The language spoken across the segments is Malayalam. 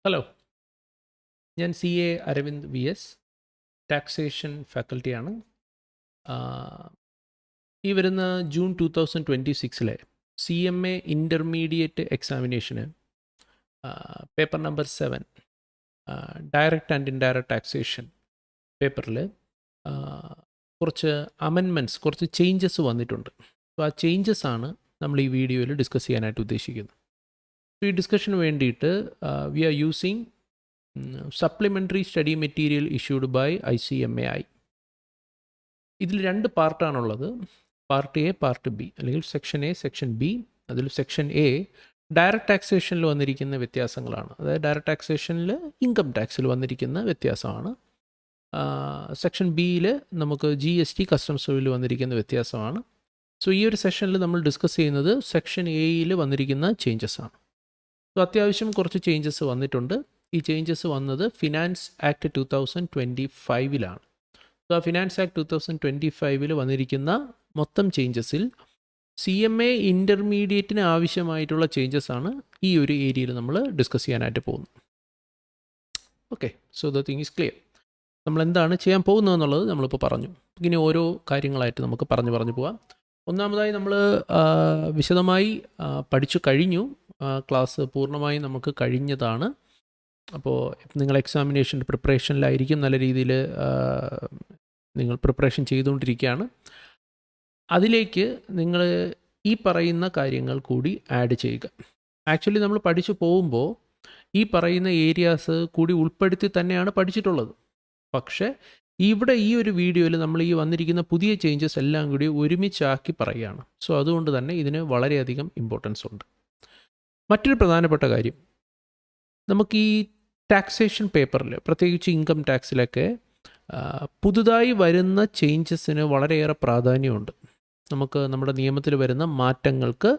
ഹലോ, ഞാൻ CA അരവിന്ദ് VS, ടാക്സേഷൻ ഫാക്കൽറ്റിയാണ്. ഈ വരുന്ന ജൂൺ 2026 CMA ഇൻ്റർമീഡിയറ്റ് എക്സാമിനേഷന് paper number 7 direct and indirect taxation പേപ്പറിൽ കുറച്ച് അമെൻമെൻറ്റ്സ്, കുറച്ച് ചേഞ്ചസ് വന്നിട്ടുണ്ട്. അപ്പോൾ ആ ചേഞ്ചസ് ആണ് നമ്മൾ ഈ വീഡിയോയിൽ ഡിസ്കസ് ചെയ്യാനായിട്ട് ഉദ്ദേശിക്കുന്നത്. ഈ ഡിസ്കഷന് വേണ്ടിയിട്ട് we are using supplementary study material issued by ICMAI. ഇതിൽ രണ്ട് പാർട്ടാണുള്ളത്, പാർട്ട് എ, പാർട്ട് ബി, അല്ലെങ്കിൽ സെക്ഷൻ എ, സെക്ഷൻ ബി. അതിൽ സെക്ഷൻ എ ഡയറക്റ്റ് ടാക്സേഷനിൽ വന്നിരിക്കുന്ന വ്യത്യാസങ്ങളാണ്. അതായത് ഡയറക്റ്റ് ടാക്സേഷനിൽ ഇൻകം ടാക്സിൽ വന്നിരിക്കുന്ന വ്യത്യാസമാണ്. സെക്ഷൻ ബിയിൽ നമുക്ക് GST കസ്റ്റംസ് ഡ്യൂട്ടിയിൽ വന്നിരിക്കുന്ന വ്യത്യാസമാണ്. സോ ഈ ഒരു സെഷനിൽ നമ്മൾ ഡിസ്കസ് ചെയ്യുന്നത് സെക്ഷൻ എയിൽ വന്നിരിക്കുന്ന ചേഞ്ചസ് ആണ്. സോ അത്യാവശ്യം കുറച്ച് ചേഞ്ചസ് വന്നിട്ടുണ്ട്. ഈ ചേഞ്ചസ് വന്നത് ഫിനാൻസ് ആക്ട് 2025 സോ ആ ഫിനാൻസ് ആക്ട് 2025 വന്നിരിക്കുന്ന മൊത്തം ചേഞ്ചസിൽ CMA ഇൻ്റർമീഡിയറ്റിന് ആവശ്യമായിട്ടുള്ള ചേഞ്ചസ് ആണ് ഈ ഒരു ഏരിയയിൽ നമ്മൾ ഡിസ്കസ് ചെയ്യാനായിട്ട് പോകുന്നത്. Okay, so the thing is clear. നമ്മൾ എന്താണ് ചെയ്യാൻ പോകുന്നതെന്നുള്ളത് നമ്മളിപ്പോൾ പറഞ്ഞു. ഇങ്ങനെ ഓരോ കാര്യങ്ങളായിട്ട് നമുക്ക് പറഞ്ഞു പോവാം. ഒന്നാമതായി നമ്മൾ വിശദമായി പഠിച്ചു കഴിഞ്ഞു. ക്ലാസ് പൂർണ്ണമായും നമുക്ക് കഴിഞ്ഞതാണ്. അപ്പോൾ നിങ്ങൾ എക്സാമിനേഷൻ്റെ പ്രിപ്പറേഷനിലായിരിക്കും, നല്ല രീതിയിൽ നിങ്ങൾ പ്രിപ്പറേഷൻ ചെയ്തുകൊണ്ടിരിക്കുകയാണ്. അതിലേക്ക് നിങ്ങൾ ഈ പറയുന്ന കാര്യങ്ങൾ കൂടി ആഡ് ചെയ്യുക. ആക്ച്വലി നമ്മൾ പഠിച്ചു പോകുമ്പോൾ ഈ പറയുന്ന ഏരിയാസ് കൂടി ഉൾപ്പെടുത്തി തന്നെയാണ് പഠിച്ചിട്ടുള്ളത്. പക്ഷേ ഇവിടെ ഈ ഒരു വീഡിയോയിൽ നമ്മൾ ഈ വന്നിരിക്കുന്ന പുതിയ ചേഞ്ചസ് എല്ലാം കൂടി ഒരുമിച്ചാക്കി പറയുകയാണ്. സോ അതുകൊണ്ട് തന്നെ ഇതിന് വളരെയധികം ഇമ്പോർട്ടൻസ് ഉണ്ട്. മറ്റൊരു പ്രധാനപ്പെട്ട കാര്യം, നമുക്ക് ഈ ടാക്സേഷൻ പേപ്പറിൽ, പ്രത്യേകിച്ച് ഇൻകം ടാക്സിലൊക്കെ പുതുതായി വരുന്ന ചേഞ്ചസിന് വളരെയേറെ പ്രാധാന്യമുണ്ട്. നമുക്ക് നമ്മുടെ നിയമത്തിൽ വരുന്ന മാറ്റങ്ങൾക്ക്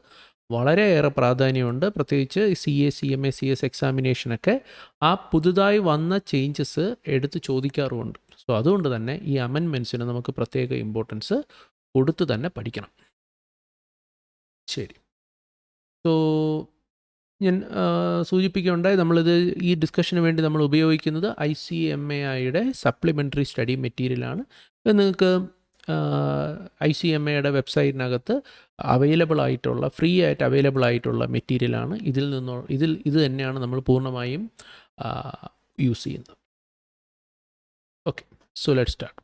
വളരെയേറെ പ്രാധാന്യമുണ്ട്. പ്രത്യേകിച്ച് CA, CMA, CS എക്സാമിനേഷനൊക്കെ ആ പുതുതായി വന്ന ചേഞ്ചസ് എടുത്ത് ചോദിക്കാറുമുണ്ട്. സോ അതുകൊണ്ട് തന്നെ ഈ അമെൻമെൻറ്റ്സിന് നമുക്ക് പ്രത്യേക ഇമ്പോർട്ടൻസ് കൊടുത്ത് തന്നെ പഠിക്കണം. ശരി, സോ ഞാൻ സൂചിപ്പിക്കുകയുണ്ടായി, നമ്മളിത് ഈ ഡിസ്കഷന് വേണ്ടി നമ്മൾ ഉപയോഗിക്കുന്നത് ICMAIയുടെ സപ്ലിമെൻ്ററി സ്റ്റഡി മെറ്റീരിയലാണ്. നിങ്ങൾക്ക് ICMAIയുടെ വെബ്സൈറ്റിനകത്ത് അവൈലബിൾ ആയിട്ടുള്ള, ഫ്രീ ആയിട്ട് അവൈലബിൾ ആയിട്ടുള്ള മെറ്റീരിയലാണ്. ഇത് തന്നെയാണ് നമ്മൾ പൂർണ്ണമായും യൂസ് ചെയ്യുന്നത്. Okay, so let's start.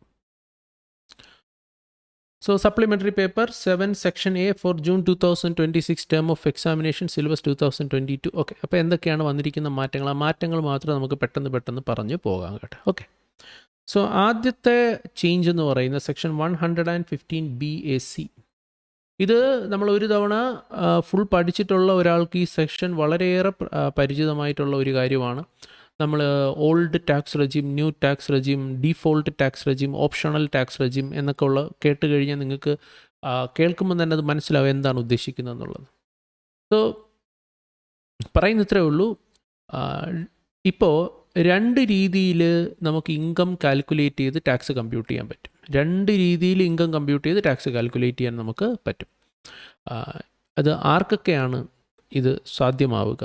So supplementary paper 7 section A for June 2026 term of examination syllabus 2022. Okay, അപ്പോൾ എന്തൊക്കെയാണ് വന്നിരിക്കുന്ന മാറ്റങ്ങൾ? ആ മാറ്റങ്ങൾ മാത്രം നമുക്ക് പെട്ടെന്ന് പറഞ്ഞു പോകാം കേട്ടോ. ഓക്കെ, സോ ആദ്യത്തെ ചേഞ്ച് എന്ന് പറയുന്ന സെക്ഷൻ 115BAC. ഇത് നമ്മൾ ഒരു തവണ ഫുൾ പഠിച്ചിട്ടുള്ള ഒരാൾക്ക് ഈ സെക്ഷൻ വളരെയേറെ പരിചിതമായിട്ടുള്ള ഒരു കാര്യമാണ്. നമ്മൾ old tax regime, new tax regime, default tax regime, optional tax regime എന്നൊക്കെ ഉള്ള കേട്ട് കഴിഞ്ഞാൽ നിങ്ങൾക്ക് കേൾക്കുമ്പോൾ തന്നെ അത് മനസ്സിലാവും എന്താണ് ഉദ്ദേശിക്കുന്നത് എന്നുള്ളത്. സോ പറയുന്ന ഇത്രയേ ഉള്ളൂ. ഇപ്പോൾ രണ്ട് രീതിയിൽ നമുക്ക് ഇൻകം കാൽക്കുലേറ്റ് ചെയ്ത് ടാക്സ് കമ്പ്യൂട്ട് ചെയ്യാൻ പറ്റും. രണ്ട് രീതിയിൽ ഇൻകം കമ്പ്യൂട്ട് ചെയ്ത് ടാക്സ് കാൽക്കുലേറ്റ് ചെയ്യാൻ നമുക്ക് പറ്റും. അത് ആർക്കൊക്കെയാണ് ഇത് സാധ്യമാവുക?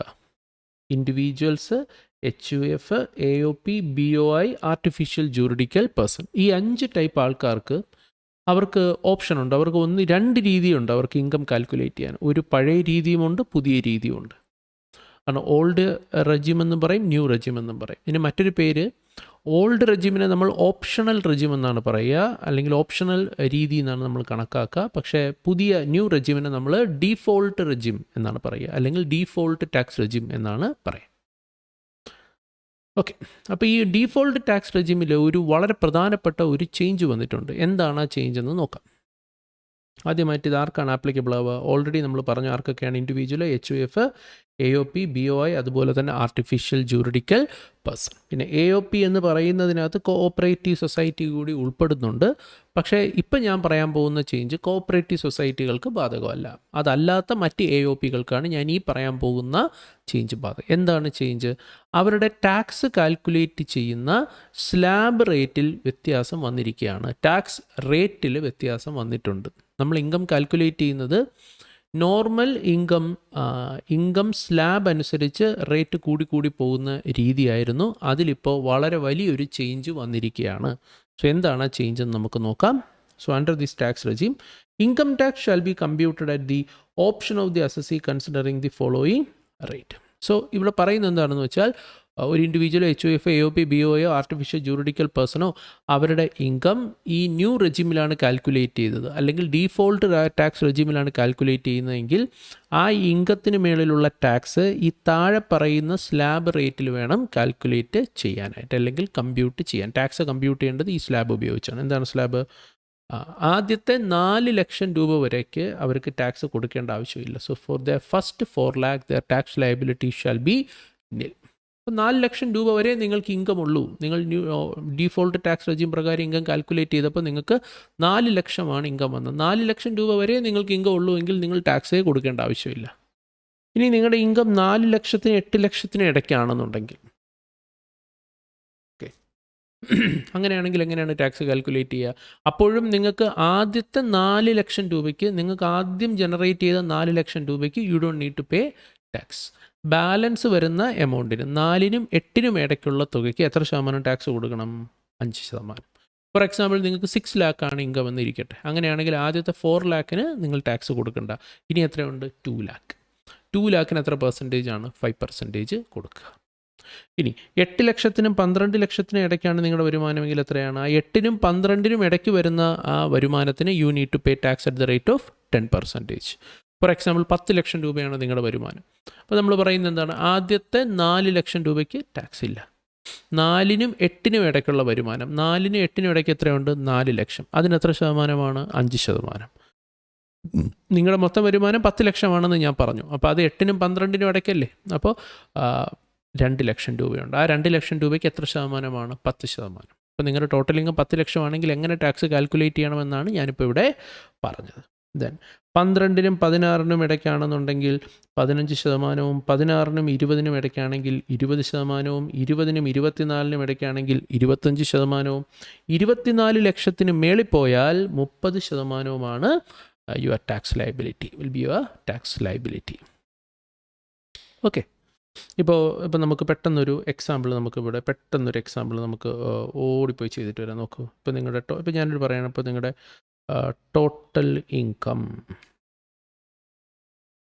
Individuals, HUF, AOP, BOI, artificial juridical person. ഈ 5 ടൈപ്പ് ആൾക്കാർക്ക് അവർക്ക് ഓപ്ഷനുണ്ട്. അവർക്ക് രണ്ട് രീതിയുണ്ട് അവർക്ക് ഇൻകം കാൽക്കുലേറ്റ് ചെയ്യാൻ. ഒരു പഴയ രീതിയുമുണ്ട്, പുതിയ രീതിയുമുണ്ട്. കാരണം ഓൾഡ് റെജിം എന്നും പറയും, ന്യൂ റെജിം എന്നും പറയും. ഇതിന് മറ്റൊരു പേര്, ഓൾഡ് റെജിമിനെ നമ്മൾ ഓപ്ഷണൽ റെജിം എന്നാണ് പറയുക, അല്ലെങ്കിൽ ഓപ്ഷണൽ രീതി എന്നാണ് നമ്മൾ കണക്കാക്കുക. പക്ഷേ പുതിയ ന്യൂ റെജിമിനെ നമ്മൾ ഡീഫോൾട്ട് റെജിം എന്നാണ് പറയുക, അല്ലെങ്കിൽ ഡീഫോൾട്ട് ടാക്സ് റെജിം എന്നാണ് പറയുക. ഓക്കെ, അപ്പോൾ ഈ ഡീഫോൾട്ട് ടാക്സ് റെജിമിൽ ഒരു വളരെ പ്രധാനപ്പെട്ട ഒരു ചേഞ്ച് വന്നിട്ടുണ്ട്. എന്താണ് ആ ചേഞ്ച് എന്ന് നോക്കാം. ആദ്യമായിട്ട് ഇത് ആർക്കാണ് ആപ്ലിക്കബിൾ ആവുക? ഓൾറെഡി നമ്മൾ പറഞ്ഞു ആർക്കൊക്കെയാണ്: ഇൻഡിവിജ്വൽ, HUF, AOP, BOI, അതുപോലെ തന്നെ ആർട്ടിഫിഷ്യൽ ജൂറിഡിക്കൽ പേഴ്സൺ. പിന്നെ AOP എന്ന് പറയുന്നതിനകത്ത് കോഓപ്പറേറ്റീവ് സൊസൈറ്റി കൂടി ഉൾപ്പെടുന്നുണ്ട്. പക്ഷേ ഇപ്പം ഞാൻ പറയാൻ പോകുന്ന ചേഞ്ച് കോഓപ്പറേറ്റീവ് സൊസൈറ്റികൾക്ക് ബാധകമല്ല. അതല്ലാത്ത മറ്റ് AOPകൾക്കാണ് ഞാൻ ഈ പറയാൻ പോകുന്ന ചേഞ്ച് ബാധകം. എന്താണ് ചേഞ്ച്? അവരുടെ ടാക്സ് കാൽക്കുലേറ്റ് ചെയ്യുന്ന സ്ലാബ് റേറ്റിൽ വ്യത്യാസം വന്നിരിക്കുകയാണ്. ടാക്സ് റേറ്റിൽ വ്യത്യാസം വന്നിട്ടുണ്ട്. നമ്മൾ ഇൻകം കാൽക്കുലേറ്റ് ചെയ്യുന്നത് നോർമൽ ഇൻകം സ്ലാബ് അനുസരിച്ച് റേറ്റ് കൂടി പോകുന്ന രീതിയായിരുന്നു. അതിലിപ്പോൾ വളരെ വലിയൊരു ചേഞ്ച് വന്നിരിക്കുകയാണ്. സോ എന്താണ് ചേഞ്ച് എന്ന് നമുക്ക് നോക്കാം. So under this tax regime, income tax shall be computed at the option of the assessee considering the following rate. So ഇവിടെ പറയുന്നത് എന്താണെന്ന് വെച്ചാൽ, ഒരു individual HUF, AOP, BOA, artificial juridical പേഴ്സണോ അവരുടെ ഇൻകം ഈ ന്യൂ റെജിമിലാണ് കാൽക്കുലേറ്റ് ചെയ്തത്, അല്ലെങ്കിൽ ഡീഫോൾട്ട് ടാക്സ് റെജിമിലാണ് കാൽക്കുലേറ്റ് ചെയ്യുന്നതെങ്കിൽ ആ ഇൻകത്തിന് മേളിലുള്ള ടാക്സ് ഈ താഴെ പറയുന്ന സ്ലാബ് റേറ്റിൽ വേണം കാൽക്കുലേറ്റ് ചെയ്യാനായിട്ട്, അല്ലെങ്കിൽ കമ്പ്യൂട്ട് ചെയ്യാൻ. ടാക്സ് കമ്പ്യൂട്ട് ചെയ്യേണ്ടത് ഈ സ്ലാബ് ഉപയോഗിച്ചാണ്. എന്താണ് സ്ലാബ്? ആദ്യത്തെ 4 ലക്ഷം രൂപ വരേക്ക് അവർക്ക് ടാക്സ് കൊടുക്കേണ്ട ആവശ്യമില്ല. So for the first 4 lakh the tax liability shall be നിൽ. അപ്പോൾ 4 ലക്ഷം രൂപ വരെ നിങ്ങൾക്ക് ഇൻകം ഉള്ളൂ. നിങ്ങൾ ഡീഫോൾട്ട് ടാക്സ് റെജീം പ്രകാരം ഇൻകം കാൽക്കുലേറ്റ് ചെയ്തപ്പോൾ നിങ്ങൾക്ക് 4 ലക്ഷമാണ് ഇൻകം വന്നത്. 4 ലക്ഷം രൂപ വരെ നിങ്ങൾക്ക് ഇൻകം ഉള്ളൂ എങ്കിൽ നിങ്ങൾ ടാക്സേ കൊടുക്കേണ്ട ആവശ്യമില്ല. ഇനി നിങ്ങളുടെ ഇൻകം 4 ലക്ഷത്തിന് 8 ലക്ഷത്തിന് ഇടയ്ക്കാണെന്നുണ്ടെങ്കിൽ, അങ്ങനെയാണെങ്കിൽ എങ്ങനെയാണ് ടാക്സ് കാൽക്കുലേറ്റ് ചെയ്യുക? അപ്പോഴും നിങ്ങൾക്ക് ആദ്യത്തെ 4 ലക്ഷം രൂപയ്ക്ക്, നിങ്ങൾക്ക് ആദ്യം ജനറേറ്റ് ചെയ്ത 4 ലക്ഷം രൂപയ്ക്ക് you don't need to pay tax. Balance വരുന്ന എമൗണ്ടിന് 4-നും 8-നും ഇടയ്ക്കുള്ള തുകയ്ക്ക് എത്ര ശതമാനം ടാക്സ് കൊടുക്കണം? 5%. ഫോർ എക്സാമ്പിൾ നിങ്ങൾക്ക് 6 lakh ആണ് ഇൻകം എന്നിരിക്കട്ടെ. അങ്ങനെയാണെങ്കിൽ ആദ്യത്തെ 4 lakhന് നിങ്ങൾ ടാക്സ് കൊടുക്കണ്ട. ഇനി എത്രയുണ്ട്? 2 lakh. 2 lakhന് എത്ര പെർസെൻറ്റേജ് ആണ്? 5% കൊടുക്കുക. ഇനി 8 ലക്ഷത്തിനും 12 ലക്ഷത്തിനും ഇടയ്ക്കാണ് നിങ്ങളുടെ വരുമാനമെങ്കിൽ എത്രയാണ്? ആ 8-നും 12-നും ഇടയ്ക്ക് വരുന്ന ആ വരുമാനത്തിന് you need to pay tax at the rate of 10%. For example 10 ലക്ഷം രൂപയാണ് നിങ്ങളുടെ വരുമാനം. അപ്പോൾ നമ്മൾ പറയുന്നത് എന്താണ്? ആദ്യത്തെ 4 ലക്ഷം രൂപയ്ക്ക് ടാക്സ് ഇല്ല. 4-നും 8-നും ഇടയ്ക്കുള്ള വരുമാനം, 4-നും 8-നും ഇടയ്ക്ക് എത്രയുണ്ട്? 4 ലക്ഷം. അതിന് എത്ര ശതമാനമാണ്? 5%. നിങ്ങളുടെ മൊത്തം വരുമാനം 10 ലക്ഷമാണെന്ന് ഞാൻ പറഞ്ഞു. അപ്പോൾ അത് 8-നും 12-നും ഇടയ്ക്കല്ലേ? അപ്പോൾ 2 ലക്ഷം രൂപയുണ്ട്. ആ 2 ലക്ഷം രൂപയ്ക്ക് എത്ര ശതമാനമാണ്? 10%. അപ്പോൾ നിങ്ങളുടെ ടോട്ടൽ ഇൻകം 10 ലക്ഷമാണെങ്കിൽ എങ്ങനെ ടാക്സ് കാൽക്കുലേറ്റ് ചെയ്യണമെന്നാണ് ഞാനിപ്പോൾ ഇവിടെ പറഞ്ഞത്. ദെൻ 12-നും 16-നും ഇടയ്ക്കാണെന്നുണ്ടെങ്കിൽ 15%, 16-നും 20-നും ഇടയ്ക്കാണെങ്കിൽ 20%, 20-നും 24-നും ഇടയ്ക്കാണെങ്കിൽ 25%, 24 ലക്ഷത്തിന് മേളിൽ പോയാൽ 30%മാണ് your tax liability, will be your tax liability. Okay. ഇപ്പോൾ നമുക്ക് പെട്ടെന്നൊരു എക്സാമ്പിൾ നമുക്ക് ഓടിപ്പോയി ചെയ്തിട്ട് വരാം. നോക്കൂ, ഇപ്പോൾ നിങ്ങളുടെ ഇപ്പോൾ ഞാനൊരു പറയണം, ഇപ്പോൾ നിങ്ങളുടെ ടോട്ടൽ ഇൻകം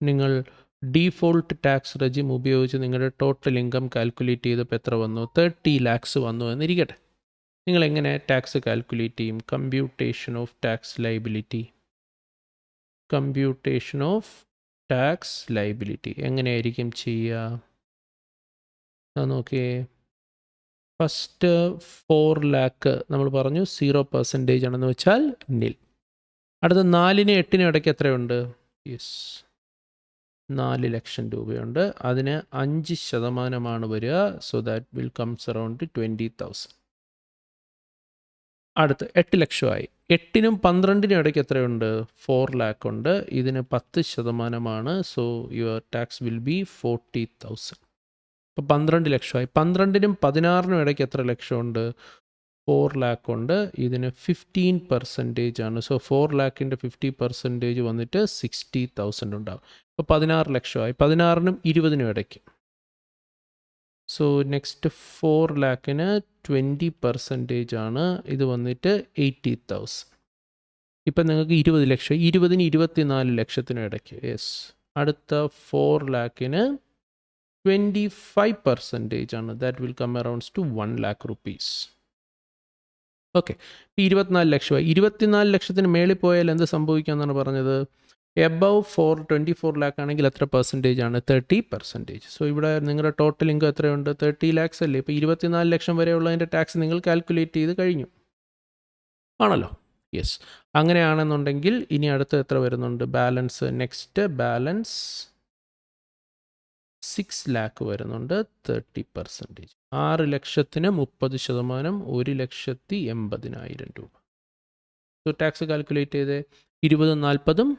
നിങ്ങൾ ഡീഫോൾട്ട് ടാക്സ് റെജിം ഉപയോഗിച്ച് നിങ്ങളുടെ ടോട്ടൽ ഇൻകം കാൽക്കുലേറ്റ് ചെയ്തപ്പോൾ എത്ര വന്നു? 30 lakhs വന്നു എന്നിരിക്കട്ടെ. നിങ്ങൾ എങ്ങനെ ടാക്സ് കാൽക്കുലേറ്റ് ചെയ്യും? കമ്പ്യൂട്ടേഷൻ ഓഫ് ടാക്സ് ലയബിലിറ്റി എങ്ങനെയായിരിക്കും ചെയ്യുക? നോക്കിയേ, ഫസ്റ്റ് 4 lakh നമ്മൾ പറഞ്ഞു 0% ആണെന്ന് വെച്ചാൽ നിൽ. അടുത്ത 4-നും 8-നും ഇടയ്ക്ക് എത്രയുണ്ട്? 4 ലക്ഷം രൂപയുണ്ട്. അതിന് 5% വരിക. So that will comes around 20,000. അടുത്ത് 8 ലക്ഷമായി. 8-നും 12-നും ഇടയ്ക്ക് എത്രയുണ്ട്? 4 lakh ഉണ്ട്. ഇതിന് 10%. So your tax will be 40,000. ഇപ്പോൾ 12 ലക്ഷമായി. 12-നും 16-നും ഇടയ്ക്ക് എത്ര ലക്ഷമുണ്ട്? 4 lakh ഉണ്ട്. ഇതിന് 15% ആണ്. സോ 4 lakhൻ്റെ 50% വന്നിട്ട് 60,000 ഉണ്ടാകും. ഇപ്പോൾ 16 ലക്ഷമായി. 16-നും 20-നും ഇടയ്ക്ക്. സോ നെക്സ്റ്റ് 4 lakhന് 20% ആണ്. ഇത് വന്നിട്ട് 80,000. ഇപ്പം നിങ്ങൾക്ക് 20 ലക്ഷം. 20-നും 24 ലക്ഷത്തിനും ഇടയ്ക്ക്. യെസ്. അടുത്ത 4 lakhന് 25% ആണ്. That will come arounds to 1 lakh rupees. Okay. ഇപ്പോൾ 24 ലക്ഷമായി. 24 ലക്ഷത്തിന് മേളിൽ പോയാൽ എന്ത് സംഭവിക്കാമെന്നാണ് പറഞ്ഞത്? എബവ് 24 lakh ആണെങ്കിൽ എത്ര പെർസെൻറ്റേജ് ആണ്? 30%. സോ ഇവിടെ നിങ്ങളുടെ ടോട്ടൽ ഇൻകം എത്രയുണ്ട്? 30 lakhs അല്ലേ? ഇപ്പോൾ 24 ലക്ഷം വരെയുള്ളതിൻ്റെ ടാക്സ് നിങ്ങൾ കാൽക്കുലേറ്റ് ചെയ്ത് കഴിഞ്ഞു ആണല്ലോ? യെസ്. അങ്ങനെയാണെന്നുണ്ടെങ്കിൽ ഇനി അടുത്ത് എത്ര വരുന്നുണ്ട്? ബാലൻസ്. നെക്സ്റ്റ് ബാലൻസ് 6 lakh വരുന്നുണ്ട്. 30%. 6 ലക്ഷത്തിന് 30%, 1,80,000 രൂപ. സോ ടാക്സ് കാൽക്കുലേറ്റ് ചെയ്ത് 20-ഉം 40-ഉം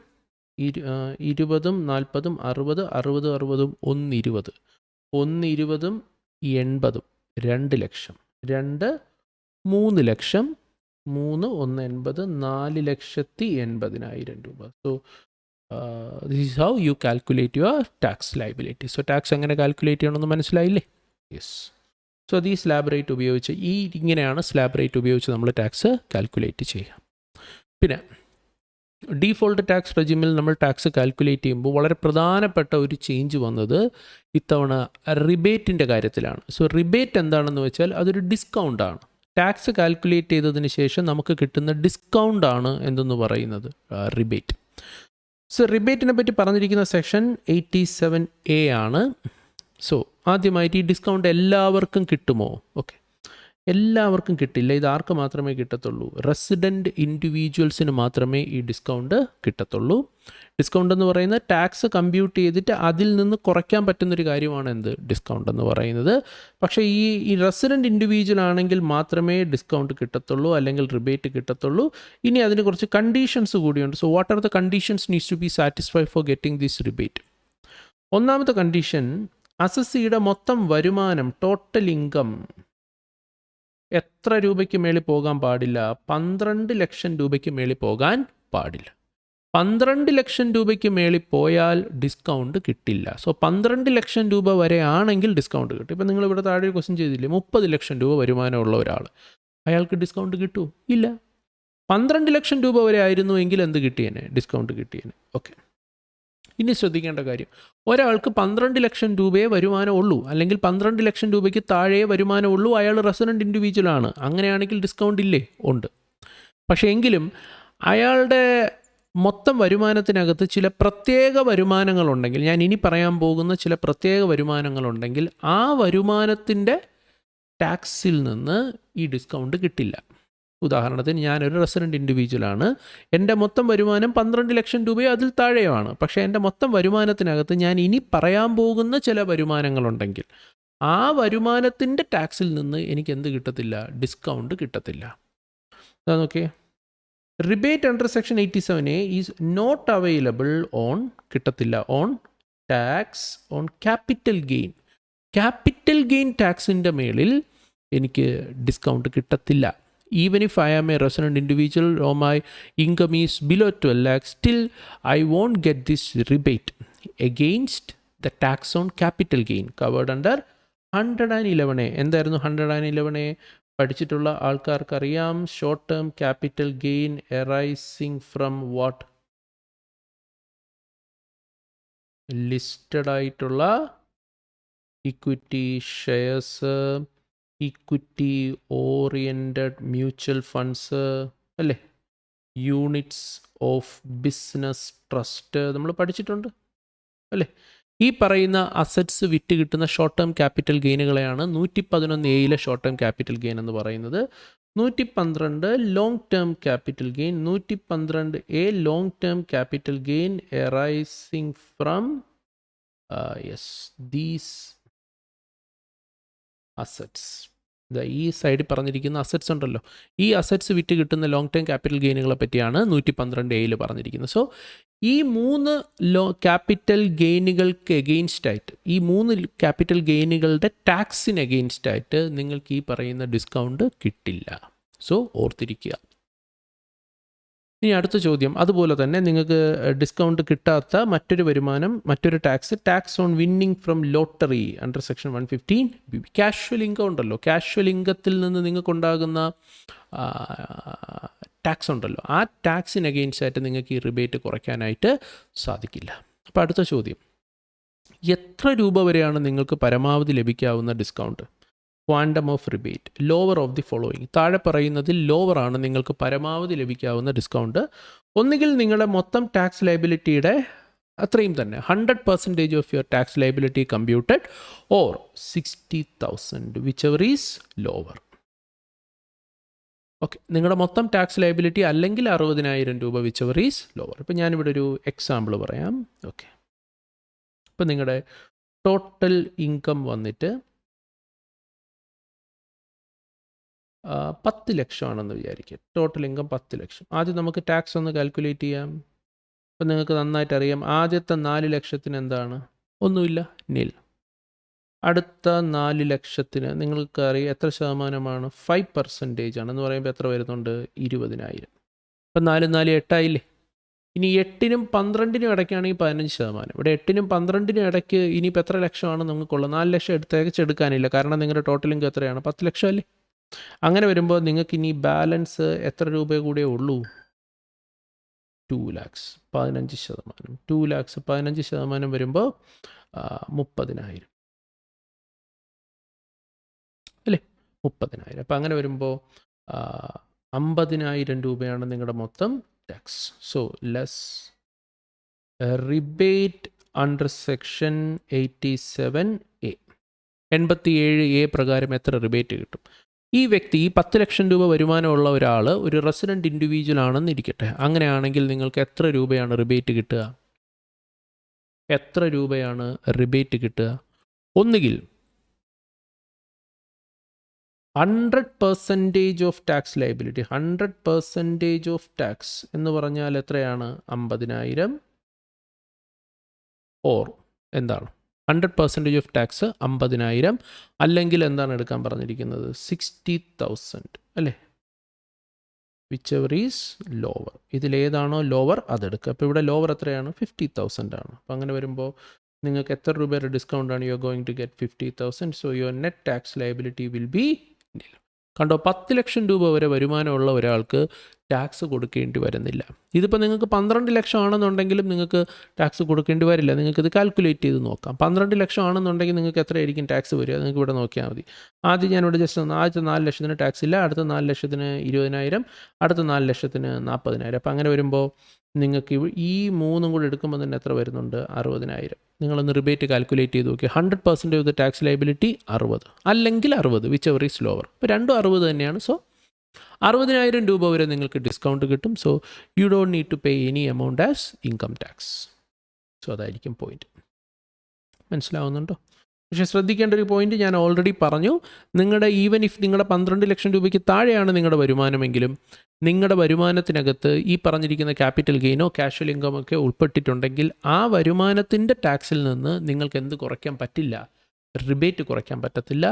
20-ഉം 40-ഉം 60, 60, 60, 120, 120-ഉം 80-ഉം 2 ലക്ഷം, 2 3 ലക്ഷം, 3 180, 4,80,000 രൂപ. So this is how you calculate your tax liability. So tax എങ്ങനെ കാൽക്കുലേറ്റ് ചെയ്യണമെന്ന് മനസ്സിലായില്ലേ? യെസ്. സോ ഈ സ്ലാബ് റേറ്റ് ഉപയോഗിച്ച് ഇങ്ങനെയാണ് സ്ലാബ് റേറ്റ് ഉപയോഗിച്ച് നമ്മൾ ടാക്സ് കാൽക്കുലേറ്റ് ചെയ്യുക. പിന്നെ ഡീഫോൾട്ട് ടാക്സ് റെജിമിൽ നമ്മൾ ടാക്സ് കാൽക്കുലേറ്റ് ചെയ്യുമ്പോൾ വളരെ പ്രധാനപ്പെട്ട ഒരു ചേഞ്ച് വന്നത് ഇത്തവണ റിബേറ്റിൻ്റെ കാര്യത്തിലാണ്. സോ റിബേറ്റ് എന്താണെന്ന് വെച്ചാൽ അതൊരു ഡിസ്കൗണ്ടാണ്. ടാക്സ് കാൽക്കുലേറ്റ് ചെയ്തതിന് ശേഷം നമുക്ക് കിട്ടുന്ന ഡിസ്കൗണ്ടാണ് എന്തെന്ന് പറയുന്നത് റിബേറ്റ്. സോ റിബേറ്റിനെ പറ്റി പറഞ്ഞിരിക്കുന്ന സെക്ഷൻ 87A ആണ്. സോ ആദ്യമായിട്ട് ഈ ഡിസ്കൗണ്ട് എല്ലാവർക്കും കിട്ടുമോ? ഓക്കെ, എല്ലാവർക്കും കിട്ടില്ല. ഇത് ആർക്ക് മാത്രമേ കിട്ടത്തുള്ളൂ? റെസിഡൻറ്റ് ഇൻഡിവിജ്വൽസിന് മാത്രമേ ഈ ഡിസ്കൗണ്ട് കിട്ടത്തുള്ളൂ. ഡിസ്കൗണ്ട് എന്ന് പറയുന്നത് ടാക്സ് കമ്പ്യൂട്ട് ചെയ്തിട്ട് അതിൽ നിന്ന് കുറയ്ക്കാൻ പറ്റുന്നൊരു കാര്യമാണ് എന്ത് ഡിസ്കൗണ്ട് എന്ന് പറയുന്നത്. പക്ഷേ ഈ റെസിഡൻറ്റ് ഇൻഡിവിജ്വൽ ആണെങ്കിൽ മാത്രമേ ഡിസ്കൗണ്ട് കിട്ടത്തുള്ളൂ, അല്ലെങ്കിൽ റിബേറ്റ് കിട്ടത്തുള്ളൂ. ഇനി അതിന് കുറച്ച് കണ്ടീഷൻസ് കൂടിയുണ്ട്. So what are the conditions needs to be satisfied for getting this rebate? ഒന്നാമത്തെ കണ്ടീഷൻ, അസസ്സിയുടെ മൊത്തം വരുമാനം, ടോട്ടൽ ഇൻകം എത്ര രൂപയ്ക്ക് മേളിൽ പോകാൻ പാടില്ല? 12 ലക്ഷം രൂപയ്ക്ക് മേളിൽ പോകാൻ പാടില്ല. 12 ലക്ഷം രൂപയ്ക്ക് മേളിൽ പോയാൽ ഡിസ്കൗണ്ട് കിട്ടില്ല. സോ 12 ലക്ഷം രൂപ വരെ ആണെങ്കിൽ ഡിസ്കൗണ്ട് കിട്ടും. ഇപ്പം നിങ്ങൾ ഇവിടെ താഴെ ഒരു ക്വസ്റ്റ്യൻ ചെയ്തില്ലേ, 30 ലക്ഷം രൂപ വരുമാനമുള്ള ഒരാൾ, അയാൾക്ക് ഡിസ്കൗണ്ട് കിട്ടുമോ? ഇല്ല. 12 ലക്ഷം രൂപ വരെ ആയിരുന്നു എങ്കിൽ എന്ത് കിട്ടിയേനെ? ഡിസ്കൗണ്ട് കിട്ടിയേനെ. ഓക്കെ, ഇനി ശ്രദ്ധിക്കേണ്ട കാര്യം, ഒരാൾക്ക് 12 ലക്ഷം രൂപയെ വരുമാനമുള്ളൂ, അല്ലെങ്കിൽ 12 ലക്ഷം രൂപയ്ക്ക് താഴെ വരുമാനമുള്ളൂ, അയാൾ റെസിഡൻറ്റ് ഇൻഡിവിജ്വൽ ആണ്. അങ്ങനെയാണെങ്കിൽ ഡിസ്കൗണ്ട് ഇല്ലേ? ഉണ്ട്. പക്ഷേ എങ്കിലും അയാളുടെ മൊത്തം വരുമാനത്തിനകത്ത് ചില പ്രത്യേക വരുമാനങ്ങളുണ്ടെങ്കിൽ, ഞാൻ ഇനി പറയാൻ പോകുന്ന ചില പ്രത്യേക വരുമാനങ്ങളുണ്ടെങ്കിൽ, ആ വരുമാനത്തിൻ്റെ ടാക്സിൽ നിന്ന് ഈ ഡിസ്കൗണ്ട് കിട്ടില്ല. ഉദാഹരണത്തിന് ഞാനൊരു റെസിഡൻറ്റ് ഇൻഡിവിജ്വലാണ്, എൻ്റെ മൊത്തം വരുമാനം 12 ലക്ഷം രൂപയോ അതിൽ താഴെയാണ്. പക്ഷേ എൻ്റെ മൊത്തം വരുമാനത്തിനകത്ത് ഞാൻ ഇനി പറയാൻ പോകുന്ന ചില വരുമാനങ്ങളുണ്ടെങ്കിൽ ആ വരുമാനത്തിൻ്റെ ടാക്സിൽ നിന്ന് എനിക്ക് എന്ത് കിട്ടത്തില്ല? ഡിസ്കൗണ്ട് കിട്ടത്തില്ല. അതാണോക്കെ. Rebate under section 87A is not available on, കിട്ടത്തില്ല, on tax on capital gain. Capital gain ടാക്സിൻ്റെ മേളിൽ എനിക്ക് ഡിസ്കൗണ്ട് കിട്ടത്തില്ല. Even if I am a resident individual or my income is below 12 lakhs, still I won't get this rebate against the tax on capital gain covered under 111A. എന്തായിരുന്നു 111A? പഠിച്ചിട്ടുള്ള ആൾക്കാർക്കറിയാം. Short term capital gain arising from what? Listed ആയിട്ടുള്ള equity shares, equity oriented mutual funds അല്ലേ, യൂണിറ്റ്സ് ഓഫ് ബിസിനസ് ട്രസ്റ്റ് നമ്മൾ പഠിച്ചിട്ടുണ്ട് അല്ലേ. ഈ പറയുന്ന അസറ്റ്സ് വിറ്റ് കിട്ടുന്ന ഷോർട്ട് ടേം ക്യാപിറ്റൽ ഗെയിനുകളെയാണ് 111A short term capital gain എന്ന് പറയുന്നത്. 112 long term capital gain, 112A long term capital gain arising from these assets. ഈ സൈഡിൽ പറഞ്ഞിരിക്കുന്ന അസറ്റ്സ് ഉണ്ടല്ലോ, ഈ അസറ്റ്സ് വിറ്റ് കിട്ടുന്ന ലോങ് ടേം ക്യാപിറ്റൽ ഗെയിനുകളെ പറ്റിയാണ് 112A പറഞ്ഞിരിക്കുന്നത്. സോ ഈ 3 ക്യാപിറ്റൽ ഗെയിനുകൾക്ക് എഗെയിൻസ്റ്റ് ആയിട്ട്, ഈ 3 ക്യാപിറ്റൽ ഗെയിനുകളുടെ ടാക്സിന് എഗെയിൻസ്റ്റ് ആയിട്ട് നിങ്ങൾക്ക് ഈ പറയുന്ന ഡിസ്കൗണ്ട് കിട്ടില്ല. സോ ഓർത്തിരിക്കുക. ഇനി അടുത്ത ചോദ്യം, അതുപോലെ തന്നെ നിങ്ങൾക്ക് ഡിസ്കൗണ്ട് കിട്ടാത്ത മറ്റൊരു വരുമാനം, മറ്റൊരു tax on winning from lottery under section 115. Casual income ഉണ്ടല്ലോ, കാഷ്വൽ ഇൻകത്തിൽ നിന്ന് നിങ്ങൾക്കുണ്ടാകുന്ന ടാക്സ് ഉണ്ടല്ലോ, ആ ടാക്സിന് അഗെയിൻസ്റ്റ് ആയിട്ട് നിങ്ങൾക്ക് ഈ റിബേറ്റ് കുറയ്ക്കാനായിട്ട് സാധിക്കില്ല. അപ്പോൾ അടുത്ത ചോദ്യം, എത്ര രൂപ വരെയാണ് നിങ്ങൾക്ക് പരമാവധി ലഭിക്കാവുന്ന discount? Quantum of rebate lower of the following. താഴെ പറയുന്നതിൽ ലോവർ ആണ് നിങ്ങൾക്ക് പരമാവധി ലഭിക്കാവുന്ന ഡിസ്കൗണ്ട്. ഒന്നുകിൽ നിങ്ങളുടെ മൊത്തം ടാക്സ് ലയബിലിറ്റിയുടെ അത്രയും തന്നെ 100% of your tax liability computed, or 60,000 which ever is lower. Okay, നിങ്ങളുടെ മൊത്തം ടാക്സ് ലയബിലിറ്റി അല്ലെങ്കിൽ 60,000 രൂപ വിച്ച് എവർ ഈസ് ലോവർ. ഇപ്പം ഞാനിവിടെ ഒരു എക്സാമ്പിൾ പറയാം. ഓക്കെ, ഇപ്പം നിങ്ങളുടെ ടോട്ടൽ ഇൻകം വന്നിട്ട് 10 ലക്ഷമാണെന്ന് വിചാരിക്കുക. ടോട്ടൽ ഇൻകം 10 ലക്ഷം. ആദ്യം നമുക്ക് ടാക്സ് ഒന്ന് കാൽക്കുലേറ്റ് ചെയ്യാം. അപ്പം നിങ്ങൾക്ക് നന്നായിട്ട് അറിയാം, ആദ്യത്തെ 4 ലക്ഷത്തിന് എന്താണ്? ഒന്നുമില്ല, നിൽ. അടുത്ത 4 ലക്ഷത്തിന് നിങ്ങൾക്ക് അറിയാം എത്ര ശതമാനമാണ്? 5% ആണെന്ന് പറയുമ്പോൾ എത്ര വരുന്നുണ്ട്? 20,000. അപ്പം 4 8 ആയില്ലേ? ഇനി 8-നും 12-നും ഇടയ്ക്കാണെങ്കിൽ 15%. ഇവിടെ 8-നും 12-നും ഇടയ്ക്ക് ഇനിയിപ്പോൾ എത്ര ലക്ഷമാണ് നിങ്ങൾക്കുള്ളത്? 4 ലക്ഷം എടുക്കാനില്ല, കാരണം നിങ്ങളുടെ ടോട്ടൽ ഇൻകം എത്രയാണ്? 10 ലക്ഷം അല്ലേ? അങ്ങനെ വരുമ്പോൾ നിങ്ങൾക്ക് ഇനി ബാലൻസ് എത്ര രൂപ കൂടെ ഉള്ളൂ? 2 lakhs, 15%. 2 lakhs 15% വരുമ്പോൾ 30,000 അല്ലേ? 30,000. അപ്പം അങ്ങനെ വരുമ്പോൾ 50,000 രൂപയാണ് നിങ്ങളുടെ മൊത്തം tax. So less rebate under section 87A. 87A പ്രകാരം എത്ര റിബേറ്റ് കിട്ടും? ഈ വ്യക്തി 10 ലക്ഷം രൂപ വരുമാനമുള്ള ഒരാൾ ഒരു റെസിഡൻറ്റ് ഇൻഡിവിജ്വൽ ആണെന്ന് ഇരിക്കട്ടെ. അങ്ങനെയാണെങ്കിൽ നിങ്ങൾക്ക് എത്ര രൂപയാണ് റിബേറ്റ് കിട്ടുക? എത്ര രൂപയാണ് റിബേറ്റ് കിട്ടുക? ഒന്നുകിൽ 100% of tax liability. 100% of tax എന്ന് പറഞ്ഞാൽ എത്രയാണ്? 50,000. ഓർ എന്താണ് 100% ഓഫ് ടാക്സ് 50,000, അല്ലെങ്കിൽ എന്താണ് എടുക്കാൻ പറഞ്ഞിരിക്കുന്നത്? 60,000 അല്ലേ? Whichever is lower. ഇതിലേതാണോ ലോവർ അതെടുക്കുക. അപ്പോൾ ഇവിടെ ലോവർ എത്രയാണ്? 50,000 ആണ്. അപ്പോൾ അങ്ങനെ വരുമ്പോൾ നിങ്ങൾക്ക് എത്ര രൂപയുടെ ഡിസ്കൗണ്ടാണ്? You are going to get 50,000. So your net tax liability will be, കണ്ടോ, 10 ലക്ഷം രൂപ വരെ വരുമാനമുള്ള ഒരാൾക്ക് ടാക്സ് കൊടുക്കേണ്ടി വരുന്നില്ല. ഇതിപ്പോൾ നിങ്ങൾക്ക് 12 ലക്ഷം ആണെന്നുണ്ടെങ്കിലും നിങ്ങൾക്ക് ടാക്സ് കൊടുക്കേണ്ടി വരില്ല. നിങ്ങൾക്കിത് കാൽക്കുലേറ്റ് ചെയ്ത് നോക്കാം. 12 ലക്ഷം ആണെന്നുണ്ടെങ്കിൽ നിങ്ങൾക്ക് എത്രയായിരിക്കും ടാക്സ് വരിക? നിങ്ങൾക്ക് ഇവിടെ നോക്കിയാൽ മതി. ആദ്യം ഞാനിവിടെ ജസ്റ്റ് ആദ്യത്തെ 4 ലക്ഷത്തിന് ടാക്സ് ഇല്ല, അടുത്ത 4 ലക്ഷത്തിന് 20,000, അടുത്ത 4 ലക്ഷത്തിന് 40,000. അപ്പോൾ അങ്ങനെ വരുമ്പോൾ നിങ്ങൾക്ക് ഈ 3 കൂടെ എടുക്കുമ്പോൾ തന്നെ എത്ര വരുന്നുണ്ട്? 60,000. നിങ്ങളൊന്ന് റിബേറ്റ് കാൽക്കുലേറ്റ് ചെയ്ത് നോക്കി. 100% ഓഫ് ദ ടാക്സ് ലയബിലിറ്റി 60, അല്ലെങ്കിൽ 60, വിച്ച് എവർ ഈസ് ലോവർ. ഇപ്പോൾ രണ്ടും 60 തന്നെയാണ്. സോ 60,000 രൂപ വരെ നിങ്ങൾക്ക് ഡിസ്കൗണ്ട് കിട്ടും. So you don't need to pay any amount as income tax. So അതായിരിക്കും പോയിന്റ്. മനസ്സിലാവുന്നുണ്ടോ? പക്ഷേ ശ്രദ്ധിക്കേണ്ട ഒരു പോയിന്റ് ഞാൻ ഓൾറെഡി പറഞ്ഞു. നിങ്ങളുടെ ഈവൻ ഇഫ് നിങ്ങളുടെ 12 ലക്ഷം രൂപയ്ക്ക് താഴെയാണ് നിങ്ങളുടെ വരുമാനമെങ്കിലും നിങ്ങളുടെ വരുമാനത്തിനകത്ത് ഈ പറഞ്ഞിരിക്കുന്ന ക്യാപിറ്റൽ ഗെയിനോ കാഷ്വൽ ഇൻകമോ ഒക്കെ ഉൾപ്പെട്ടിട്ടുണ്ടെങ്കിൽ ആ വരുമാനത്തിൻ്റെ ടാക്സിൽ നിന്ന് നിങ്ങൾക്ക് എന്ത് കുറയ്ക്കാൻ പറ്റില്ല? റിബേറ്റ് കുറയ്ക്കാൻ പറ്റത്തില്ല.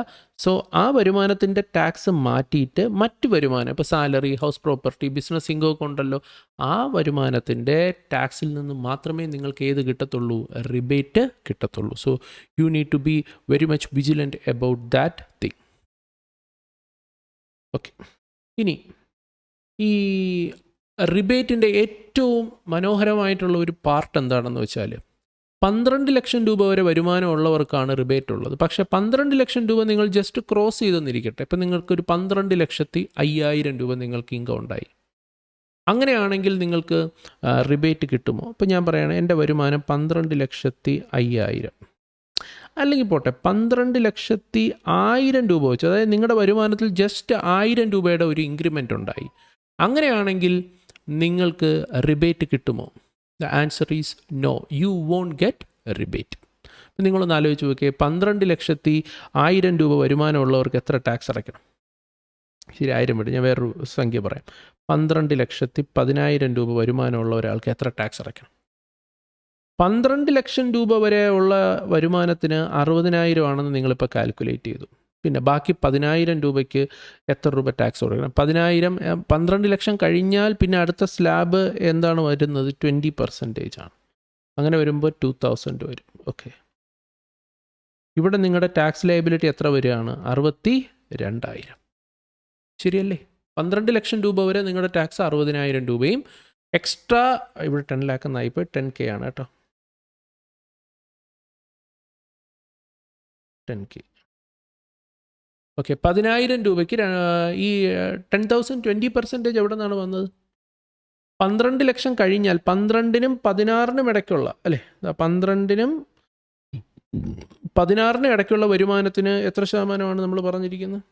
സോ ആ വരുമാനത്തിൻ്റെ ടാക്സ് മാറ്റിയിട്ട് മറ്റ് വരുമാനം, ഇപ്പോൾ salary, house property, business income ഒക്കെ ഉണ്ടല്ലോ, ആ വരുമാനത്തിൻ്റെ ടാക്സിൽ നിന്ന് മാത്രമേ നിങ്ങൾക്ക് ഏത് കിട്ടത്തുള്ളൂ? റിബേറ്റ് കിട്ടത്തുള്ളൂ. So you need to be very much vigilant about that thing. Okay. ഇനി ഈ റിബേറ്റിൻ്റെ ഏറ്റവും മനോഹരമായിട്ടുള്ള ഒരു പാർട്ട് എന്താണെന്ന് വെച്ചാൽ 12 ലക്ഷം രൂപ വരെ വരുമാനമുള്ളവർക്കാണ് റിബേറ്റ് ഉള്ളത്. പക്ഷേ 12 ലക്ഷം രൂപ നിങ്ങൾ ജസ്റ്റ് ക്രോസ് ചെയ്തെന്നിരിക്കട്ടെ. ഇപ്പം നിങ്ങൾക്കൊരു 12,05,000 രൂപ നിങ്ങൾക്ക് ഇൻകം ഉണ്ടായി. അങ്ങനെയാണെങ്കിൽ നിങ്ങൾക്ക് റിബേറ്റ് കിട്ടുമോ? ഇപ്പോൾ ഞാൻ പറയുകയാണ് എൻ്റെ വരുമാനം 12,05,000, അല്ലെങ്കിൽ പോട്ടെ 12,01,000 രൂപ വെച്ച്, അതായത് നിങ്ങളുടെ വരുമാനത്തിൽ ജസ്റ്റ് 1000 രൂപയുടെ ഒരു ഇൻക്രിമെൻ്റ് ഉണ്ടായി. അങ്ങനെയാണെങ്കിൽ നിങ്ങൾക്ക് റിബേറ്റ് കിട്ടുമോ? The answer is no. You won't get a rebate. അപ്പം നിങ്ങളൊന്ന് ആലോചിച്ച് നോക്കിയേ, 12,01,000 രൂപ വരുമാനമുള്ളവർക്ക് എത്ര ടാക്സ് അടയ്ക്കണം? ശരി, 1000 വിട്ട് ഞാൻ വേറൊരു സംഖ്യ പറയാം. 12,10,000 രൂപ വരുമാനമുള്ള ഒരാൾക്ക് എത്ര ടാക്സ് അടയ്ക്കണം? 12 ലക്ഷം രൂപ വരെ ഉള്ള വരുമാനത്തിന് 60,000 ആണെന്ന് നിങ്ങളിപ്പോൾ കാൽക്കുലേറ്റ് ചെയ്തു. പിന്നെ ബാക്കി 10,000 രൂപയ്ക്ക് എത്ര രൂപ ടാക്സ് കൊടുക്കണം? 10,000, 12 ലക്ഷം കഴിഞ്ഞാൽ പിന്നെ അടുത്ത സ്ലാബ് എന്താണ് വരുന്നത്? 20% ആണ്. അങ്ങനെ വരുമ്പോൾ 2,000 വരും. ഓക്കെ, ഇവിടെ നിങ്ങളുടെ ടാക്സ് ലയബിലിറ്റി എത്ര വരികയാണ്? 62,000. ശരിയല്ലേ? 12 ലക്ഷം രൂപ വരെ നിങ്ങളുടെ ടാക്സ് 60,000 രൂപയും എക്സ്ട്രാ ഇവിടെ 10 lakh എന്നായിപ്പോൾ 10K ആണ് കേട്ടോ. 10K. ഓക്കെ, 10,000 രൂപയ്ക്ക് ഈ 10,000 20% എവിടെ നിന്നാണ് വന്നത്? 12 ലക്ഷം കഴിഞ്ഞാൽ 12-നും 16-നും ഇടയ്ക്കുള്ള, അല്ലേ, 12-നും 16-നും ഇടയ്ക്കുള്ള വരുമാനത്തിന് എത്ര ശതമാനമാണ് നമ്മൾ പറഞ്ഞിരിക്കുന്നത്?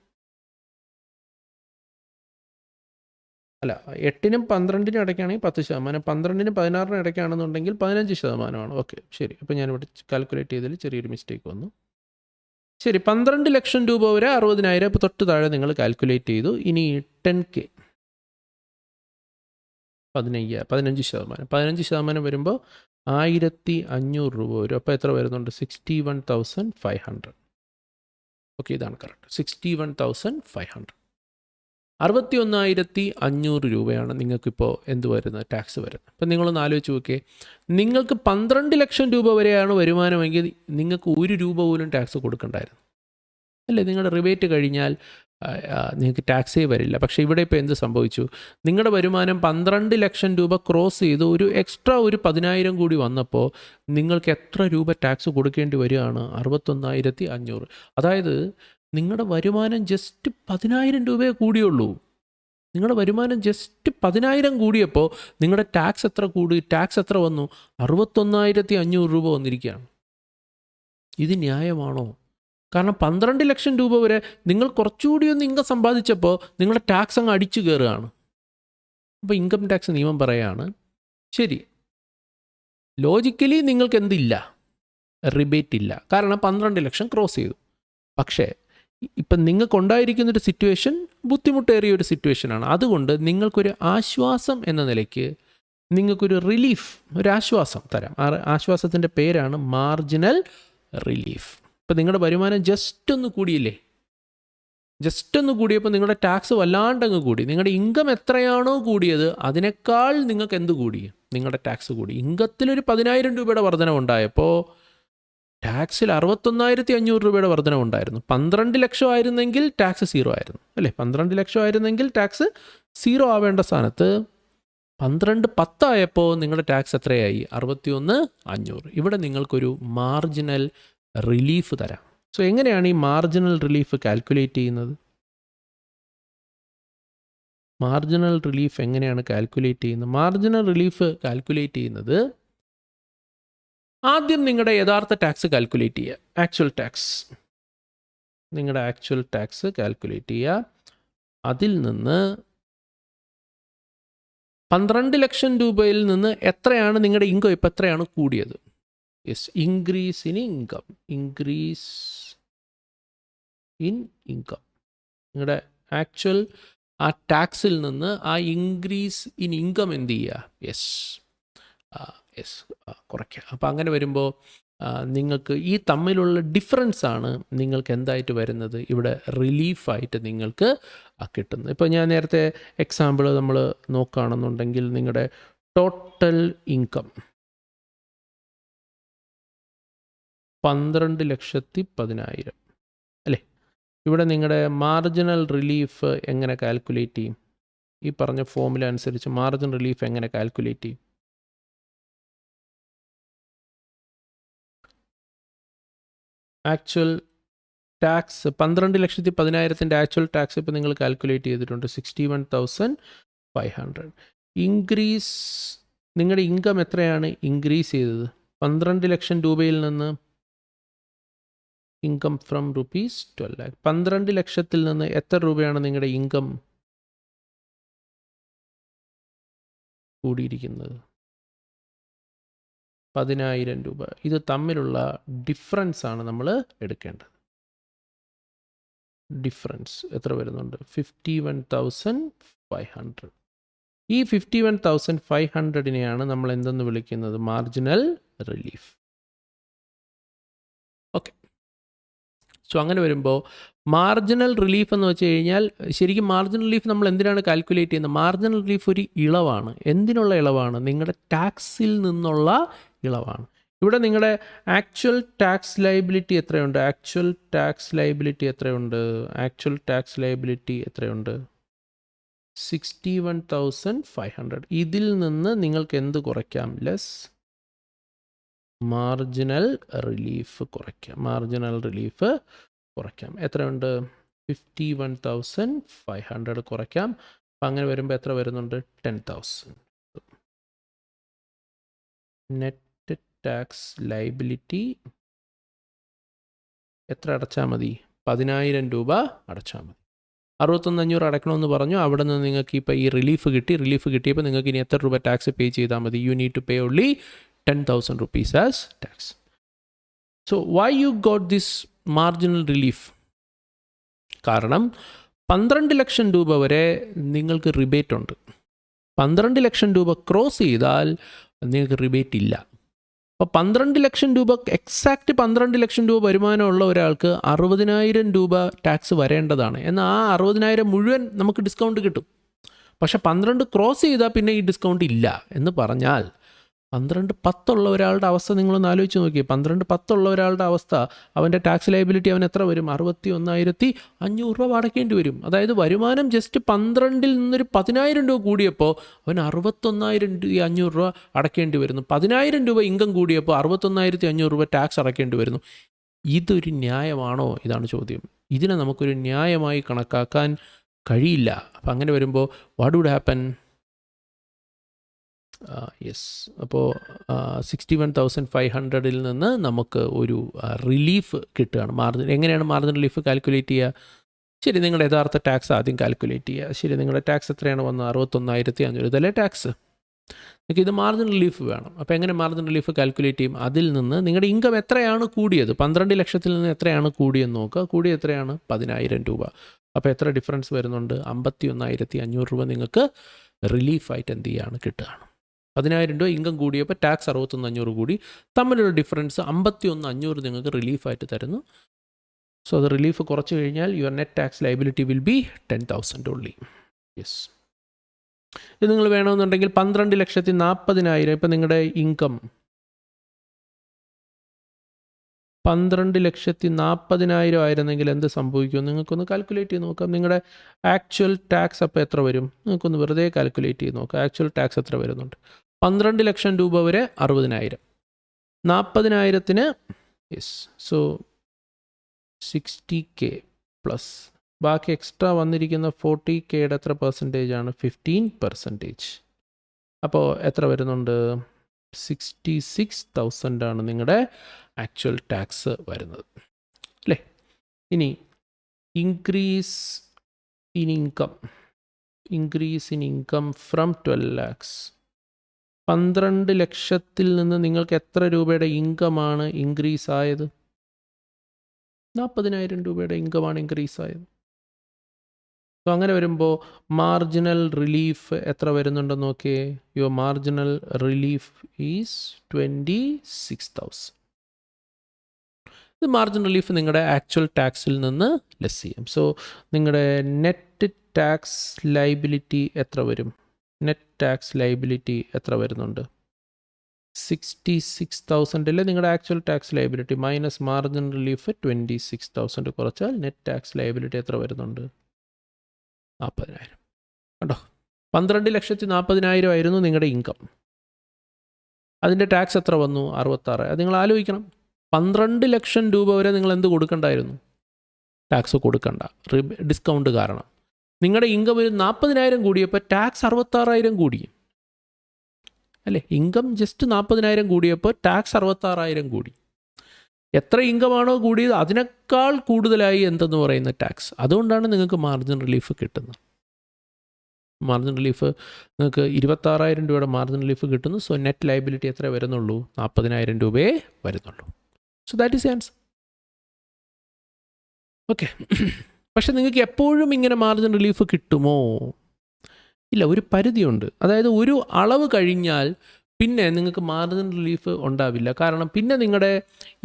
അല്ല, 8-നും 12-നും ഇടയ്ക്കാണെങ്കിൽ 10%, 12-നും 16-നും ഇടയ്ക്കാണെന്നുണ്ടെങ്കിൽ 15%. ഓക്കെ, ശരി. അപ്പോൾ ഞാനിവിടെ കാൽക്കുലേറ്റ് ചെയ്തതിൽ ചെറിയൊരു മിസ്റ്റേക്ക് വന്നു. ശരി, 12 ലക്ഷം രൂപ വരെ 60,000. ഇപ്പോൾ തൊട്ട് താഴെ നിങ്ങൾ കാൽക്കുലേറ്റ് ചെയ്തു. ഇനി 10K, 15%. 15% വരുമ്പോൾ 1,500 രൂപ വരും. അപ്പോൾ എത്ര വരുന്നുണ്ട്? 61,500. ഓക്കെ, ഇതാണ് കറക്റ്റ്, 61,500. 61,500 രൂപയാണ് നിങ്ങൾക്കിപ്പോൾ എന്ത് വരുന്നത്, ടാക്സ് വരുന്നത്. അപ്പം നിങ്ങളൊന്ന് ആലോചിച്ച് നോക്കിയേ, നിങ്ങൾക്ക് 12 ലക്ഷം രൂപ വരെയാണ് വരുമാനമെങ്കിൽ നിങ്ങൾക്ക് 1 രൂപ പോലും ടാക്സ് കൊടുക്കണ്ടായിരുന്നു അല്ലേ? നിങ്ങളുടെ റിബേറ്റ് കഴിഞ്ഞാൽ നിങ്ങൾക്ക് ടാക്സേ വരില്ല. പക്ഷേ ഇവിടെ ഇപ്പോൾ എന്ത് സംഭവിച്ചു, നിങ്ങളുടെ വരുമാനം 12 ലക്ഷം രൂപ ക്രോസ് ചെയ്ത് ഒരു എക്സ്ട്രാ ഒരു 10,000 കൂടി വന്നപ്പോൾ നിങ്ങൾക്ക് എത്ര രൂപ ടാക്സ് കൊടുക്കേണ്ടി വരികയാണ്? 61,500. അതായത് നിങ്ങളുടെ വരുമാനം ജസ്റ്റ് 10,000 രൂപയെ കൂടിയുള്ളൂ. നിങ്ങളുടെ വരുമാനം ജസ്റ്റ് 10,000 കൂടിയപ്പോൾ നിങ്ങളുടെ ടാക്സ് എത്ര കൂടി? ടാക്സ് എത്ര വന്നു? 61,500 രൂപ വന്നിരിക്കുകയാണ്. ഇത് ന്യായമാണോ? കാരണം 12 ലക്ഷം രൂപ വരെ നിങ്ങൾ കുറച്ചുകൂടി ഒന്ന് ഇൻകം സമ്പാദിച്ചപ്പോൾ നിങ്ങളുടെ ടാക്സ് അങ്ങ് അടിച്ചു കയറുകയാണ്. അപ്പോൾ ഇൻകം ടാക്സ് നിയമം പറയുകയാണ്, ശരി, ലോജിക്കലി നിങ്ങൾക്ക് എന്തില്ല, റിബേറ്റ് ഇല്ല, കാരണം 12 ലക്ഷം ക്രോസ് ചെയ്തു. പക്ഷേ ഇപ്പം നിങ്ങൾക്കുണ്ടായിരിക്കുന്നൊരു സിറ്റുവേഷൻ ബുദ്ധിമുട്ടേറിയ ഒരു സിറ്റുവേഷനാണ്. അതുകൊണ്ട് നിങ്ങൾക്കൊരു ആശ്വാസം എന്ന നിലയ്ക്ക് നിങ്ങൾക്കൊരു റിലീഫ്, ഒരു ആശ്വാസം തരാം. ആ ആശ്വാസത്തിൻ്റെ പേരാണ് മാർജിനൽ റിലീഫ്. ഇപ്പം നിങ്ങളുടെ വരുമാനം ജസ്റ്റ് ഒന്ന് കൂടിയില്ലേ, ജസ്റ്റ് ഒന്ന് കൂടിയപ്പോൾ നിങ്ങളുടെ ടാക്സ് വല്ലാണ്ടങ്ങ് കൂടി. നിങ്ങളുടെ ഇൻകം എത്രയാണോ കൂടിയത് അതിനേക്കാൾ നിങ്ങൾക്ക് എന്ത് കൂടി? നിങ്ങളുടെ ടാക്സ് കൂടി. ഇൻകത്തിലൊരു 10,000 രൂപയുടെ വർധനവുണ്ടായപ്പോൾ ടാക്സിൽ 61,500 രൂപയുടെ വർധനവുണ്ടായിരുന്നു. 12 ലക്ഷം ആയിരുന്നെങ്കിൽ ടാക്സ് 0 ആയിരുന്നു അല്ലേ? 12 ലക്ഷം ആയിരുന്നെങ്കിൽ ടാക്സ് 0 ആവേണ്ട സ്ഥാനത്ത് 12,10 ആയപ്പോൾ നിങ്ങളുടെ ടാക്സ് എത്രയായി? 61,500. ഇവിടെ നിങ്ങൾക്കൊരു മാർജിനൽ റിലീഫ് തരാം. സോ എങ്ങനെയാണ് ഈ മാർജിനൽ റിലീഫ് കാൽക്കുലേറ്റ് ചെയ്യുന്നത്? മാർജിനൽ റിലീഫ് എങ്ങനെയാണ് കാൽക്കുലേറ്റ് ചെയ്യുന്നത്? മാർജിനൽ റിലീഫ് കാൽക്കുലേറ്റ് ചെയ്യുന്നത്, ആദ്യം നിങ്ങളുടെ യഥാർത്ഥ ടാക്സ് കാൽക്കുലേറ്റ് ചെയ്യുക. ആക്ച്വൽ ടാക്സ്, നിങ്ങളുടെ ആക്ച്വൽ ടാക്സ് കാൽക്കുലേറ്റ് ചെയ്യുക. അതിൽ നിന്ന് 12 ലക്ഷം രൂപയിൽ നിന്ന് എത്രയാണ് നിങ്ങളുടെ ഇൻകം, ഇപ്പം എത്രയാണ് കൂടിയത്? Yes, increase in income. Increase in income. നിങ്ങളുടെ ആക്ച്വൽ ആ ടാക്സിൽ നിന്ന് ആ ഇൻക്രീസ് ഇൻ ഇൻകം എന്ത് ചെയ്യുക? യെസ് കുറയ്ക്കുക. അപ്പോൾ അങ്ങനെ വരുമ്പോൾ നിങ്ങൾക്ക് ഈ തമ്മിലുള്ള ഡിഫറൻസ് ആണ് നിങ്ങൾക്ക് എന്തായിട്ട് വരുന്നത്? ഇവിടെ റിലീഫായിട്ട് നിങ്ങൾക്ക് കിട്ടുന്നത്. ഇപ്പോൾ ഞാൻ നേരത്തെ എക്സാമ്പിൾ നമ്മൾ നോക്കുകയാണെന്നുണ്ടെങ്കിൽ നിങ്ങളുടെ ടോട്ടൽ ഇൻകം 12,10,000 അല്ലേ? ഇവിടെ നിങ്ങളുടെ മാർജിനൽ റിലീഫ് എങ്ങനെ കാൽക്കുലേറ്റ് ചെയ്യും? ഈ പറഞ്ഞ ഫോമുല അനുസരിച്ച് മാർജിനൽ റിലീഫ് എങ്ങനെ കാൽക്കുലേറ്റ് ചെയ്യും? ആക്ച്വൽ ടാക്സ് 12,10,000 ആക്ച്വൽ ടാക്സ് ഇപ്പോൾ നിങ്ങൾ കാൽക്കുലേറ്റ് ചെയ്തിട്ടുണ്ട് 61,500. ഇൻക്രീസ്, നിങ്ങളുടെ ഇൻകം എത്രയാണ് ഇൻക്രീസ് ചെയ്തത്? 12 ലക്ഷം രൂപയിൽ നിന്ന് ഇൻകം ഫ്രം റുപ്പീസ് 12 lakh. 12 ലക്ഷത്തിൽ നിന്ന് എത്ര രൂപയാണ് നിങ്ങളുടെ ഇൻകം കൂടിയിരിക്കുന്നത്? 10,000 രൂപ. ഇത് തമ്മിലുള്ള ഡിഫറൻസ് ആണ് നമ്മൾ എടുക്കേണ്ടത്. ഡിഫറൻസ് എത്ര വരുന്നുണ്ട്? 51,500. ഈ 51,500നെയാണ് നമ്മൾ എന്തെന്ന് വിളിക്കുന്നത്? Marginal relief. ഓക്കെ, സോ അങ്ങനെ വരുമ്പോൾ മാർജിനൽ റിലീഫ് എന്ന് വെച്ച് കഴിഞ്ഞാൽ, ശരിക്കും മാർജിനൽ റിലീഫ് നമ്മൾ എന്തിനാണ് കാൽക്കുലേറ്റ് ചെയ്യുന്നത്? മാർജിനൽ റിലീഫ് ഒരു ഇളവാണ്. എന്തിനുള്ള ഇളവാണ്? നിങ്ങളുടെ ടാക്സിൽ നിന്നുള്ള ഇളവാണ്. ഇവിടെ നിങ്ങളുടെ ആക്ച്വൽ ടാക്സ് ലയബിലിറ്റി എത്രയുണ്ട്? ആക്ച്വൽ ടാക്സ് ലയബിലിറ്റി എത്രയുണ്ട്? ആക്ച്വൽ ടാക്സ് ലയബിലിറ്റി എത്രയുണ്ട്? 61,500. ഇതിൽ നിന്ന് നിങ്ങൾക്ക് എന്ത് കുറയ്ക്കാം? ലെസ് മാർജിനൽ റിലീഫ് കുറയ്ക്കാം. മാർജിനൽ റിലീഫ് കുറയ്ക്കാം. എത്രയുണ്ട്? 51,500 കുറയ്ക്കാം. അപ്പം അങ്ങനെ വരുമ്പോൾ എത്ര വരുന്നുണ്ട്? 10,000. നെറ്റ് ടാക്സ് ലയബിലിറ്റി എത്ര അടച്ചാൽ മതി? 10,000 രൂപ അടച്ചാൽ മതി. 61,500 അടയ്ക്കണമെന്ന് പറഞ്ഞു. അവിടെ നിന്ന് നിങ്ങൾക്ക് ഇപ്പോൾ ഈ റിലീഫ് കിട്ടി. റിലീഫ് കിട്ടിയപ്പോൾ നിങ്ങൾക്ക് ഇനി എത്ര രൂപ ടാക്സ് പേ ചെയ്താൽ മതി? You need to pay only 10,000 rupees as tax. So why you got this marginal relief? കാരണം 12 ലക്ഷം രൂപ വരെ നിങ്ങൾക്ക് റിബേറ്റ് ഉണ്ട്. 12 ലക്ഷം രൂപ ക്രോസ് ചെയ്താൽ നിങ്ങൾക്ക് റിബേറ്റ് ഇല്ല. അപ്പോൾ 12 ലക്ഷം രൂപ എക്സാക്റ്റ് 12 ലക്ഷം രൂപ വരുമാനമുള്ള ഒരാൾക്ക് 60,000 രൂപ ടാക്സ് വരേണ്ടതാണ്. എന്നാൽ ആ 60,000 മുഴുവൻ നമുക്ക് ഡിസ്കൗണ്ട് കിട്ടും. പക്ഷേ 12 ക്രോസ് ചെയ്താൽ പിന്നെ ഈ ഡിസ്കൗണ്ട് ഇല്ല എന്ന് പറഞ്ഞാൽ 12-10 ഉള്ള ഒരാളുടെ അവസ്ഥ നിങ്ങളൊന്ന് ആലോചിച്ച് നോക്കി. 12-10 ഉള്ള ഒരാളുടെ അവസ്ഥ, അവൻ്റെ ടാക്സ് ലയബിലിറ്റി അവൻ എത്ര വരും? 61,500 രൂപ അടയ്ക്കേണ്ടി വരും. അതായത് വരുമാനം ജസ്റ്റ് 12-ൽ നിന്നൊരു 10,000 രൂപ കൂടിയപ്പോൾ അവൻ 61,500 രൂപ അടയ്ക്കേണ്ടി വരുന്നു. 10,000 രൂപ ഇൻകം കൂടിയപ്പോൾ 61,500 രൂപ ടാക്സ് അടയ്ക്കേണ്ടി വരുന്നു. ഇതൊരു ന്യായമാണോ? ഇതാണ് ചോദ്യം. ഇതിനെ നമുക്കൊരു ന്യായമായി കണക്കാക്കാൻ കഴിയില്ല. അപ്പം അങ്ങനെ വരുമ്പോൾ വാട്ട് വുഡ് ഹാപ്പൻ? യെസ്, അപ്പോൾ 61,500-ൽ നിന്ന് നമുക്ക് ഒരു റിലീഫ് കിട്ടുകയാണ്. എങ്ങനെയാണ് മാർജിൻ റിലീഫ് കാൽക്കുലേറ്റ് ചെയ്യുക? ശരി, നിങ്ങളുടെ യഥാർത്ഥ ടാക്സ് ആദ്യം കാൽക്കുലേറ്റ് ചെയ്യുക. ശരി, നിങ്ങളുടെ ടാക്സ് എത്രയാണ് വന്നത്? 61,500. ഇതല്ലേ ടാക്സ്. നിങ്ങൾക്ക് ഇത് മാർജിൻ റിലീഫ് വേണം. അപ്പോൾ എങ്ങനെ മാർജിൻ റിലീഫ് കാൽക്കുലേറ്റ് ചെയ്യും? അതിൽ നിന്ന് നിങ്ങളുടെ ഇൻകം എത്രയാണ് കൂടിയത്? 12 ലക്ഷത്തിൽ നിന്ന് എത്രയാണ് കൂടിയെന്ന് നോക്കുക. കൂടിയത് എത്രയാണ്? 10,000 രൂപ. അപ്പോൾ എത്ര ഡിഫറൻസ് വരുന്നുണ്ട്? 51,500 രൂപ നിങ്ങൾക്ക് റിലീഫായിട്ട് എന്ത് ചെയ്യുകയാണ്? കിട്ടുകയാണ്. 10,000 രൂപ ഇൻകം കൂടിയപ്പോൾ ടാക്സ് 61,500 കൂടി. തമ്മിലുള്ള ഡിഫറൻസ് 51,500 നിങ്ങൾക്ക് റിലീഫായിട്ട് തരുന്നു. സോ അത് റിലീഫ് കുറച്ച് കഴിഞ്ഞാൽ your net tax liability will B 10,000 only. Yes, ഇത് നിങ്ങൾ വേണമെന്നുണ്ടെങ്കിൽ 12,40,000 ഇപ്പം നിങ്ങളുടെ ഇൻകം 12,40,000 ആയിരുന്നെങ്കിൽ എന്ത് സംഭവിക്കും? നിങ്ങൾക്കൊന്ന് കാൽക്കുലേറ്റ് ചെയ്ത് നോക്കാം. നിങ്ങളുടെ ആക്ച്വൽ ടാക്സ് അപ്പോൾ എത്ര വരും? നിങ്ങൾക്കൊന്ന് വെറുതെ കാൽക്കുലേറ്റ് ചെയ്ത് നോക്കാം. ആക്ച്വൽ ടാക്സ് എത്ര വരുന്നുണ്ട്? 12 ലക്ഷം രൂപ വരെ 60,000, 40,000-ന് യെസ്, സോ 60K പ്ലസ് ബാക്കി എക്സ്ട്രാ വന്നിരിക്കുന്ന 40Kയുടെ എത്ര പെർസെൻറ്റേജ് ആണ്? 15%. അപ്പോൾ എത്ര വരുന്നുണ്ട്? 66,000 ആണ് നിങ്ങളുടെ ആക്ച്വൽ ടാക്സ് വരുന്നത് അല്ലേ. ഇനി increase in income from 12 lakhs. 12 ലക്ഷത്തിൽ നിന്ന് നിങ്ങൾക്ക് എത്ര രൂപയുടെ ഇൻകമാണ് ഇൻക്രീസ് ആയത്? 40,000 രൂപയുടെ ഇൻകമാണ് ഇൻക്രീസ് ആയത്. സോ അങ്ങനെ വരുമ്പോൾ മാർജിനൽ റിലീഫ് എത്ര വരുന്നുണ്ടെന്ന് നോക്കിയേ. Your marginal relief is 26,000. ഇത് മാർജിൻ റിലീഫ് നിങ്ങളുടെ ആക്ച്വൽ ടാക്സിൽ നിന്ന് ലെസ് ചെയ്യും. സോ നിങ്ങളുടെ നെറ്റ് ടാക്സ് ലയബിലിറ്റി എത്ര വരും? നെറ്റ് ടാക്സ് ലയബിലിറ്റി എത്ര വരുന്നുണ്ട്? 66,000 നിങ്ങളുടെ actual tax liability minus margin relief 26,000 കുറച്ചാൽ നെറ്റ് ടാക്സ് ലയബിലിറ്റി എത്ര വരുന്നുണ്ട്? 40,000. കണ്ടോ, 12,40,000 ആയിരുന്നു നിങ്ങളുടെ ഇൻകം. അതിൻ്റെ ടാക്സ് എത്ര വന്നു? 66. അത് നിങ്ങൾ ആലോചിക്കണം. 12 ലക്ഷം രൂപ വരെ നിങ്ങൾ എന്ത് കൊടുക്കണ്ടായിരുന്നു? ടാക്സ് കൊടുക്കണ്ട, ഡിസ്കൗണ്ട് കാരണം. നിങ്ങളുടെ ഇൻകം ഒരു 40,000 കൂടിയപ്പോൾ ടാക്സ് 66,000 കൂടി അല്ലേ. ഇൻകം ജസ്റ്റ് 40,000 കൂടിയപ്പോൾ ടാക്സ് 66,000 കൂടി. എത്ര ഇൻകമാണോ കൂടിയത് അതിനേക്കാൾ കൂടുതലായി എന്തെന്ന് പറയുന്ന ടാക്സ്. അതുകൊണ്ടാണ് നിങ്ങൾക്ക് മാർജിൻ റിലീഫ് കിട്ടുന്നത്. മാർജിൻ റിലീഫ് നിങ്ങൾക്ക് 26,000 രൂപയുടെ മാർജിൻ റിലീഫ് കിട്ടുന്നു. സോ നെറ്റ് ലയബിലിറ്റി എത്ര വരുന്നുള്ളൂ? 40,000 രൂപയെ വരുന്നുള്ളൂ. So that is answer. Okay, പക്ഷെ നിങ്ങൾക്ക് എപ്പോഴും ഇങ്ങനെ മാർജിൻ റിലീഫ് കിട്ടുമോ? ഇല്ല, ഒരു പരിധിയുണ്ട്. അതായത് ഒരു അളവ് കഴിഞ്ഞാൽ പിന്നെ നിങ്ങൾക്ക് മാർജിൻ റിലീഫ് ഉണ്ടാവില്ല. കാരണം പിന്നെ നിങ്ങളുടെ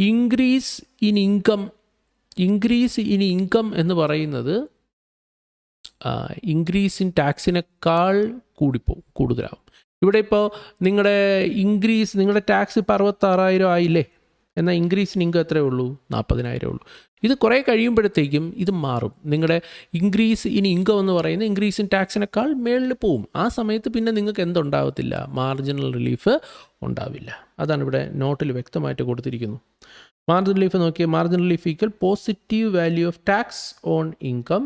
ഇൻക്രീസ് ഇൻ ഇൻകം എന്ന് പറയുന്നത് ഇൻക്രീസ് ഇൻ ടാക്സിനേക്കാൾ കൂടുതലാവും. ഇവിടെ ഇപ്പോൾ നിങ്ങളുടെ ടാക്സ് ഇപ്പോൾ 66,000 ആയില്ലേ, എന്നാൽ ഇൻക്രീസ് ഇൻ ഇൻകം എത്രയേ ഉള്ളൂ? 40,000 ഉള്ളൂ. ഇത് കുറേ കഴിയുമ്പോഴത്തേക്കും ഇത് മാറും. നിങ്ങളുടെ ഇൻക്രീസ് ഇൻ ഇൻകം എന്ന് പറയുന്നത് ഇൻക്രീസ് ഇൻ ടാക്സിനേക്കാൾ മേളിൽ പോവും. ആ സമയത്ത് പിന്നെ നിങ്ങൾക്ക് എന്തുണ്ടാവത്തില്ല? മാർജിനൽ റിലീഫ് ഉണ്ടാവില്ല. അതാണ് ഇവിടെ നോട്ടിൽ വ്യക്തമായിട്ട് കൊടുത്തിരിക്കുന്നു. മാർജിൻ റിലീഫ് നോക്കിയാൽ margin relief equal positive value of tax on income.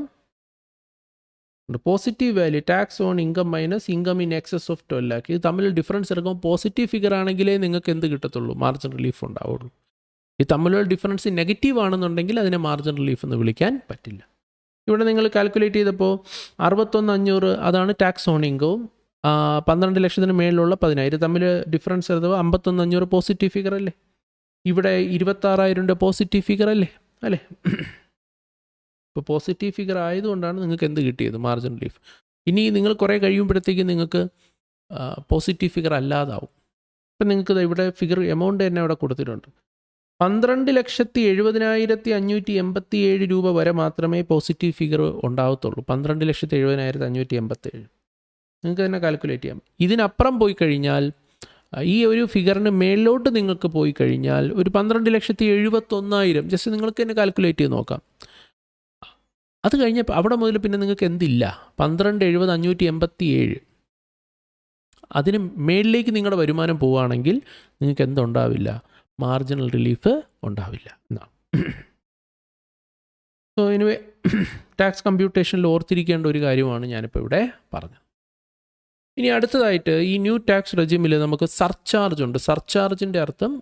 Positive value tax on income minus income in excess of 12 lakh. ഇത് തമ്മിൽ ഡിഫറൻസ് എടുക്കുമ്പോൾ പോസിറ്റീവ് ഫിഗർ ആണെങ്കിലേ നിങ്ങൾക്ക് എന്ത് കിട്ടത്തുള്ളൂ? മാർജിൻ റിലീഫ് ഉണ്ടാവുള്ളൂ. ഈ തമ്മിലുള്ള ഡിഫറൻസ് നെഗറ്റീവ് ആണെന്നുണ്ടെങ്കിൽ അതിനെ മാർജിൻ റിലീഫ് എന്ന് വിളിക്കാൻ പറ്റില്ല. ഇവിടെ നിങ്ങൾ കാൽക്കുലേറ്റ് ചെയ്തപ്പോൾ 61,500 അതാണ് ടാക്സ് ഓൺ ഇൻകവും 12 ലക്ഷത്തിന് മേളിലുള്ള 10,000 തമ്മിൽ ഡിഫറൻസ് എടുത്തപ്പോൾ 51,500 പോസിറ്റീവ് ഫിഗർ അല്ലേ. ഇവിടെ 26,000 പോസിറ്റീവ് ഫിഗർ അല്ലേ. ഇപ്പോൾ പോസിറ്റീവ് ഫിഗർ ആയതുകൊണ്ടാണ് നിങ്ങൾക്ക് എന്ത് കിട്ടിയത്? Margin relief. ഇനി നിങ്ങൾ കുറേ കഴിയുമ്പോഴത്തേക്കും നിങ്ങൾക്ക് പോസിറ്റീവ് ഫിഗർ അല്ലാതാവും. ഇപ്പം നിങ്ങൾക്ക് ഇവിടെ ഫിഗർ എമൗണ്ട് തന്നെ അവിടെ കൊടുത്തിട്ടുണ്ട്. 12,70,587 രൂപ വരെ മാത്രമേ പോസിറ്റീവ് ഫിഗർ ഉണ്ടാവത്തുള്ളൂ. 12,70,587 നിങ്ങൾക്ക് തന്നെ കാൽക്കുലേറ്റ് ചെയ്യാം. ഇതിനപ്പുറം പോയി കഴിഞ്ഞാൽ, ഈ ഒരു ഫിഗറിന് മേളിലോട്ട് നിങ്ങൾക്ക് പോയി കഴിഞ്ഞാൽ ഒരു 12,71,000 ജസ്റ്റ് നിങ്ങൾക്ക് തന്നെ കാൽക്കുലേറ്റ് ചെയ്ത് നോക്കാം. അത് കഴിഞ്ഞപ്പോൾ അവിടെ മുതൽ പിന്നെ നിങ്ങൾക്ക് എന്തില്ല, 12,70,587 അതിന് മേളിലേക്ക് നിങ്ങളുടെ വരുമാനം പോവുകയാണെങ്കിൽ നിങ്ങൾക്ക് എന്തുണ്ടാവില്ല, മാർജിനൽ റിലീഫ് ഉണ്ടാവില്ല എന്നാണ്. സോ എനിവേ ടാക്സ് കമ്പ്യൂട്ടേഷനിൽ ഓർത്തിരിക്കേണ്ട ഒരു കാര്യമാണ് ഞാനിപ്പോൾ ഇവിടെ പറഞ്ഞത്. ഇനി അടുത്തതായിട്ട് ഈ ന്യൂ ടാക്സ് റെജിമിൽ നമുക്ക് സർചാർജ് ഉണ്ട്. സർചാർജിൻ്റെ അർത്ഥം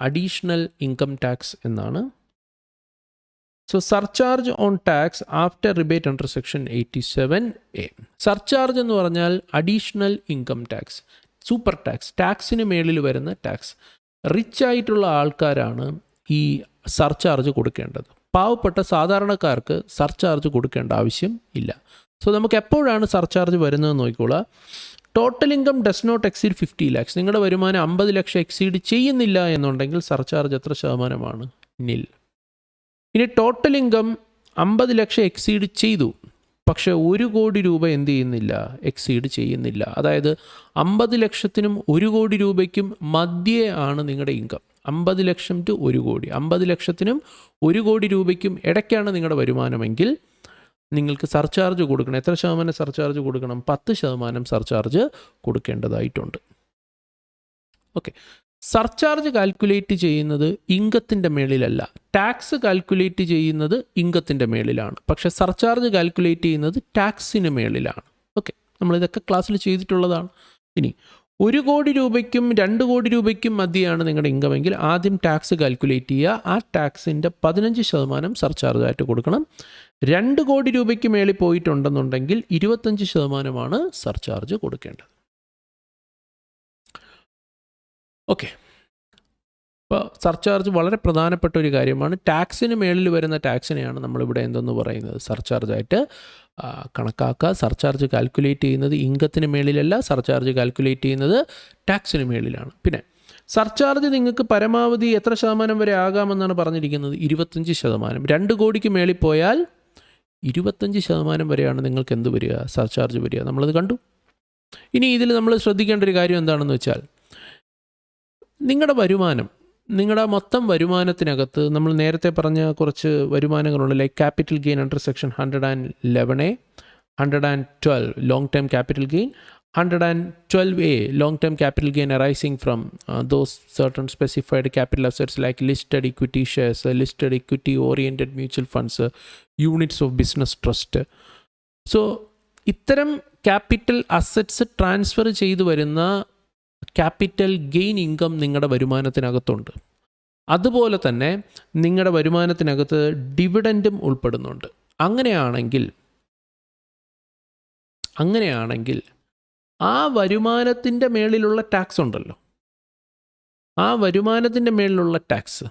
അഡീഷണൽ ഇൻകം ടാക്സ് എന്നാണ്. So surcharge on tax after rebate under section 87A. Surcharge എന്ന് പറഞ്ഞാൽ additional income tax, super tax, ടാക്സിന് മേളിൽ വരുന്ന ടാക്സ്. റിച്ച് ആയിട്ടുള്ള ആൾക്കാരാണ് ഈ സർചാർജ് കൊടുക്കേണ്ടത്. പാവപ്പെട്ട സാധാരണക്കാർക്ക് സർചാർജ് കൊടുക്കേണ്ട ആവശ്യം ഇല്ല. സോ നമുക്ക് എപ്പോഴാണ് സർചാർജ് വരുന്നതെന്ന് നോക്കിക്കോളാം. Total income does not exceed 50 lakhs. നിങ്ങളുടെ വരുമാനം 50 ലക്ഷം എക്സീഡ് ചെയ്യുന്നില്ല എന്നുണ്ടെങ്കിൽ സർചാർജ് എത്ര ശതമാനമാണ്? നിൽ. ഇനി ടോട്ടൽ ഇൻകം 50 ലക്ഷം എക്സീഡ് ചെയ്തു, പക്ഷേ 1 കോടി രൂപ എന്ത് ചെയ്യുന്നില്ല, എക്സീഡ് ചെയ്യുന്നില്ല. അതായത് 50 ലക്ഷത്തിനും 1 കോടി രൂപയ്ക്കും മധ്യേ ആണ് നിങ്ങളുടെ ഇൻകം. 50 ലക്ഷം ടു 1 കോടി, 50 ലക്ഷത്തിനും 1 കോടി രൂപയ്ക്കും ഇടയ്ക്കാണ് നിങ്ങളുടെ വരുമാനമെങ്കിൽ നിങ്ങൾക്ക് സർചാർജ് കൊടുക്കണം. എത്ര ശതമാനം സർചാർജ് കൊടുക്കണം? 10% സർചാർജ് കൊടുക്കേണ്ടതായിട്ടുണ്ട്. ഓക്കെ. സർചാർജ് കാൽക്കുലേറ്റ് ചെയ്യുന്നത് ഇൻകത്തിൻ്റെ മേളിലല്ല. ടാക്സ് കാൽക്കുലേറ്റ് ചെയ്യുന്നത് ഇൻകത്തിൻ്റെ മേളിലാണ്, പക്ഷേ സർചാർജ് കാൽക്കുലേറ്റ് ചെയ്യുന്നത് ടാക്സിന് മേളിലാണ്. ഓക്കെ, നമ്മളിതൊക്കെ ക്ലാസ്സിൽ ചെയ്തിട്ടുള്ളതാണ്. ഇനി 1 കോടി രൂപയ്ക്കും 2 കോടി രൂപയ്ക്കും മധ്യയാണ് നിങ്ങളുടെ ഇൻകമെങ്കിൽ ആദ്യം ടാക്സ് കാൽക്കുലേറ്റ് ചെയ്യുക. ആ ടാക്സിൻ്റെ 15% സർചാർജായിട്ട് കൊടുക്കണം. 2 കോടി രൂപയ്ക്ക് മേളിൽ പോയിട്ടുണ്ടെന്നുണ്ടെങ്കിൽ 25% സർചാർജ് കൊടുക്കേണ്ടത്. ഓക്കെ, അപ്പോൾ സർചാർജ് വളരെ പ്രധാനപ്പെട്ട ഒരു കാര്യമാണ്. ടാക്സിന് മേളിൽ വരുന്ന ടാക്സിനെയാണ് നമ്മളിവിടെ എന്തെന്ന് പറയുന്നത്, സർചാർജായിട്ട് കണക്കാക്കുക. സർചാർജ് കാൽക്കുലേറ്റ് ചെയ്യുന്നത് ഇൻകത്തിന് മേളിലല്ല, സർചാർജ് കാൽക്കുലേറ്റ് ചെയ്യുന്നത് ടാക്സിന് മേളിലാണ്. പിന്നെ സർചാർജ് നിങ്ങൾക്ക് പരമാവധി എത്ര ശതമാനം വരെ ആകാമെന്നാണ് പറഞ്ഞിരിക്കുന്നത്? 25%. 2 കോടിക്ക് മേളിൽ പോയാൽ 25% വരെയാണ് നിങ്ങൾക്ക് എന്ത് വരിക, സർചാർജ് വരിക. നമ്മളത് കണ്ടു. ഇനി ഇതിൽ നമ്മൾ ശ്രദ്ധിക്കേണ്ട ഒരു കാര്യം എന്താണെന്ന് വെച്ചാൽ, നിങ്ങളുടെ വരുമാനം, നിങ്ങളുടെ മൊത്തം വരുമാനത്തിനകത്ത് നമ്മൾ നേരത്തെ പറഞ്ഞ കുറച്ച് വരുമാനങ്ങളുണ്ട്. Like capital gain under section 111A, 112 long term capital gain, 112A long term capital gain arising from those certain specified capital assets like listed equity shares, listed equity oriented mutual funds, units of business trust. So ഇത്തരം ക്യാപിറ്റൽ അസറ്റ്സ് ട്രാൻസ്ഫർ ചെയ്തു വരുന്ന ക്യാപിറ്റൽ ഗെയിൻ ഇൻകം നിങ്ങളുടെ വരുമാനത്തിനകത്തുണ്ട്. അതുപോലെ തന്നെ നിങ്ങളുടെ വരുമാനത്തിനകത്ത് ഡിവിഡൻറ്റും ഉൾപ്പെടുന്നുണ്ട്. അങ്ങനെയാണെങ്കിൽ ആ വരുമാനത്തിൻ്റെ മേളിലുള്ള ടാക്സ് ഉണ്ടല്ലോ, ആ വരുമാനത്തിൻ്റെ മേളിലുള്ള ടാക്സ്,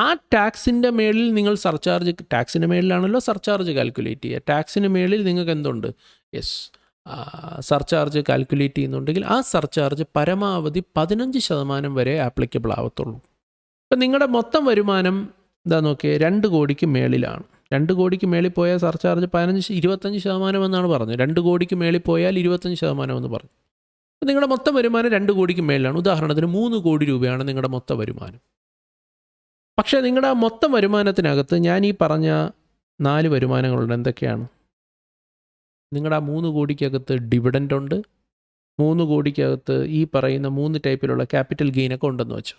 ആ ടാക്സിൻ്റെ മേളിൽ നിങ്ങൾ സർചാർജ്, ടാക്സിൻ്റെ മേളിലാണല്ലോ സർചാർജ് കാൽക്കുലേറ്റ് ചെയ്യുക. ടാക്സിന് മേളിൽ നിങ്ങൾക്ക് എന്തുണ്ട്? യെസ്, സർചാർജ് കാൽക്കുലേറ്റ് ചെയ്യുന്നുണ്ടെങ്കിൽ ആ സർചാർജ് പരമാവധി 15% വരെ ആപ്ലിക്കബിൾ ആവത്തുള്ളൂ. ഇപ്പം നിങ്ങളുടെ മൊത്തം വരുമാനം എന്താ നോക്കിയേ, 2 കോടിക്ക് മേളിലാണ്. 2 കോടിക്ക് മേളിൽ പോയാൽ സർചാർജ് 25% എന്നാണ് പറഞ്ഞത്. 2 കോടിക്ക് മേളിൽ പോയാൽ 25% എന്ന് പറഞ്ഞു. അപ്പം നിങ്ങളുടെ മൊത്തം വരുമാനം 2 കോടിക്ക് മേളിലാണ്. ഉദാഹരണത്തിന് 3 കോടി രൂപയാണ് നിങ്ങളുടെ മൊത്തം വരുമാനം. പക്ഷേ നിങ്ങളുടെ മൊത്തം വരുമാനത്തിനകത്ത് ഞാൻ ഈ പറഞ്ഞ 4 വരുമാനങ്ങളുണ്ട്. എന്തൊക്കെയാണ്? നിങ്ങളുടെ ആ 3 കോടിക്കകത്ത് ഡിവിഡൻ്റ് ഉണ്ട്, 3 കോടിക്കകത്ത് ഈ പറയുന്ന 3 ടൈപ്പിലുള്ള ക്യാപിറ്റൽ ഗെയിനൊക്കെ ഉണ്ടെന്ന് വെച്ചു.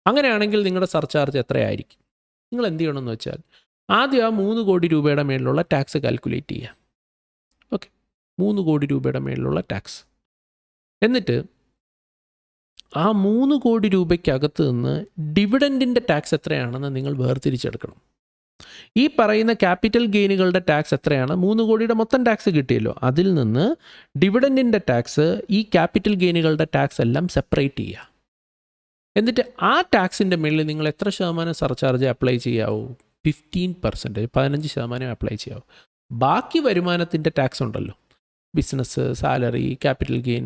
അങ്ങനെയാണെങ്കിൽ നിങ്ങളുടെ സർചാർജ് എത്രയായിരിക്കും? നിങ്ങൾ എന്ത് ചെയ്യണമെന്ന് വെച്ചാൽ ആദ്യം ആ 3 കോടി രൂപയുടെ മേളിലുള്ള ടാക്സ് കാൽക്കുലേറ്റ് ചെയ്യുക. ഓക്കെ, 3 കോടി രൂപയുടെ മേളിലുള്ള ടാക്സ്. എന്നിട്ട് ആ 3 കോടി രൂപയ്ക്കകത്ത് നിന്ന് ഡിവിഡൻറ്റിൻ്റെ ടാക്സ് എത്രയാണെന്ന് നിങ്ങൾ വേർതിരിച്ചെടുക്കണം. ഈ പറയുന്ന ക്യാപിറ്റൽ ഗെയിനുകളുടെ ടാക്സ് എത്രയാണ്? 3 കോടിയുടെ മൊത്തം ടാക്സ് കിട്ടിയല്ലോ, അതിൽ നിന്ന് ഡിവിഡൻറ്റിൻ്റെ ടാക്സ്, ഈ ക്യാപിറ്റൽ ഗെയിനുകളുടെ ടാക്സ് എല്ലാം സെപ്പറേറ്റ് ചെയ്യുക. എന്നിട്ട് ആ ടാക്സിൻ്റെ മേളിൽ നിങ്ങൾ എത്ര ശതമാനം സർചാർജ് അപ്ലൈ ചെയ്യാവൂ? 15%, 15% അപ്ലൈ ചെയ്യാവൂ. ബാക്കി വരുമാനത്തിൻ്റെ ടാക്സ് ഉണ്ടല്ലോ, business, salary, capital gain,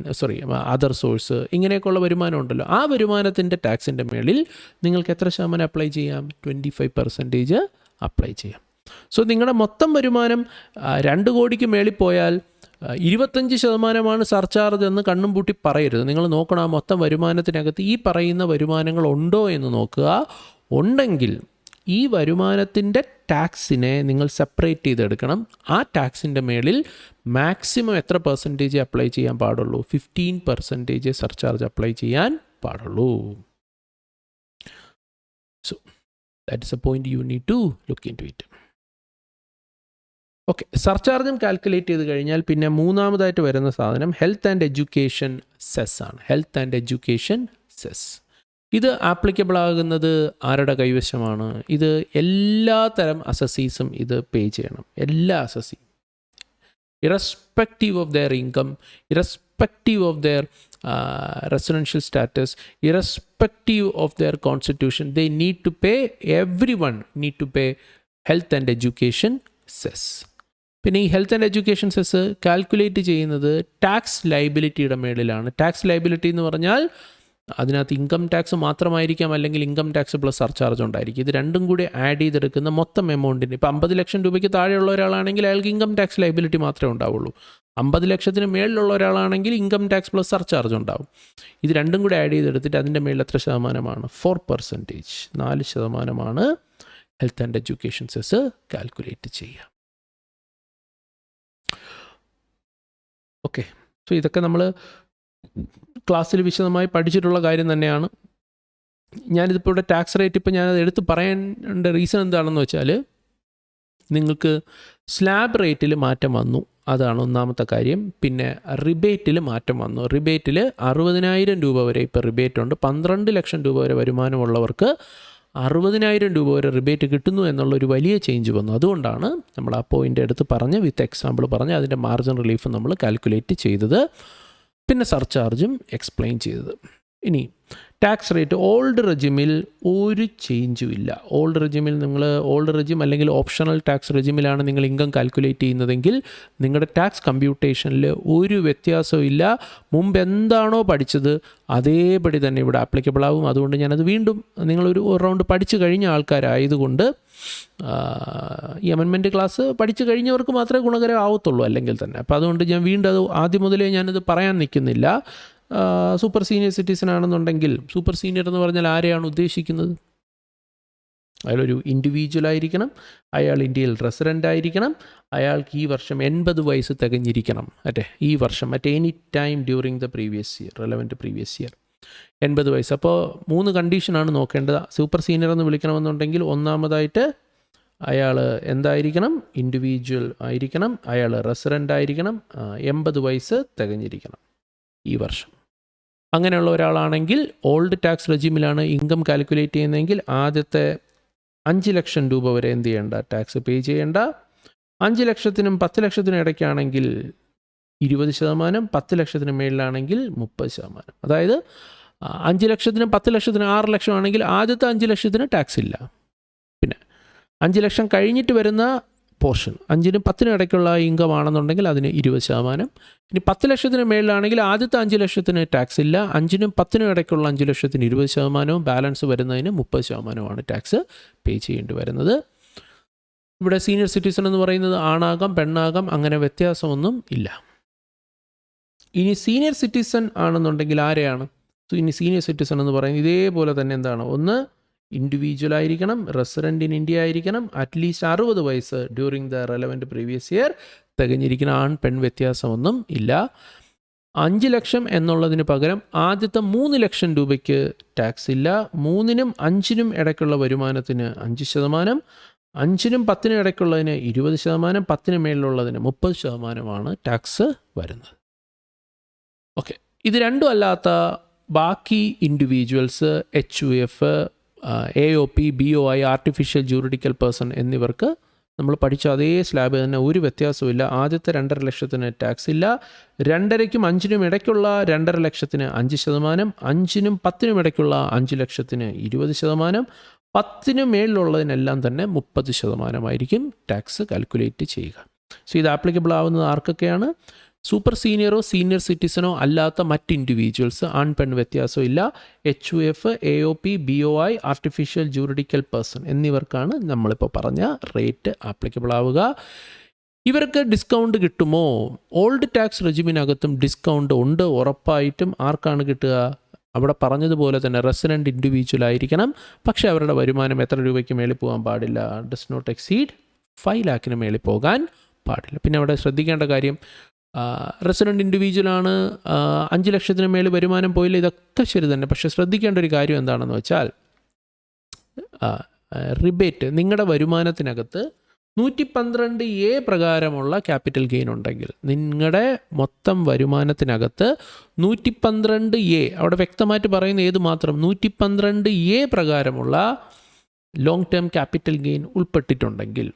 other source, ഇങ്ങനെയൊക്കെയുള്ള വരുമാനം ഉണ്ടല്ലോ. ആ വരുമാനത്തിൻ്റെ ടാക്സിൻ്റെ മേളിൽ നിങ്ങൾക്ക് എത്ര ശതമാനം അപ്ലൈ ചെയ്യാം? 25% അപ്ലൈ ചെയ്യാം. സോ നിങ്ങളുടെ മൊത്തം വരുമാനം 2 കോടിക്ക് മേളിൽ പോയാൽ 25% സർചാർജ് എന്ന് കണ്ണും പൂട്ടി പറയരുത്. നിങ്ങൾ നോക്കണം ആ മൊത്തം വരുമാനത്തിനകത്ത് ഈ പറയുന്ന വരുമാനങ്ങൾ ഉണ്ടോ എന്ന് നോക്കുക. ഉണ്ടെങ്കിൽ ഈ വരുമാനത്തിൻ്റെ ടാക്സിനെ നിങ്ങൾ സെപ്പറേറ്റ് ചെയ്തെടുക്കണം. ആ ടാക്സിൻ്റെ മേളിൽ മാക്സിമം എത്ര പെർസെൻറ്റേജ് അപ്ലൈ ചെയ്യാൻ പാടുള്ളൂ? 15% സർചാർജ് അപ്ലൈ ചെയ്യാൻ പാടുള്ളൂ. So that is a point you need to look into it. Okay, സർചാർജും കാൽക്കുലേറ്റ് ചെയ്ത് കഴിഞ്ഞാൽ പിന്നെ മൂന്നാമതായിട്ട് വരുന്ന സാധനം ഹെൽത്ത് ആൻഡ് എഡ്യൂക്കേഷൻ സെസ് ആണ്. ഹെൽത്ത് ആൻഡ് എഡ്യൂക്കേഷൻ സെസ് ഇത് ആപ്ലിക്കബിൾ ആകുന്നത് ആരുടെ കൈവശമാണ്? ഇത് എല്ലാ തരം അസസീസും ഇത് പേ ചെയ്യണം. എല്ലാ assessee, irrespective of there income, irrespective of there residential status, irrespective of their constitution, they need to pay, everyone need to pay health and education cess. പിന്നെ ഈ health and education cess calculate ചെയ്യുന്നത് ടാക്സ് ലയബിലിറ്റിയുടെ മേളിലാണ്. ടാക്സ് ലയബിലിറ്റി എന്ന് പറഞ്ഞാൽ അതിനകത്ത് ഇൻകം ടാക്സ് മാത്രമായിരിക്കാം, അല്ലെങ്കിൽ ഇൻകം ടാക്സ് പ്ലസ് സർചാർജ് ഉണ്ടായിരിക്കും. ഇത് രണ്ടും കൂടി ആഡ് ചെയ്തെടുക്കുന്ന മൊത്തം എമൗണ്ടിന്, ഇപ്പോൾ 50 ലക്ഷം രൂപയ്ക്ക് താഴെയുള്ള ഒരാളാണെങ്കിൽ അയാൾക്ക് ഇൻകം ടാക്സ് ലയബിലിറ്റി മാത്രമേ ഉണ്ടാവുള്ളൂ. 50 ലക്ഷത്തിന് മേളിലുള്ള ഒരാളാണെങ്കിൽ ഇൻകം ടാക്സ് പ്ലസ് സർചാർജ് ഉണ്ടാവും. ഇത് രണ്ടും കൂടി ആഡ് ചെയ്തെടുത്തിട്ട് അതിൻ്റെ മേളിൽ എത്ര ശതമാനമാണ്? 4%, 4% health and education cess calculate ചെയ്യുക. ഓക്കെ, സോ ഇതൊക്കെ നമ്മൾ ക്ലാസ്സിൽ വിശദമായി പഠിച്ചിട്ടുള്ള കാര്യം തന്നെയാണ്. ഞാനിതിപ്പോൾ ഇവിടെ ടാക്സ് റേറ്റ് ഇപ്പോൾ ഞാനത് എടുത്ത് പറയേണ്ട റീസൺ എന്താണെന്ന് വെച്ചാൽ, നിങ്ങൾക്ക് സ്ലാബ് റേറ്റിൽ മാറ്റം വന്നു, അതാണ് ഒന്നാമത്തെ കാര്യം. പിന്നെ റിബേറ്റിൽ മാറ്റം വന്നു. റിബേറ്റിൽ 60,000 രൂപ വരെ ഇപ്പോൾ റിബേറ്റ് ഉണ്ട്. 12 ലക്ഷം രൂപ വരെ വരുമാനമുള്ളവർക്ക് 60,000 രൂപ വരെ റിബേറ്റ് കിട്ടുന്നു എന്നുള്ളൊരു വലിയ ചേഞ്ച് വന്നു. അതുകൊണ്ടാണ് നമ്മൾ ആ പോയിൻ്റ് എടുത്ത് പറഞ്ഞ് വിത്ത് എക്സാമ്പിൾ പറഞ്ഞ് അതിൻ്റെ മാർജിൻ റിലീഫ് നമ്മൾ കാൽക്കുലേറ്റ് ചെയ്തത്. പിന്നെ സർചാർജും എക്സ്പ്ലെയിൻ ചെയ്തത്. ഇനി ടാക്സ് റേറ്റ് ഓൾഡ് റെജിമിൽ ഒരു ചേഞ്ചും ഇല്ല. ഓൾഡ് റെജിമിൽ നിങ്ങൾ ഓൾഡ് റെജിം അല്ലെങ്കിൽ ഓപ്ഷണൽ ടാക്സ് റെജിമിലാണ് നിങ്ങൾ ഇൻകം കാൽക്കുലേറ്റ് ചെയ്യുന്നതെങ്കിൽ നിങ്ങളുടെ ടാക്സ് കമ്പ്യൂട്ടേഷനിൽ ഒരു വ്യത്യാസവും ഇല്ല. മുമ്പ് എന്താണോ പഠിച്ചത് അതേപടി തന്നെ ഇവിടെ ആപ്ലിക്കബിൾ ആവും. അതുകൊണ്ട് ഞാനത് വീണ്ടും നിങ്ങളൊരു റൗണ്ട് പഠിച്ചു കഴിഞ്ഞ ആൾക്കാരായതുകൊണ്ട് ഈ അമെൻമെൻറ്റ് ക്ലാസ് പഠിച്ചു കഴിഞ്ഞവർക്ക് മാത്രമേ ഗുണകരമാവത്തുള്ളൂ അല്ലെങ്കിൽ തന്നെ. അപ്പോൾ അതുകൊണ്ട് ഞാൻ വീണ്ടും അത് ആദ്യം മുതലേ ഞാനത് പറയാൻ നിൽക്കുന്നില്ല. സൂപ്പർ സീനിയർ സിറ്റിസൺ ആണെന്നുണ്ടെങ്കിൽ, സൂപ്പർ സീനിയർ എന്ന് പറഞ്ഞാൽ ആരെയാണ് ഉദ്ദേശിക്കുന്നത്? അയാളൊരു ഇൻഡിവിജ്വൽ ആയിരിക്കണം, അയാൾ ഇന്ത്യയിൽ റെസിഡൻ്റ് ആയിരിക്കണം, അയാൾക്ക് ഈ വർഷം 80 വയസ്സ് തികഞ്ഞിരിക്കണം. ഈ വർഷം any time during the previous year, relevant previous year 80 വയസ്സ്. അപ്പോൾ 3 കണ്ടീഷനാണ് നോക്കേണ്ടത്. സൂപ്പർ സീനിയർ എന്ന് വിളിക്കണമെന്നുണ്ടെങ്കിൽ ഒന്നാമതായിട്ട് അയാൾ എന്തായിരിക്കണം? ഇൻഡിവിജ്വൽ ആയിരിക്കണം, അയാൾ റെസിഡൻ്റ് ആയിരിക്കണം, 80 വയസ്സ് തികഞ്ഞിരിക്കണം ഈ വർഷം. അങ്ങനെയുള്ള ഒരാളാണെങ്കിൽ ഓൾഡ് ടാക്സ് റെജിമിലാണ് ഇൻകം കാൽക്കുലേറ്റ് ചെയ്യുന്നതെങ്കിൽ ആദ്യത്തെ 5 ലക്ഷം രൂപ വരെ എന്ത് ചെയ്യേണ്ട? ടാക്സ് പേ ചെയ്യേണ്ട. 5 ലക്ഷത്തിനും 10 ലക്ഷത്തിനും ഇടയ്ക്കാണെങ്കിൽ 20%, 10 ലക്ഷത്തിന് മേളിലാണെങ്കിൽ 30%. അതായത് 5 ലക്ഷത്തിനും 10 ലക്ഷത്തിനും 6 ലക്ഷം ആണെങ്കിൽ ആദ്യത്തെ 5 ലക്ഷത്തിന് ടാക്സ് ഇല്ല. പിന്നെ 5 ലക്ഷം കഴിഞ്ഞിട്ട് വരുന്ന പോർഷൻ 5നും 10നും ഇടയ്ക്കുള്ള ഇൻകം ആണെന്നുണ്ടെങ്കിൽ അതിന് 20%. ഇനി 10 ലക്ഷത്തിന് മേളിലാണെങ്കിൽ ആദ്യത്തെ 5 ലക്ഷത്തിന് ടാക്സ് ഇല്ല. 5നും 10നും ഇടയ്ക്കുള്ള 5 ലക്ഷത്തിന് 20%, ബാലൻസ് വരുന്നതിന് 30%മാണ് ടാക്സ് പേ ചെയ്യേണ്ടി വരുന്നത്. ഇവിടെ സീനിയർ സിറ്റിസൺ എന്ന് പറയുന്നത് ആണാകാം പെണ്ണാകാം, അങ്ങനെ വ്യത്യാസമൊന്നും ഇല്ല. ഇനി സീനിയർ സിറ്റിസൺ ആണെന്നുണ്ടെങ്കിൽ ആരെയാണ്? ഇനി സീനിയർ സിറ്റിസൺ എന്ന് പറയുന്നത് ഇതേപോലെ തന്നെ എന്താണ്? ഒന്ന് ഇൻഡിവിജ്വൽ ആയിരിക്കണം, റെസിഡൻ്റ് ഇൻ ഇന്ത്യ ആയിരിക്കണം, അറ്റ്ലീസ്റ്റ് 60 വയസ്സ് during the relevant previous year തികഞ്ഞിരിക്കുന്ന, ആൺ പെൺ വ്യത്യാസമൊന്നും ഇല്ല. 5 ലക്ഷം എന്നുള്ളതിന് പകരം ആദ്യത്തെ 3 ലക്ഷം രൂപയ്ക്ക് ടാക്സ് ഇല്ല. 3നും 5നും ഇടയ്ക്കുള്ള വരുമാനത്തിന് 5%, 5നും 10നും ഇടയ്ക്കുള്ളതിന് 20%, 10ന് മേളിലുള്ളതിന് 30%മാണ് ടാക്സ് വരുന്നത്. ഓക്കെ, ഇത് രണ്ടും അല്ലാത്ത ബാക്കി individuals, HUF, AOP, BOI, artificial juridical person എന്നിവർക്ക് നമ്മൾ പഠിച്ച അതേ സ്ലാബ് തന്നെ, ഒരു വ്യത്യാസമില്ല. ആദ്യത്തെ 2.5 ലക്ഷത്തിന് ടാക്സ് ഇല്ല. 2.5നും 5നും ഇടയ്ക്കുള്ള 2.5 ലക്ഷത്തിന് 5%, 5നും 10നും ഇടയ്ക്കുള്ള 5 ലക്ഷത്തിന് 20%, 10ന് മേളിലുള്ളതിനെല്ലാം തന്നെ 30%ആയിരിക്കും ടാക്സ് കാൽക്കുലേറ്റ് ചെയ്യുക. സോ ഇത് ആപ്ലിക്കബിൾ ആവുന്നത് ആർക്കൊക്കെയാണ്? സൂപ്പർ സീനിയറോ സീനിയർ സിറ്റിസണോ അല്ലാത്ത മറ്റ് ഇൻഡിവിജ്വൽസ്, ആൺ പെൺ വ്യത്യാസമില്ല, HUF, AOP, BOI, artificial juridical person എന്നിവർക്കാണ് നമ്മളിപ്പോൾ പറഞ്ഞ റേറ്റ് ആപ്ലിക്കബിൾ ആവുക. ഇവർക്ക് ഡിസ്കൗണ്ട് കിട്ടുമോ? ഓൾഡ് ടാക്സ് റെജിമിനകത്തും ഡിസ്കൗണ്ട് ഉണ്ട് ഉറപ്പായിട്ടും. ആർക്കാണ് കിട്ടുക? അവിടെ പറഞ്ഞതുപോലെ തന്നെ റെസിഡൻറ്റ് ഇൻഡിവിജ്വൽ ആയിരിക്കണം. പക്ഷേ അവരുടെ വരുമാനം എത്ര രൂപയ്ക്ക് മേളിൽ പോകാൻ പാടില്ല? ഡസ് നോട്ട് എക്സീഡ് 5 lakhന് മേളിൽ പോകാൻ പാടില്ല. പിന്നെ അവിടെ ശ്രദ്ധിക്കേണ്ട കാര്യം, റെസിഡൻറ്റ് ഇൻഡിവിജ്വലാണ്, 5 ലക്ഷത്തിന് മേളിൽ വരുമാനം പോയില്ല, ഇതൊക്കെ ശരി തന്നെ. പക്ഷേ ശ്രദ്ധിക്കേണ്ട ഒരു കാര്യം എന്താണെന്ന് വെച്ചാൽ, റിബേറ്റ് നിങ്ങളുടെ വരുമാനത്തിനകത്ത് 112A പ്രകാരമുള്ള ക്യാപിറ്റൽ ഗെയിൻ ഉണ്ടെങ്കിൽ, നിങ്ങളുടെ മൊത്തം വരുമാനത്തിനകത്ത് 112A, അവിടെ വ്യക്തമായിട്ട് പറയുന്ന ഏത് മാത്രം, 112A പ്രകാരമുള്ള ലോങ് ടേം ക്യാപിറ്റൽ ഗെയിൻ ഉൾപ്പെട്ടിട്ടുണ്ടെങ്കിൽ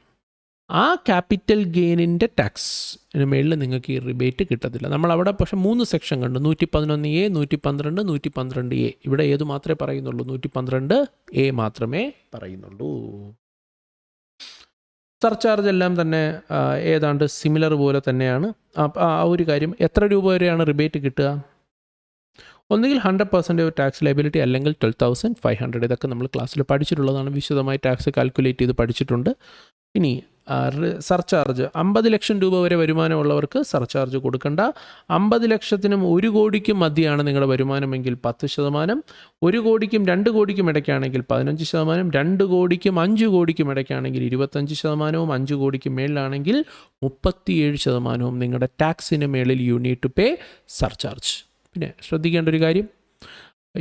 ആ ക്യാപിറ്റൽ ഗെയിനിൻ്റെ ടാക്സിന് മേളിൽ നിങ്ങൾക്ക് ഈ റിബേറ്റ് കിട്ടത്തില്ല. നമ്മളവിടെ പക്ഷേ 3 സെക്ഷൻ കണ്ടു, 111A, 112, 112A. ഇവിടെ ഏത് മാത്രമേ പറയുന്നുള്ളൂ? 112A മാത്രമേ പറയുന്നുള്ളൂ. സർചാർജ് എല്ലാം തന്നെ ഏതാണ്ട് സിമിലർ പോലെ തന്നെയാണ്. ആ ഒരു കാര്യം, എത്ര രൂപ വരെയാണ് റിബേറ്റ് കിട്ടുക? ഒന്നുകിൽ 100% ടാക്സ് ലയബിലിറ്റി, അല്ലെങ്കിൽ 12,500. ഇതൊക്കെ നമ്മൾ ക്ലാസ്സിൽ പഠിച്ചിട്ടുള്ളതാണ്. വിശദമായി ടാക്സ് കാൽക്കുലേറ്റ് ചെയ്ത് പഠിച്ചിട്ടുണ്ട്. ഇനി സർചാർജ് 50 ലക്ഷം രൂപ വരെ വരുമാനമുള്ളവർക്ക് സർചാർജ് കൊടുക്കണ്ട. 50 ലക്ഷത്തിനും 1 കോടിക്കും മധ്യയാണ് നിങ്ങളുടെ വരുമാനമെങ്കിൽ 10%, 1 കോടിക്കും 2 കോടിക്കും ഇടയ്ക്കാണെങ്കിൽ 15%, 2 കോടിക്കും 5 കോടിക്കും ഇടയ്ക്കാണെങ്കിൽ 25%, 5 കോടിക്കും മേളിലാണെങ്കിൽ 37% നിങ്ങളുടെ ടാക്സിന് മേളിൽ you need to pay surcharge. പിന്നെ ശ്രദ്ധിക്കേണ്ട ഒരു കാര്യം,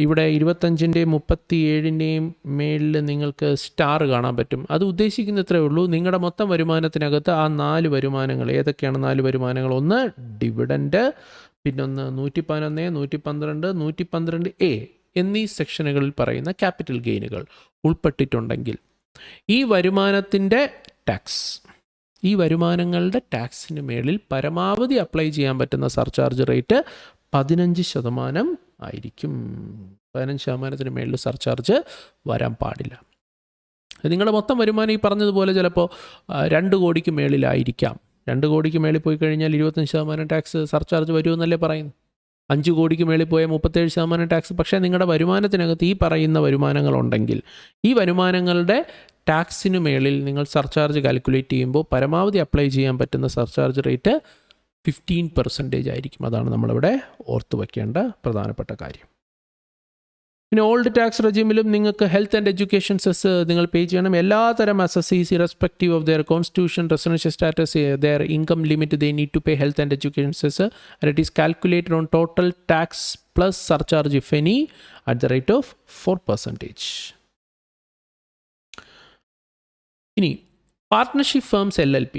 ഇവിടെ 25-ൻ്റെയും 37-ൻ്റെയും മേളിൽ നിങ്ങൾക്ക് സ്റ്റാർ കാണാൻ പറ്റും. അത് ഉദ്ദേശിക്കുന്ന ഇത്രയേ ഉള്ളൂ, നിങ്ങളുടെ മൊത്തം വരുമാനത്തിനകത്ത് ആ 4 വരുമാനങ്ങൾ ഏതൊക്കെയാണ്? 4 വരുമാനങ്ങൾ, ഒന്ന് ഡിവിഡൻഡ്, പിന്നൊന്ന് 111, 112, 112A എന്നീ സെക്ഷനുകളിൽ പറയുന്ന ക്യാപിറ്റൽ ഗെയിനുകൾ ഉൾപ്പെട്ടിട്ടുണ്ടെങ്കിൽ ഈ വരുമാനത്തിൻ്റെ ടാക്സ്, ഈ വരുമാനങ്ങളുടെ ടാക്സിന് മേളിൽ പരമാവധി അപ്ലൈ ചെയ്യാൻ പറ്റുന്ന സർചാർജ് റേറ്റ് 15% ആയിരിക്കും. 15%-ന് മേളിൽ സർചാർജ് വരാൻ പാടില്ല. നിങ്ങളുടെ മൊത്തം വരുമാനം ഈ പറഞ്ഞതുപോലെ ചിലപ്പോൾ 2 കോടിക്ക് മേളിലായിരിക്കാം. 2 കോടിക്ക് മേളിൽ പോയി കഴിഞ്ഞാൽ 25% ടാക്സ് സർചാർജ് വരുമെന്നല്ലേ പറയുന്നു. 5 കോടിക്ക് മേളിൽ പോയാൽ 37% ടാക്സ്. പക്ഷേ നിങ്ങളുടെ വരുമാനത്തിനകത്ത് ഈ പറയുന്ന വരുമാനങ്ങളുണ്ടെങ്കിൽ ഈ വരുമാനങ്ങളുടെ ടാക്സിന് മേളിൽ നിങ്ങൾ സർചാർജ് കാൽക്കുലേറ്റ് ചെയ്യുമ്പോൾ പരമാവധി അപ്ലൈ ചെയ്യാൻ പറ്റുന്ന സർചാർജ് റേറ്റ് 15% ആയിരിക്കും. അതാണ് നമ്മളിവിടെ ഓർത്ത് വയ്ക്കേണ്ട പ്രധാനപ്പെട്ട കാര്യം. പിന്നെ ഓൾഡ് ടാക്സ് റെജിമിലും നിങ്ങൾക്ക് ഹെൽത്ത് ആൻഡ് എഡ്യൂക്കേഷൻ സെസ് നിങ്ങൾ പേ ചെയ്യണം. എല്ലാത്തരം assessees irrespective of their constitution, residential status, their income limit, they need to pay health and education cess, and it is calculated on total tax plus surcharge if any at the rate of 4%. ഇനി പാർട്ട്ണർഷിപ്പ് ഫേംസ് LLP,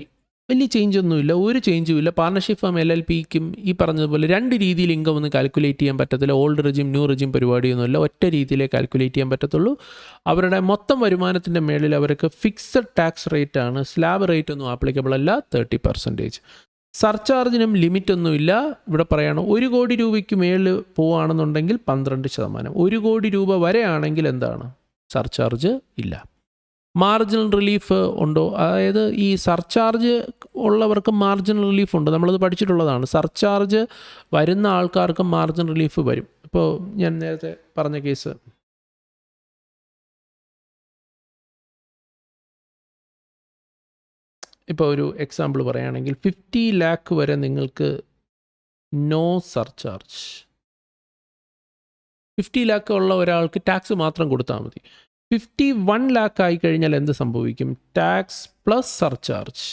വലിയ ചേഞ്ചൊന്നുമില്ല, ഒരു ചേഞ്ചുമില്ല. പാർട്ണർഷിപ്പ് ഫേം LLPക്കും ഈ പറഞ്ഞതുപോലെ 2 രീതിയിൽ ഇൻകം ഒന്ന് കാൽക്കുലേറ്റ് ചെയ്യാൻ പറ്റത്തില്ല. ഓൾഡ് റെജിം ന്യൂ റെജിം പരിപാടിയൊന്നുമില്ല, ഒറ്റ രീതിയിലേ കാൽക്കുലേറ്റ് ചെയ്യാൻ പറ്റത്തുള്ളൂ. അവരുടെ മൊത്തം വരുമാനത്തിൻ്റെ മേളിൽ അവർക്ക് ഫിക്സഡ് ടാക്സ് റേറ്റ് ആണ്, സ്ലാബ് റേറ്റ് ഒന്നും ആപ്ലിക്കബിൾ അല്ല, 30%. സർചാർജിനും ലിമിറ്റ് ഒന്നുമില്ല. ഇവിടെ പറയണം 1 കോടി രൂപയ്ക്ക് മേളിൽ പോവുകയാണെന്നുണ്ടെങ്കിൽ 12%, 1 കോടി രൂപ വരെ ആണെങ്കിൽ എന്താണ്? സർചാർജ് ഇല്ല. മാർജിനൽ റിലീഫ് ഉണ്ടോ? അതായത് ഈ സർചാർജ് ഉള്ളവർക്ക് മാർജിനൽ റിലീഫ് ഉണ്ട്, നമ്മളത് പഠിച്ചിട്ടുള്ളതാണ്. സർചാർജ് വരുന്ന ആൾക്കാർക്ക് മാർജിനൽ റിലീഫ് വരും. ഇപ്പോൾ ഞാൻ നേരത്തെ പറഞ്ഞ കേസ്, ഇപ്പോൾ ഒരു എക്സാമ്പിൾ പറയുകയാണെങ്കിൽ 50 lakh വരെ നിങ്ങൾക്ക് നോ സർചാർജ്. 50 lakh ഉള്ള ഒരാൾക്ക് ടാക്സ് മാത്രം കൊടുത്താൽ മതി. 51 lakh ആയി കഴിഞ്ഞാൽ എന്ത് സംഭവിക്കും? Tax plus surcharge.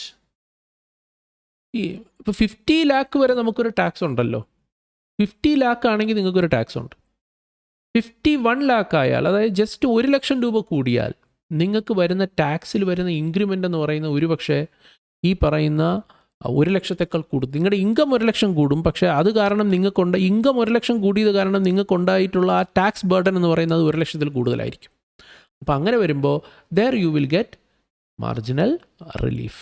ഇപ്പോൾ 50 lakh വരെ നമുക്കൊരു ടാക്സ് ഉണ്ടല്ലോ. 50 lakh ആണെങ്കിൽ നിങ്ങൾക്കൊരു ടാക്സ് ഉണ്ട്. 51 lakh ആയാൽ, അതായത് ജസ്റ്റ് 1 ലക്ഷം രൂപ കൂടിയാൽ നിങ്ങൾക്ക് വരുന്ന ടാക്സിൽ വരുന്ന ഇൻക്രിമെൻ്റ് എന്ന് പറയുന്ന ഒരുപക്ഷെ ഈ പറയുന്ന 1 ലക്ഷത്തേക്കാൾ കൂടും. നിങ്ങളുടെ ഇൻകം 1 ലക്ഷം കൂടും, പക്ഷേ അത് കാരണം നിങ്ങൾക്കുണ്ട് ഇൻകം 1 ലക്ഷം കൂടിയത് കാരണം നിങ്ങൾക്കുണ്ടായിട്ടുള്ള ആ ടാക്സ് ബർഡൻ എന്ന് പറയുന്നത് 1 ലക്ഷത്തിൽ കൂടുതലായിരിക്കും. അപ്പോൾ അങ്ങനെ വരുമ്പോൾ there you will get marginal relief.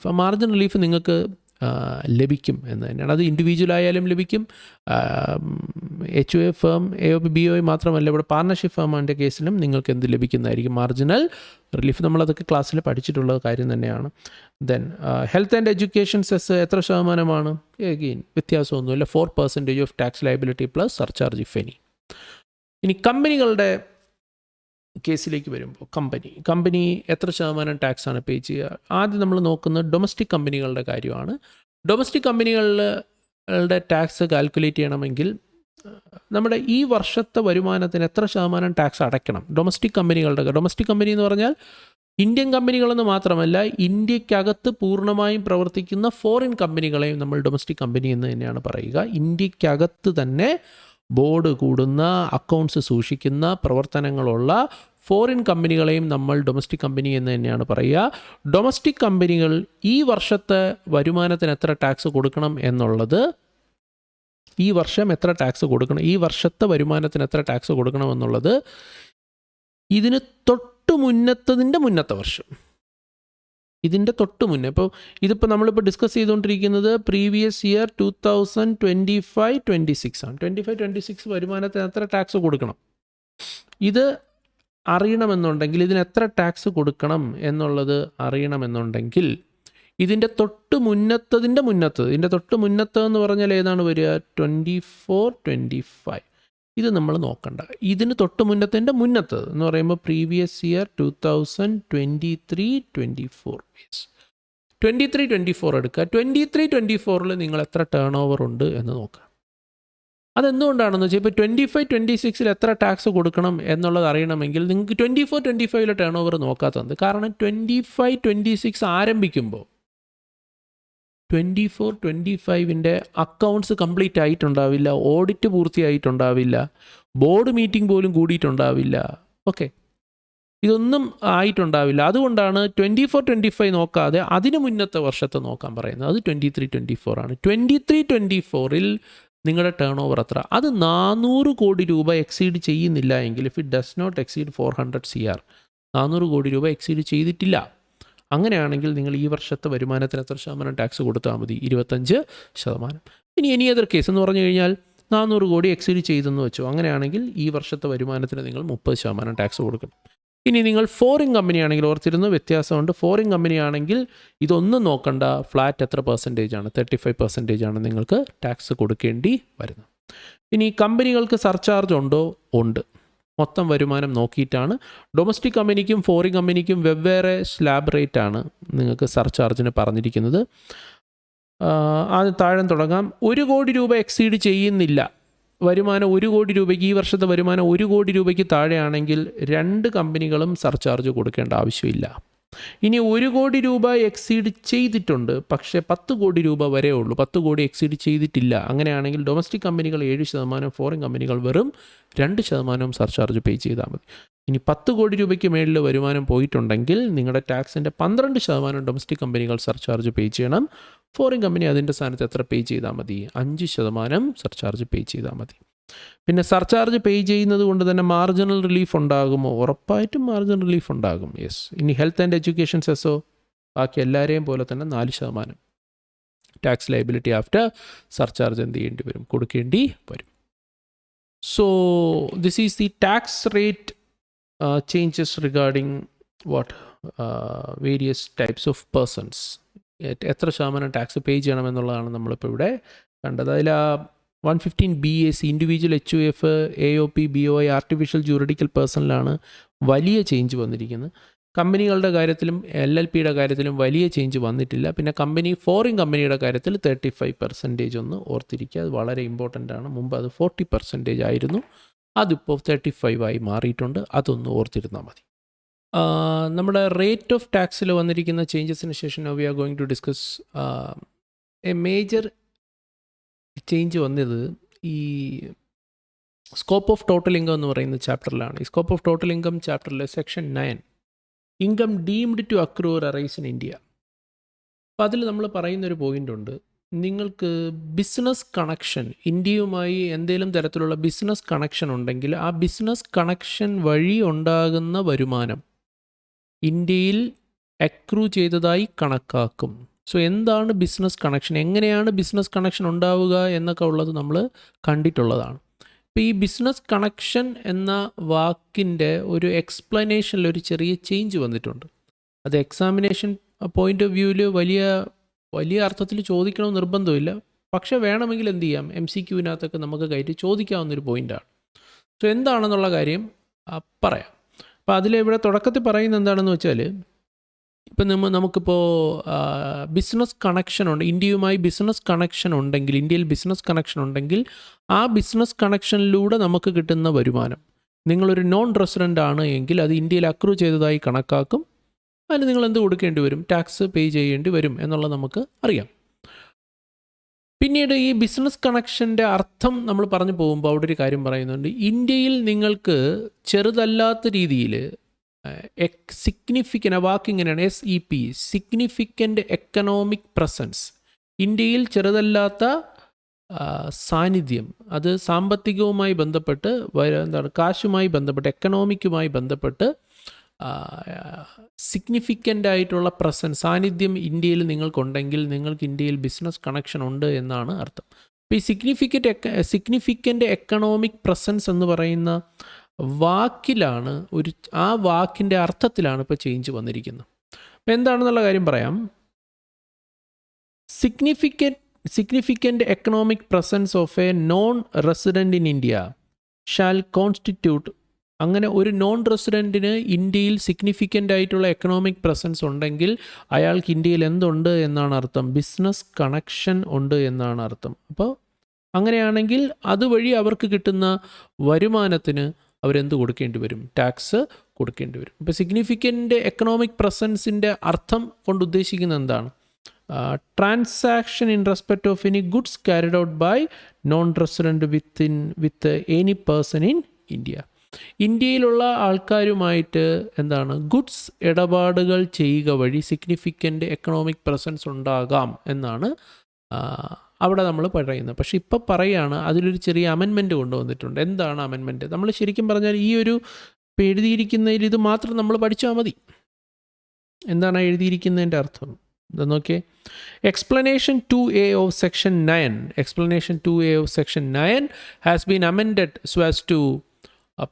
ആ മാർജിൻ റിലീഫ് നിങ്ങൾക്ക് ലഭിക്കും എന്ന് തന്നെയാണ്. അത് ഇൻഡിവിജ്വൽ ആയാലും ലഭിക്കും, HUA ഫേം, AOP BOI മാത്രമല്ല, ഇവിടെ പാർട്ണർഷിപ്പ് ഫേമിൻ്റെ കേസിലും നിങ്ങൾക്ക് എന്ത് ലഭിക്കുന്നതായിരിക്കും, മാർജിനൽ റിലീഫ്. നമ്മളതൊക്കെ ക്ലാസ്സിൽ പഠിച്ചിട്ടുള്ള കാര്യം തന്നെയാണ്. Then health and education cess എത്ര ശതമാനമാണ്? എഗെയിൻ വ്യത്യാസമൊന്നുമില്ല, 4% of tax liability plus surcharge if any. ഇനി കമ്പനികളുടെ കേസിലേക്ക് വരുമ്പോൾ കമ്പനി എത്ര ശതമാനം ടാക്സാണ് പേ ചെയ്യുക? ആദ്യം നമ്മൾ നോക്കുന്നത് ഡൊമസ്റ്റിക് കമ്പനികളുടെ കാര്യമാണ്. ഡൊമസ്റ്റിക് കമ്പനികളുടെ ടാക്സ് കാൽക്കുലേറ്റ് ചെയ്യണമെങ്കിൽ നമ്മുടെ ഈ വർഷത്തെ വരുമാനത്തിന് എത്ര ശതമാനം ടാക്സ് അടയ്ക്കണം ഡൊമസ്റ്റിക് കമ്പനി എന്ന് പറഞ്ഞാൽ ഇന്ത്യൻ കമ്പനികളെന്ന് മാത്രമല്ല, ഇന്ത്യക്കകത്ത് പൂർണ്ണമായും പ്രവർത്തിക്കുന്ന ഫോറിൻ കമ്പനികളെയും നമ്മൾ ഡൊമസ്റ്റിക് കമ്പനി എന്ന് തന്നെയാണ് പറയുക. ഇന്ത്യക്കകത്ത് തന്നെ ബോർഡ് കൂടുന്ന, അക്കൗണ്ട്സ് സൂക്ഷിക്കുന്ന പ്രവർത്തനങ്ങളുള്ള ഫോറിൻ കമ്പനികളെയും നമ്മൾ ഡൊമസ്റ്റിക് കമ്പനി എന്ന് തന്നെയാണ് പറയുക. ഡൊമസ്റ്റിക് കമ്പനികൾ ഈ വർഷത്തെ വരുമാനത്തിന് എത്ര ടാക്സ് കൊടുക്കണം എന്നുള്ളത്, ഈ വർഷം എത്ര ടാക്സ് കൊടുക്കണം, ഈ വർഷത്തെ വരുമാനത്തിന് എത്ര ടാക്സ് കൊടുക്കണമെന്നുള്ളത് ഇതിന് തൊട്ട് മുന്നത്തെ വർഷം, ഇതിൻ്റെ തൊട്ട് മുന്നേ. ഇപ്പോൾ ഇതിപ്പോൾ നമ്മളിപ്പോൾ ഡിസ്കസ് ചെയ്തുകൊണ്ടിരിക്കുന്നത് പ്രീവിയസ് ഇയർ 2025-26 ആണ്. 25-26 വരുമാനത്തിന് എത്ര ടാക്സ് കൊടുക്കണം ഇത് അറിയണമെന്നുണ്ടെങ്കിൽ, ഇതിന് എത്ര ടാക്സ് കൊടുക്കണം എന്നുള്ളത് അറിയണമെന്നുണ്ടെങ്കിൽ ഇതിൻ്റെ തൊട്ട് മുന്നത്തെന്ന് പറഞ്ഞാൽ ഏതാണ് വരിക? 24-25 ഇത് നമ്മൾ നോക്കണ്ട. ഇതിന് തൊട്ട് മുന്നത്തത് എന്ന് പറയുമ്പോൾ പ്രീവിയസ് ഇയർ 2023-24 23-24 എടുക്കുക. 23-24 നിങ്ങൾ എത്ര ടേൺ ഓവർ ഉണ്ട് എന്ന് നോക്കുക. അതെന്തുകൊണ്ടാണെന്ന് വെച്ചാൽ ഇപ്പോൾ 25-26 എത്ര ടാക്സ് കൊടുക്കണം എന്നുള്ളത് അറിയണമെങ്കിൽ നിങ്ങൾക്ക് 24-25 ടേൺ ഓവർ നോക്കാത്തത്. കാരണം 25-26 ആരംഭിക്കുമ്പോൾ 24-25 അക്കൗണ്ട്സ് കംപ്ലീറ്റ് ആയിട്ടുണ്ടാവില്ല, ഓഡിറ്റ് പൂർത്തിയായിട്ടുണ്ടാവില്ല, ബോർഡ് മീറ്റിംഗ് പോലും കൂടിയിട്ടുണ്ടാവില്ല. ഓക്കെ, ഇതൊന്നും ആയിട്ടുണ്ടാവില്ല. അതുകൊണ്ടാണ് 24-25 നോക്കാതെ അതിന് മുന്നത്തെ വർഷത്തെ നോക്കാൻ പറയുന്നത്. അത് 23-24 ആണ്. 23-24 നിങ്ങളുടെ ടേൺ ഓവർ എത്ര? അത് 400 കോടി രൂപ എക്സീഡ് ചെയ്യുന്നില്ല എങ്കിൽ, if it does not exceed 400 CR, 400 കോടി രൂപ എക്സീഡ് ചെയ്തിട്ടില്ല, അങ്ങനെയാണെങ്കിൽ നിങ്ങൾ ഈ വർഷത്തെ വരുമാനത്തിന് എത്ര ശതമാനം ടാക്സ് കൊടുത്താൽ മതി? 25%. ഇനി എനി അതർ കേസ് എന്ന് പറഞ്ഞു കഴിഞ്ഞാൽ 400 കോടി എക്സീഡ് ചെയ്തെന്ന് വെച്ചോ, അങ്ങനെയാണെങ്കിൽ ഈ വർഷത്തെ വരുമാനത്തിന് നിങ്ങൾ 30% ടാക്സ് കൊടുക്കണം. ഇനി നിങ്ങൾ ഫോറിൻ കമ്പനി ആണെങ്കിൽ, ഓർത്തിരുന്നു വ്യത്യാസമുണ്ട്, ഫോറിൻ കമ്പനി ആണെങ്കിൽ ഇതൊന്നും നോക്കണ്ട, ഫ്ലാറ്റ് എത്ര % ആണ്? 35% ആണ് നിങ്ങൾക്ക് ടാക്സ് കൊടുക്കേണ്ടി വരുന്നത്. ഇനി കമ്പനികൾക്ക് സർചാർജ് ഉണ്ടോ? ഉണ്ട്. മൊത്തം വരുമാനം നോക്കിയിട്ടാണ്. ഡൊമസ്റ്റിക് കമ്പനിക്കും ഫോറിൻ കമ്പനിക്കും വെവ്വേറെ സ്ലാബ് റേറ്റ് ആണ് നിങ്ങൾക്ക് സർചാർജിന് പറഞ്ഞിരിക്കുന്നത്. ആദ്യം താഴെ തുടങ്ങാം. 1 കോടി രൂപ എക്സീഡ് ചെയ്യുന്നില്ല വരുമാനം, 1 കോടി രൂപയ്ക്ക്, ഈ വർഷത്തെ വരുമാനം 1 കോടി രൂപയ്ക്ക് താഴെയാണെങ്കിൽ 2 കമ്പനികളും സർചാർജ് കൊടുക്കേണ്ട ആവശ്യമില്ല. ഇനി 1 കോടി രൂപ എക്സീഡ് ചെയ്തിട്ടുണ്ട്, പക്ഷേ 10 കോടി രൂപ വരെ ഉള്ളൂ, 10 കോടി എക്സീഡ് ചെയ്തിട്ടില്ല, അങ്ങനെയാണെങ്കിൽ ഡൊമസ്റ്റിക് കമ്പനികൾ 7%, ഫോറിൻ കമ്പനികൾ വെറും 2% സർചാർജ് പേ ചെയ്താൽ മതി. ഇനി 10 കോടി രൂപയ്ക്ക് മേളിൽ വരുമാനം പോയിട്ടുണ്ടെങ്കിൽ നിങ്ങളുടെ ടാക്സിൻ്റെ 12% ഡൊമസ്റ്റിക് കമ്പനികൾ സർചാർജ് പേ ചെയ്യണം. ഫോറിൻ കമ്പനി അതിൻ്റെ സ്ഥാനത്ത് എത്ര പേ ചെയ്താൽ മതി? 5% സർചാർജ് പേ ചെയ്താൽ മതി. പിന്നെ സർചാർജ് പേ ചെയ്യുന്നത് കൊണ്ട് തന്നെ മാർജിനൽ റിലീഫ് ഉണ്ടാകുമോ? ഉറപ്പായിട്ടും മാർജിനൽ റിലീഫ് ഉണ്ടാകും. യെസ്. ഇനി ഹെൽത്ത് ആൻഡ് എഡ്യൂക്കേഷൻ സെസ്സോ? ബാക്കി എല്ലാവരെയും പോലെ തന്നെ 4% ടാക്സ് ലയബിലിറ്റി ആഫ്റ്റർ സർചാർജ് എന്ത് ചെയ്യേണ്ടി വരും? കൊടുക്കേണ്ടി വരും. So this is the tax rate changes regarding what various types of persons. എത്ര ശതമാനം ടാക്സ് പേ ചെയ്യണമെന്നുള്ളതാണ് നമ്മളിപ്പോൾ ഇവിടെ കണ്ടത്. അതിൽ 115 BAC individual HUF AOP BOI artificial juridical പേഴ്സണിലാണ് വലിയ ചേഞ്ച് വന്നിരിക്കുന്നത്. കമ്പനികളുടെ കാര്യത്തിലും LLPയുടെ കാര്യത്തിലും വലിയ ചേഞ്ച് വന്നിട്ടില്ല. പിന്നെ ഫോറിൻ കമ്പനിയുടെ കാര്യത്തിൽ 35% ഒന്ന് ഓർത്തിരിക്കുക, അത് വളരെ ഇമ്പോർട്ടൻ്റ് ആണ്. മുമ്പ് അത് 40% ആയിരുന്നു, അതിപ്പോൾ 35 മാറിയിട്ടുണ്ട്, അതൊന്ന് ഓർത്തിരുന്നാൽ മതി. നമ്മുടെ റേറ്റ് ഓഫ് ടാക്സിൽ വന്നിരിക്കുന്ന ചേഞ്ചസിന് ശേഷം we are going to discuss a major change വന്നത് ഈ സ്കോപ്പ് ഓഫ് ടോട്ടൽ ഇൻകം എന്ന് പറയുന്ന ചാപ്റ്ററിലാണ്. ഈ സ്കോപ്പ് ഓഫ് ടോട്ടൽ ഇൻകം ചാപ്റ്ററിലെ section 9 income deemed to accrue or arise in India. അപ്പോൾ അതിൽ നമ്മൾ പറയുന്നൊരു പോയിൻ്റ് ഉണ്ട്. നിങ്ങൾക്ക് ബിസിനസ് കണക്ഷൻ, ഇന്ത്യയുമായി എന്തെങ്കിലും തരത്തിലുള്ള ബിസിനസ് കണക്ഷൻ ഉണ്ടെങ്കിൽ ആ ബിസിനസ് കണക്ഷൻ വഴി ഉണ്ടാകുന്ന വരുമാനം ഇന്ത്യയിൽ അക്രൂ ചെയ്തതായി കണക്കാക്കും. സോ എന്താണ് ബിസിനസ് കണക്ഷൻ, എങ്ങനെയാണ് ബിസിനസ് കണക്ഷൻ ഉണ്ടാവുക എന്നൊക്കെ ഉള്ളത് നമ്മൾ കണ്ടിട്ടുള്ളതാണ്. ഇപ്പോൾ ഈ ബിസിനസ് കണക്ഷൻ എന്ന വാക്കിൻ്റെ ഒരു എക്സ്പ്ലനേഷനിൽ ഒരു ചെറിയ ചേഞ്ച് വന്നിട്ടുണ്ട്. അത് എക്സാമിനേഷൻ പോയിൻ്റ് ഓഫ് വ്യൂവിൽ വലിയ അർത്ഥത്തിൽ ചോദിക്കണമെന്ന് നിർബന്ധമില്ല. പക്ഷേ വേണമെങ്കിൽ എന്ത് ചെയ്യാം, MCQവിനകത്തൊക്കെ നമുക്ക് കയറ്റി ചോദിക്കാവുന്നൊരു പോയിൻ്റാണ്. സോ എന്താണെന്നുള്ള കാര്യം പറയാം. അപ്പോൾ അതിലിവിടെ തുടക്കത്തിൽ പറയുന്നത് എന്താണെന്ന് വെച്ചാൽ, ഇപ്പം നമുക്കിപ്പോൾ ബിസിനസ് കണക്ഷൻ ഉണ്ട്, ഇന്ത്യയുമായി ബിസിനസ് കണക്ഷൻ ഉണ്ടെങ്കിൽ, ഇന്ത്യയിൽ ബിസിനസ് കണക്ഷൻ ഉണ്ടെങ്കിൽ ആ ബിസിനസ് കണക്ഷനിലൂടെ നമുക്ക് കിട്ടുന്ന വരുമാനം, നിങ്ങളൊരു നോൺ റെസിഡൻ്റ് ആണ് എങ്കിൽ അത് ഇന്ത്യയിൽ അക്രൂ ചെയ്തതായി കണക്കാക്കും. അതിന് നിങ്ങൾ എന്ത് കൊടുക്കേണ്ടി വരും, ടാക്സ് പേ ചെയ്യേണ്ടി വരും എന്നുള്ളത് നമുക്ക് അറിയാം. പിന്നീട് ഈ ബിസിനസ് കണക്ഷൻ്റെ അർത്ഥം നമ്മൾ പറഞ്ഞു പോകുമ്പോൾ അവിടെ ഒരു കാര്യം പറയുന്നുണ്ട്. ഇന്ത്യയിൽ നിങ്ങൾക്ക് ചെറുതല്ലാത്ത രീതിയിൽ സിഗ്നിഫിക്കൻ്റ്, ആ വാക്കിങ്ങനെയാണ് SEP, സിഗ്നിഫിക്കൻ്റ് എക്കണോമിക് പ്രസൻസ്, ഇന്ത്യയിൽ ചെറുതല്ലാത്ത സാന്നിധ്യം, അത് സാമ്പത്തികവുമായി ബന്ധപ്പെട്ട് കാശുമായി ബന്ധപ്പെട്ട്, എക്കണോമിക്കുമായി ബന്ധപ്പെട്ട് സിഗ്നിഫിക്കൻ്റ് ആയിട്ടുള്ള പ്രസൻസ്, സാന്നിധ്യം ഇന്ത്യയിൽ നിങ്ങൾക്കുണ്ടെങ്കിൽ നിങ്ങൾക്ക് ഇന്ത്യയിൽ ബിസിനസ് കണക്ഷൻ ഉണ്ട് എന്നാണ് അർത്ഥം. അപ്പോൾ ഈ സിഗ്നിഫിക്കൻ്റ് എക്കണോമിക് പ്രസൻസ് എന്ന് പറയുന്ന വാക്കിലാണ് ആ വാക്കിൻ്റെ അർത്ഥത്തിലാണ് ഇപ്പോൾ ചേഞ്ച് വന്നിരിക്കുന്നത്. അപ്പോൾ എന്താണെന്നുള്ള കാര്യം പറയാം. Significant economic presence of a non resident in India shall constitute, അങ്ങനെ ഒരു നോൺ റെസിഡൻറ്റിന് ഇന്ത്യയിൽ സിഗ്നിഫിക്കൻ്റ് ആയിട്ടുള്ള എക്കണോമിക് പ്രസൻസ് ഉണ്ടെങ്കിൽ അയാൾക്ക് ഇന്ത്യയിൽ എന്തുണ്ട് എന്നാണ് അർത്ഥം, ബിസിനസ് കണക്ഷൻ ഉണ്ട് എന്നാണ് അർത്ഥം. അപ്പോൾ അങ്ങനെയാണെങ്കിൽ അതുവഴി അവർക്ക് കിട്ടുന്ന വരുമാനത്തിന് അവരെന്ത് കൊടുക്കേണ്ടി വരും, ടാക്സ് കൊടുക്കേണ്ടി വരും. ഇപ്പോൾ സിഗ്നിഫിക്കൻ്റ് എക്കണോമിക് പ്രസൻസിൻ്റെ അർത്ഥം കൊണ്ട് ഉദ്ദേശിക്കുന്നത് എന്താണ്, transaction in respect of any goods carried out by non resident with any person in India. ഇന്ത്യയിലുള്ള ആൾക്കാരുമായിട്ട് ഗുഡ്സ് ഇടപാടുകൾ ചെയ്യുക വഴി സിഗ്നിഫിക്കൻ്റ് എക്കണോമിക് പ്രസൻസ് ഉണ്ടാകാം എന്നാണ് അവിടെ നമ്മൾ പറയുന്നത്. പക്ഷേ ഇപ്പോൾ പറയുകയാണ് അതിലൊരു ചെറിയ അമെൻമെൻറ്റ് കൊണ്ടുവന്നിട്ടുണ്ട്. എന്താണ് അമെൻമെൻറ്റ്? നമ്മൾ ശരിക്കും പറഞ്ഞാൽ ഈ ഒരു എഴുതിയിരിക്കുന്നതിൽ ഇത് മാത്രം നമ്മൾ പഠിച്ചാൽ മതി. എന്താണ് എഴുതിയിരിക്കുന്നതിൻ്റെ അർത്ഥം എന്താ നോക്കിയേ. Explanation 2A of Section 9, Explanation 2A of Section 9 has been amended so as to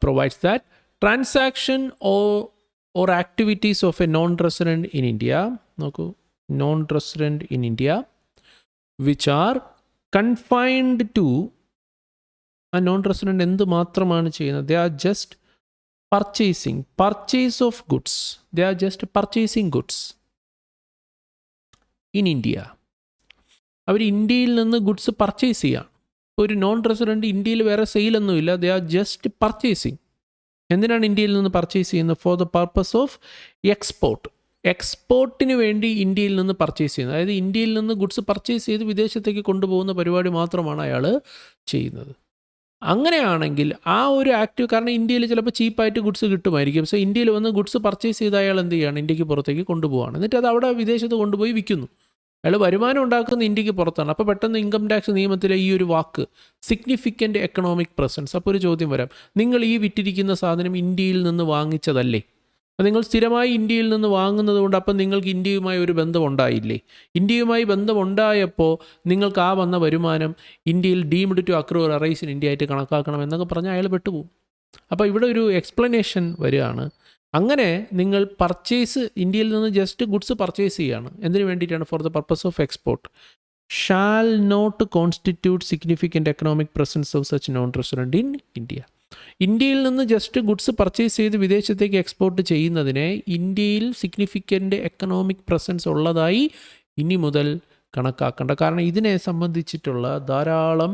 provides that transaction or activities of a non-resident in India, non-resident in India, which are confined to a non-resident എന്ത് മാത്രമാണ് ചെയ്യുന്നത്, they are just purchase of goods, they are just purchasing goods in India. അവർ ഇന്ത്യയിൽ നിന്ന് ഗുഡ്സ് പർച്ചേസ് ചെയ്യാം. ഒരു നോൺ റെസിഡൻറ്റ് ഇന്ത്യയിൽ വേറെ സെയിലൊന്നുമില്ല, ദേ ആർ ജസ്റ്റ് പർച്ചേസിങ്. എന്തിനാണ് ഇന്ത്യയിൽ നിന്ന് പർച്ചേസ് ചെയ്യുന്നത്? ഫോർ ദ പർപ്പസ് ഓഫ് എക്സ്പോർട്ടിന് വേണ്ടി ഇന്ത്യയിൽ നിന്ന് പർച്ചേസ് ചെയ്യുന്നത്. അതായത് ഇന്ത്യയിൽ നിന്ന് ഗുഡ്സ് പർച്ചേസ് ചെയ്ത് വിദേശത്തേക്ക് കൊണ്ടുപോകുന്ന പരിപാടി മാത്രമാണ് അയാൾ ചെയ്യുന്നത്. അങ്ങനെയാണെങ്കിൽ ആ ഒരു ആക്റ്റീവ്, കാരണം ഇന്ത്യയിൽ ചിലപ്പോൾ ചീപ്പായിട്ട് ഗുഡ്സ് കിട്ടുമായിരിക്കും. സോ ഇന്ത്യയിൽ വന്ന് ഗുഡ്സ് പർച്ചേസ് ചെയ്ത് അയാൾ എന്ത് ചെയ്യുകയാണ്, ഇന്ത്യക്ക് പുറത്തേക്ക് കൊണ്ടുപോവുകയാണ്. എന്നിട്ട് അത് അവിടെ വിദേശത്ത് കൊണ്ടുപോയി വിൽക്കുന്നു. അയാൾ വരുമാനം ഉണ്ടാക്കുന്ന ഇന്ത്യക്ക് പുറത്താണ്. അപ്പോൾ പെട്ടെന്ന് ഇൻകം ടാക്സ് നിയമത്തിലെ ഈ ഒരു വാക്ക് സിഗ്നിഫിക്കൻ്റ് എക്കണോമിക് പ്രസൻസ്, അപ്പോൾ ഒരു ചോദ്യം വരാം, നിങ്ങൾ ഈ വിറ്റിരിക്കുന്ന സാധനം ഇന്ത്യയിൽ നിന്ന് വാങ്ങിച്ചതല്ലേ? അപ്പോൾ നിങ്ങൾ സ്ഥിരമായി ഇന്ത്യയിൽ നിന്ന് വാങ്ങുന്നത് കൊണ്ട് അപ്പം നിങ്ങൾക്ക് ഇന്ത്യയുമായി ഒരു ബന്ധം ഉണ്ടായില്ലേ? ഇന്ത്യയുമായി ബന്ധമുണ്ടായപ്പോൾ നിങ്ങൾക്ക് ആ വന്ന വരുമാനം ഇന്ത്യയിൽ deemed to accrue arise in India ആയിട്ട് കണക്കാക്കണം എന്നൊക്കെ പറഞ്ഞാൽ അയാൾ പെട്ടുപോകും. അപ്പോൾ ഇവിടെ ഒരു എക്സ്പ്ലനേഷൻ വരികയാണ്. അങ്ങനെ നിങ്ങൾ ഇന്ത്യയിൽ നിന്ന് ജസ്റ്റ് ഗുഡ്സ് പർച്ചേസ് ചെയ്യുകയാണ്. എന്തിനു വേണ്ടിയിട്ടാണ്? For the purpose of export. Shall not constitute significant economic presence of such non resident in India. ഇന്ത്യയിൽ നിന്ന് ജസ്റ്റ് ഗുഡ്സ് പർച്ചേസ് ചെയ്ത് വിദേശത്തേക്ക് എക്സ്പോർട്ട് ചെയ്യുന്നതിനെ ഇന്ത്യയിൽ സിഗ്നിഫിക്കൻ്റ് എക്കണോമിക് പ്രസൻസ് ഉള്ളതായി ഇനി മുതൽ കണക്കാക്കേണ്ട. കാരണം ഇതിനെ സംബന്ധിച്ചിട്ടുള്ള ധാരാളം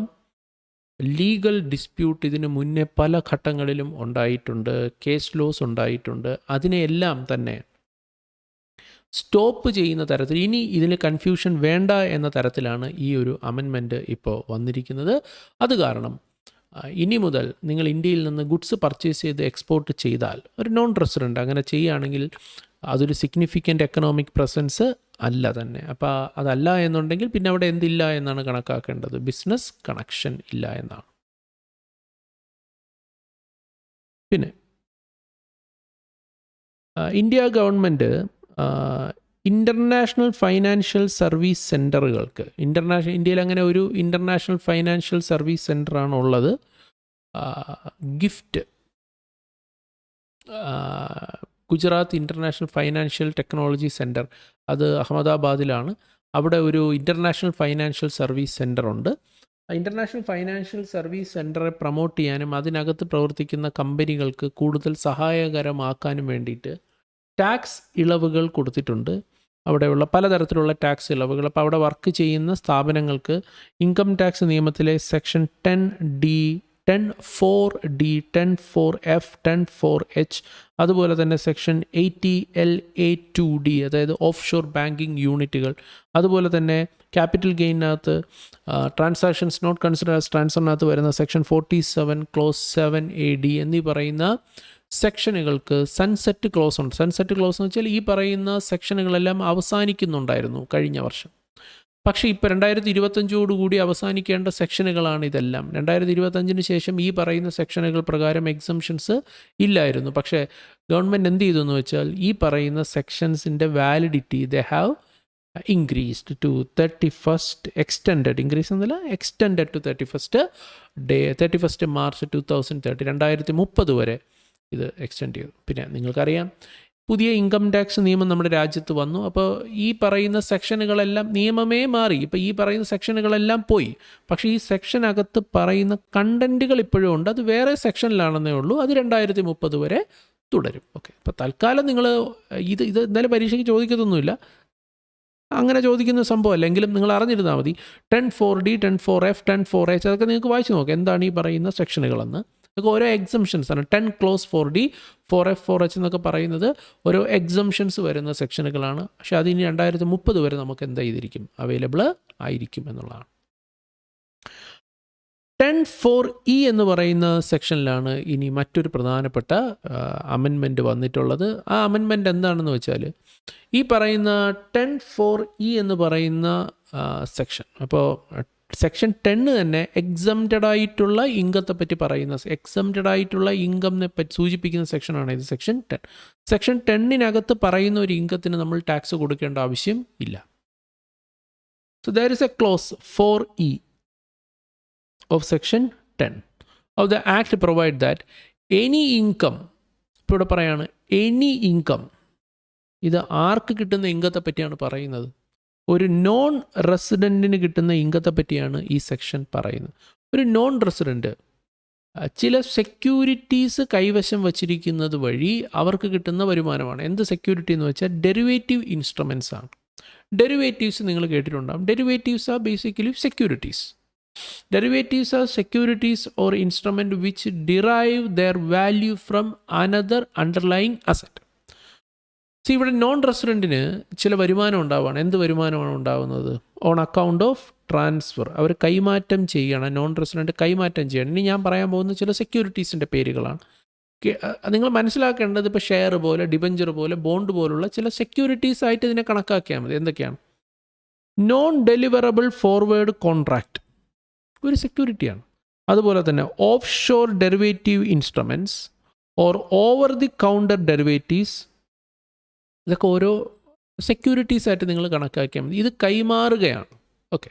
ലീഗൽ ഡിസ്പ്യൂട്ട് ഇതിന് മുന്നേ പല ഘട്ടങ്ങളിലും ഉണ്ടായിട്ടുണ്ട്, കേസ് ലോസ് ഉണ്ടായിട്ടുണ്ട്. അതിനെയെല്ലാം തന്നെ സ്റ്റോപ്പ് ചെയ്യുന്ന തരത്തിൽ, ഇനി ഇതിൽ കൺഫ്യൂഷൻ വേണ്ട എന്ന തരത്തിലാണ് ഈ ഒരു അമെൻമെൻറ്റ് ഇപ്പോൾ വന്നിരിക്കുന്നത്. അത് കാരണം ഇനി മുതൽ നിങ്ങൾ ഇന്ത്യയിൽ നിന്ന് ഗുഡ്സ് പർച്ചേസ് ചെയ്ത് എക്സ്പോർട്ട് ചെയ്താൽ, ഒരു നോൺ റെസിഡൻറ്റ് അങ്ങനെ ചെയ്യുകയാണെങ്കിൽ അതൊരു സിഗ്നിഫിക്കൻ്റ് എക്കണോമിക് പ്രസൻസ് അല്ല തന്നെ. അപ്പോൾ അതല്ല എന്നുണ്ടെങ്കിൽ പിന്നെ അവിടെ എന്തില്ല എന്നാണ് കണക്കാക്കേണ്ടത്? ബിസിനസ് കണക്ഷൻ ഇല്ല എന്നാണ്. പിന്നെ India government international financial service സെൻറ്ററുകൾക്ക് ഇന്ത്യയിൽ അങ്ങനെ ഒരു ഇൻ്റർനാഷണൽ ഫൈനാൻഷ്യൽ സർവീസ് സെൻ്ററാണ് ഉള്ളത്. GIFT Gujarat international financial technology centre, അത് അഹമ്മദാബാദിലാണ്. അവിടെ ഒരു ഇൻ്റർനാഷണൽ ഫൈനാൻഷ്യൽ സർവീസ് സെൻറ്റർ ഉണ്ട്. ഇൻ്റർനാഷണൽ ഫൈനാൻഷ്യൽ സർവീസ് സെൻറ്ററെ പ്രൊമോട്ട് ചെയ്യാനും അതിനകത്ത് പ്രവർത്തിക്കുന്ന കമ്പനികൾക്ക് കൂടുതൽ സഹായകരമാക്കാനും വേണ്ടിയിട്ട് ടാക്സ് ഇളവുകൾ കൊടുത്തിട്ടുണ്ട്. അവിടെയുള്ള പലതരത്തിലുള്ള ടാക്സ് ഇളവുകൾ. അപ്പോൾ അവിടെ വർക്ക് ചെയ്യുന്ന സ്ഥാപനങ്ങൾക്ക് ഇൻകം ടാക്സ് നിയമത്തിലെ section 10D, 10(4)D, 10(4)F, 10(4)H, അതുപോലെ തന്നെ സെക്ഷൻ 80LA2D, അതായത് ഓഫ് ഷോർ ബാങ്കിങ് യൂണിറ്റുകൾ, അതുപോലെ തന്നെ ക്യാപിറ്റൽ ഗെയിനകത്ത് ട്രാൻസാക്ഷൻസ് നോട്ട് കൺസിഡർ ആസ് ട്രാൻസ്ഫറിനകത്ത് വരുന്ന സെക്ഷൻ 47 ക്ലോസ് 7AD എന്നീ പറയുന്ന സെക്ഷനുകൾക്ക് സൺസെറ്റ് ക്ലോസ് ഉണ്ട്. സൺസെറ്റ് ക്ലോസ് എന്ന് വെച്ചാൽ ഈ പറയുന്ന സെക്ഷനുകളെല്ലാം അവസാനിക്കുന്നുണ്ടായിരുന്നു കഴിഞ്ഞ വർഷം. പക്ഷേ ഇപ്പോൾ 2025 അവസാനിക്കേണ്ട സെക്ഷനുകളാണ് ഇതെല്ലാം. 2025 ശേഷം ഈ പറയുന്ന സെക്ഷനുകൾ പ്രകാരം എക്സംഷൻസ് ഇല്ലായിരുന്നു. പക്ഷേ ഗവൺമെൻറ് എന്ത് ചെയ്തു എന്ന് വെച്ചാൽ ഈ പറയുന്ന സെക്ഷൻസിൻ്റെ validity they have increased to 31st, extended, increase എന്നല്ല എക്സ്റ്റെൻഡഡ് ടു 31st March 2030, 2030 വരെ ഇത് എക്സ്റ്റെൻഡ് ചെയ്തു. പിന്നെ നിങ്ങൾക്കറിയാം പുതിയ ഇൻകം ടാക്സ് നിയമം നമ്മുടെ രാജ്യത്ത് വന്നു. അപ്പോൾ ഈ പറയുന്ന സെക്ഷനുകളെല്ലാം നിയമമേ മാറി. ഇപ്പോൾ ഈ പറയുന്ന സെക്ഷനുകളെല്ലാം പോയി. പക്ഷേ ഈ സെക്ഷനകത്ത് പറയുന്ന കണ്ടൻറ്റുകൾ ഇപ്പോഴും ഉണ്ട്. അത് വേറെ സെക്ഷനിലാണെന്നേ ഉള്ളൂ. അത് 2030 വരെ തുടരും. ഓക്കെ, അപ്പോൾ തൽക്കാലം നിങ്ങൾ ഇത് എന്തായാലും പരീക്ഷയ്ക്ക് ചോദിക്കത്തൊന്നുമില്ല, അങ്ങനെ ചോദിക്കുന്ന സംഭവം അല്ലെങ്കിലും നിങ്ങൾ അറിഞ്ഞിരുന്നാൽ മതി. 10(4)D, 10(4)F, 10(4)H അതൊക്കെ നിങ്ങൾക്ക് വായിച്ച് നോക്കാം എന്താണ് ഈ പറയുന്ന സെക്ഷനുകളെന്ന്. ഇതൊക്കെ ഓരോ എക്സംഷൻസ് ആണ്. 10 ക്ലോസ് 4D, 4F, 4H എന്നൊക്കെ പറയുന്നത് ഓരോ എക്സംഷൻസ് വരുന്ന സെക്ഷനുകളാണ്. പക്ഷേ അതിനി 2030 വരെ നമുക്ക് എന്ത് ചെയ്തിരിക്കും, അവൈലബിൾ ആയിരിക്കും എന്നുള്ളതാണ്. 10(4)E എന്ന് പറയുന്ന സെക്ഷനിലാണ് ഇനി മറ്റൊരു പ്രധാനപ്പെട്ട അമെൻമെൻറ്റ് വന്നിട്ടുള്ളത്. ആ അമെൻമെൻറ്റ് എന്താണെന്ന് വെച്ചാൽ ഈ പറയുന്ന 10(4)E എന്ന് പറയുന്ന സെക്ഷൻ, അപ്പോൾ സെക്ഷൻ 10 തന്നെ എക്സംപ്റ്റഡ് ആയിട്ടുള്ള ഇൻകത്തെ പറ്റി പറയുന്ന, എക്സംപ്റ്റഡ് ആയിട്ടുള്ള ഇൻകമിനെ പറ്റി സൂചിപ്പിക്കുന്ന സെക്ഷനാണ് ഇത്, സെക്ഷൻ 10. സെക്ഷൻ 10-നകത്ത് പറയുന്ന ഒരു ഇൻകത്തിന് നമ്മൾ ടാക്സ് കൊടുക്കേണ്ട ആവശ്യം ഇല്ല. So there is A close 4E of section 10 of the act provide that any income, ഇപ്പോൾ ഇവിടെ പറയാണ് എനി ഇൻകം, ഇത് ആർക്ക് കിട്ടുന്ന ഇൻകത്തെ പറ്റിയാണ് പറയുന്നത്. ഒരു നോൺ റെസിഡൻറ്റിന് കിട്ടുന്ന ഇൻകത്തെ പറ്റിയാണ് ഈ സെക്ഷൻ പറയുന്നത്. ഒരു നോൺ റെസിഡൻറ്റ് ചില സെക്യൂരിറ്റീസ് കൈവശം വച്ചിരിക്കുന്നത് വഴി അവർക്ക് കിട്ടുന്ന വരുമാനമാണ്. എന്ത് സെക്യൂരിറ്റി എന്ന് വെച്ചാൽ ഡെറിവേറ്റീവ് ഇൻസ്ട്രുമെൻറ്റ്സ് ആണ്. ഡെറിവേറ്റീവ്സ് നിങ്ങൾ കേട്ടിട്ടുണ്ടാകും. Derivatives are basically securities. Derivatives are securities or instrument which derive their value from another underlying asset. ഇവിടെ നോൺ റെസിഡൻറ്റിന് ചില വരുമാനം ഉണ്ടാവുകയാണ്. എന്ത് വരുമാനമാണ് ഉണ്ടാകുന്നത്? On account of transfer. അവർ കൈമാറ്റം ചെയ്യണം. നോൺ റെസിഡൻറ്റ് കൈമാറ്റം ചെയ്യണം. ഇനി ഞാൻ പറയാൻ പോകുന്ന ചില സെക്യൂരിറ്റീസിൻ്റെ പേരുകളാണ്. നിങ്ങൾ മനസ്സിലാക്കേണ്ടത് ഇപ്പോൾ ഷെയർ പോലെ, ഡിബഞ്ചർ പോലെ, ബോണ്ട് പോലുള്ള ചില സെക്യൂരിറ്റീസ് ആയിട്ട് ഇതിനെ കണക്കാക്കിയാൽ മതി. എന്തൊക്കെയാണ്? നോൺ ഡെലിവറബിൾ ഫോർവേഡ് കോൺട്രാക്റ്റ് ഒരു സെക്യൂരിറ്റിയാണ്. അതുപോലെ തന്നെ offshore derivative instruments or over the counter derivatives, ഇതൊക്കെ ഓരോ സെക്യൂരിറ്റീസ് ആയിട്ട് നിങ്ങൾ കണക്കാക്കിയാൽ മതി. ഇത് കൈമാറുകയാണ്. ഓക്കെ,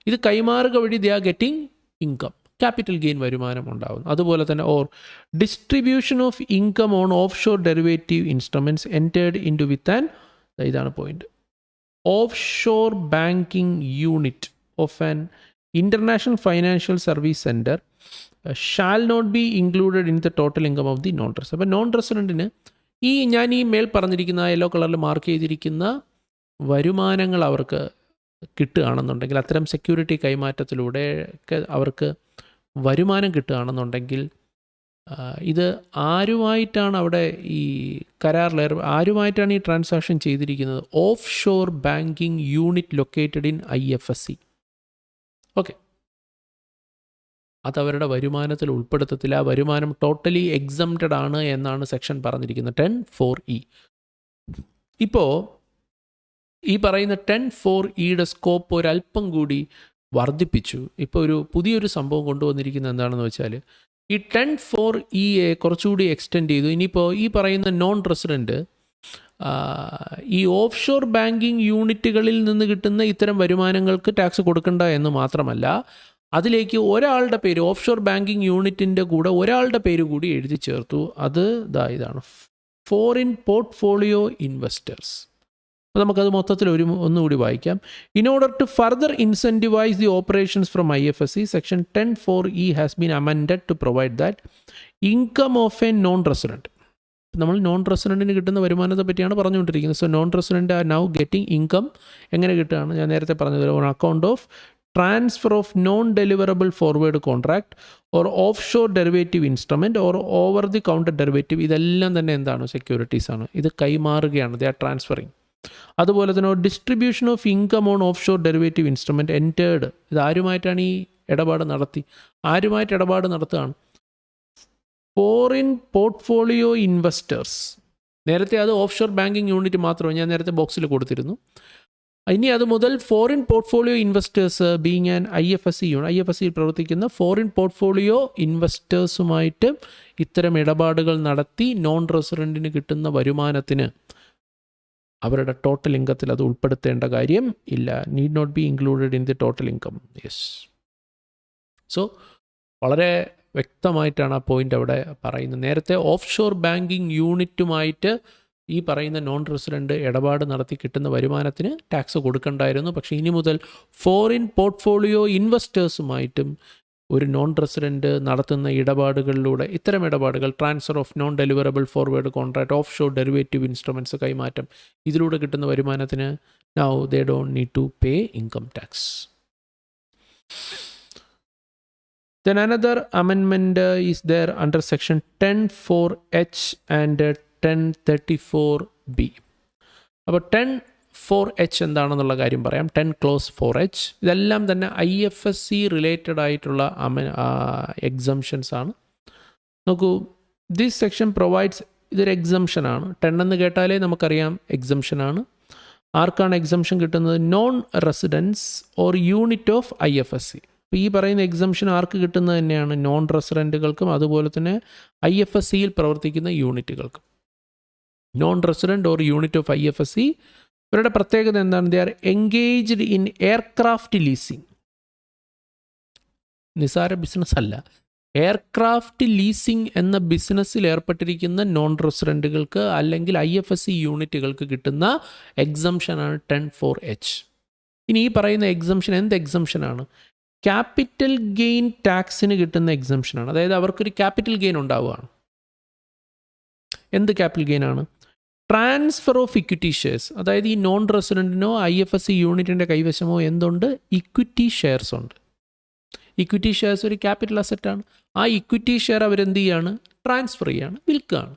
ഇത് കൈമാറുക വഴി they are getting income, capital gain വരുമാനം ഉണ്ടാകുന്നു. അതുപോലെ തന്നെ or distribution of income on offshore derivative instruments entered into with an, ഇതാണ് point, offshore banking unit of an International Financial Service Center shall not be included in the total income of the non-resident. അപ്പോൾ നോൺ റെസിഡൻറ്റിന് ഞാൻ ഈ മേൽ പറഞ്ഞിരിക്കുന്ന യെല്ലോ കളറിൽ മാർക്ക് ചെയ്തിരിക്കുന്ന വരുമാനങ്ങൾ അവർക്ക് കിട്ടുകയാണെന്നുണ്ടെങ്കിൽ, അത്തരം സെക്യൂരിറ്റി കൈമാറ്റത്തിലൂടെ ഒക്കെ അവർക്ക് വരുമാനം കിട്ടുകയാണെന്നുണ്ടെങ്കിൽ, ഇത് ആരുമായിട്ടാണ് അവിടെ ഈ കരാറിൽ ആരുമായിട്ടാണ് ഈ ട്രാൻസാക്ഷൻ ചെയ്തിരിക്കുന്നത്? Offshore banking unit located in IFSC. Okay, അതവരുടെ വരുമാനത്തിൽ ഉൾപ്പെടുത്തത്തില്ല. ആ വരുമാനം ടോട്ടലി എക്സംപ്റ്റഡ് ആണ് എന്നാണ് സെക്ഷൻ പറഞ്ഞിരിക്കുന്നത് 10(4)E. ഇപ്പോൾ ഈ പറയുന്ന 10(4)Eയുടെ സ്കോപ്പ് ഒരല്പം കൂടി വർദ്ധിപ്പിച്ചു. ഇപ്പോൾ ഒരു പുതിയൊരു സംഭവം കൊണ്ടുവന്നിരിക്കുന്നത് എന്താണെന്ന് വെച്ചാൽ ഈ 10(4)Eയെ കുറച്ചുകൂടി എക്സ്റ്റെൻഡ് ചെയ്തു. ഇനിയിപ്പോൾ ഈ പറയുന്ന നോൺ റെസിഡൻറ്റ് ഈ ഓഫ് ഷോർ ബാങ്കിങ് യൂണിറ്റുകളിൽ നിന്ന് കിട്ടുന്ന ഇത്തരം വരുമാനങ്ങൾക്ക് ടാക്സ് കൊടുക്കണ്ട എന്ന് മാത്രമല്ല, അതിലേക്ക് ഒരാളുടെ പേര്, ഓഫ് ഷോർ ബാങ്കിങ് യൂണിറ്റിൻ്റെ കൂടെ ഒരാളുടെ പേര് കൂടി എഴുതി ചേർത്തു. അത് ഇതാണ് ഫോറിൻ പോർട്ട്ഫോളിയോ ഇൻവെസ്റ്റേഴ്സ്. അപ്പോൾ നമുക്കത് മൊത്തത്തിൽ ഒന്നുകൂടി വായിക്കാം. In order to further incentivise the operations from IFSC, section 10(4)(e) has been amended to provide that income of a non resident. നമ്മൾ നോൺ റെസിഡൻറ്റിന് കിട്ടുന്ന വരുമാനത്തെ പറ്റിയാണ് പറഞ്ഞുകൊണ്ടിരിക്കുന്നത്. So non resident are now getting income. എങ്ങനെ കിട്ടുകയാണ്? ഞാൻ നേരത്തെ പറഞ്ഞത്, on account of transfer of non deliverable forward contract or offshore derivative instrument or over the counter derivative. ഇതെല്ലാം തന്നെ എന്താണ്? സെക്യൂരിറ്റീസ് ആണ്. ഇത് കൈമാറുകയാണ്, ദേ ആർ ട്രാൻസ്ഫറിങ്. അതുപോലെ തന്നെ distribution of income on offshore derivative instrument entered. ഇത് ആരുമായിട്ടാണ് ഈ ഇടപാട് ആരുമായിട്ട് ഇടപാട് നടത്തുകയാണ്? Foreign portfolio investors. നേരത്തെ അത് ഓഫ് ഷോർ ബാങ്കിങ് യൂണിറ്റ് മാത്രമേ, ഞാൻ നേരത്തെ ബോക്സിൽ കൊടുത്തിരുന്നു. ഇനി അത് മുതൽ foreign portfolio investors being an IFSC IFSCയിൽ പ്രവർത്തിക്കുന്ന ഫോറിൻ പോർട്ട്ഫോളിയോ ഇൻവെസ്റ്റേഴ്സുമായിട്ട് ഇത്തരം ഇടപാടുകൾ നടത്തി നോൺ റെസിഡൻറ്റിന് കിട്ടുന്ന വരുമാനത്തിന് അവരുടെ ടോട്ടൽ ഇൻകത്തിൽ അത് ഉൾപ്പെടുത്തേണ്ട കാര്യം ഇല്ല. Need not be included in the total income. Yes. So വളരെ വ്യക്തമായിട്ടാണ് ആ പോയിൻ്റ് അവിടെ പറയുന്നത്. നേരത്തെ ഓഫ് ഷോർ ബാങ്കിങ് യൂണിറ്റുമായിട്ട് ഈ പറയുന്ന നോൺ റെസിഡൻറ്റ് ഇടപാട് നടത്തി കിട്ടുന്ന വരുമാനത്തിന് ടാക്സ് കൊടുക്കണ്ടായിരുന്നു. പക്ഷേ ഇനി മുതൽ ഫോറിൻ പോർട്ട്ഫോളിയോ ഇൻവെസ്റ്റേഴ്സുമായിട്ടും ഒരു നോൺ റെസിഡൻറ്റ് നടത്തുന്ന ഇടപാടുകളിലൂടെ ഇത്തരം ഇടപാടുകൾ, transfer of non deliverable forward contract, offshore derivative instruments കൈമാറ്റം, ഇതിലൂടെ കിട്ടുന്ന വരുമാനത്തിന് now they don't need to pay income tax. Then another amendment is there under section 10(4)(h) and 10(34)(b). അപ്പോൾ 10(4)(h) എന്താണെന്നുള്ള കാര്യം പറയാം. 10(4)(h) ഇതെല്ലാം തന്നെ IFSC റിലേറ്റഡ് ആയിട്ടുള്ള എക്സംഷൻസ് ആണ്. നോക്കൂ, ദിസ് സെക്ഷൻ പ്രൊവൈഡ്സ്, ഇതൊരു എക്സംഷനാണ്. 10 എന്ന് കേട്ടാലേ നമുക്കറിയാം എക്സംഷനാണ്. ആർക്കാണ് എക്സംഷൻ കിട്ടുന്നത്? Non residents or unit of IFSC. അപ്പോൾ ഈ പറയുന്ന എക്സംഷൻ ആർക്ക് കിട്ടുന്നത് തന്നെയാണ്? നോൺ റെസിഡൻറ്റുകൾക്കും അതുപോലെ തന്നെ IFSCയിൽ പ്രവർത്തിക്കുന്ന യൂണിറ്റുകൾക്കും. Non resident or unit of IFSC, ഇവരുടെ പ്രത്യേകത എന്താണ്? They are engaged in aircraft leasing. നിസാര ബിസിനസ് അല്ല, എയർക്രാഫ്റ്റ് ലീസിങ് എന്ന ബിസിനസ്സിൽ ഏർപ്പെട്ടിരിക്കുന്ന നോൺ റെസിഡൻറ്റുകൾക്ക് അല്ലെങ്കിൽ IFSC യൂണിറ്റുകൾക്ക് കിട്ടുന്ന എക്സംഷനാണ് 10(4)(h). ഇനി ഈ പറയുന്ന എക്സംഷൻ എന്ത് എക്സംഷനാണ്? ക്യാപിറ്റൽ ഗെയിൻ ടാക്സിന് കിട്ടുന്ന എക്സംഷനാണ്. അതായത് അവർക്കൊരു ക്യാപിറ്റൽ ഗെയിൻ ഉണ്ടാവുകയാണ്. എന്ത് ക്യാപിറ്റൽ ഗെയിൻ ആണ്? Transfer of equity shares. അതായത് ഈ നോൺ റെസിഡൻറ്റിനോ IFSC യൂണിറ്റിൻ്റെ കൈവശമോ എന്തുണ്ട്? ഇക്വിറ്റി ഷെയർസ് ഉണ്ട്. ഇക്വിറ്റി ഷെയർസ് ഒരു ക്യാപിറ്റൽ അസറ്റാണ്. ആ ഇക്വിറ്റി ഷെയർ അവരെന്ത് ചെയ്യാണ്? ട്രാൻസ്ഫർ ചെയ്യാണ്, വിൽക്കുകയാണ്.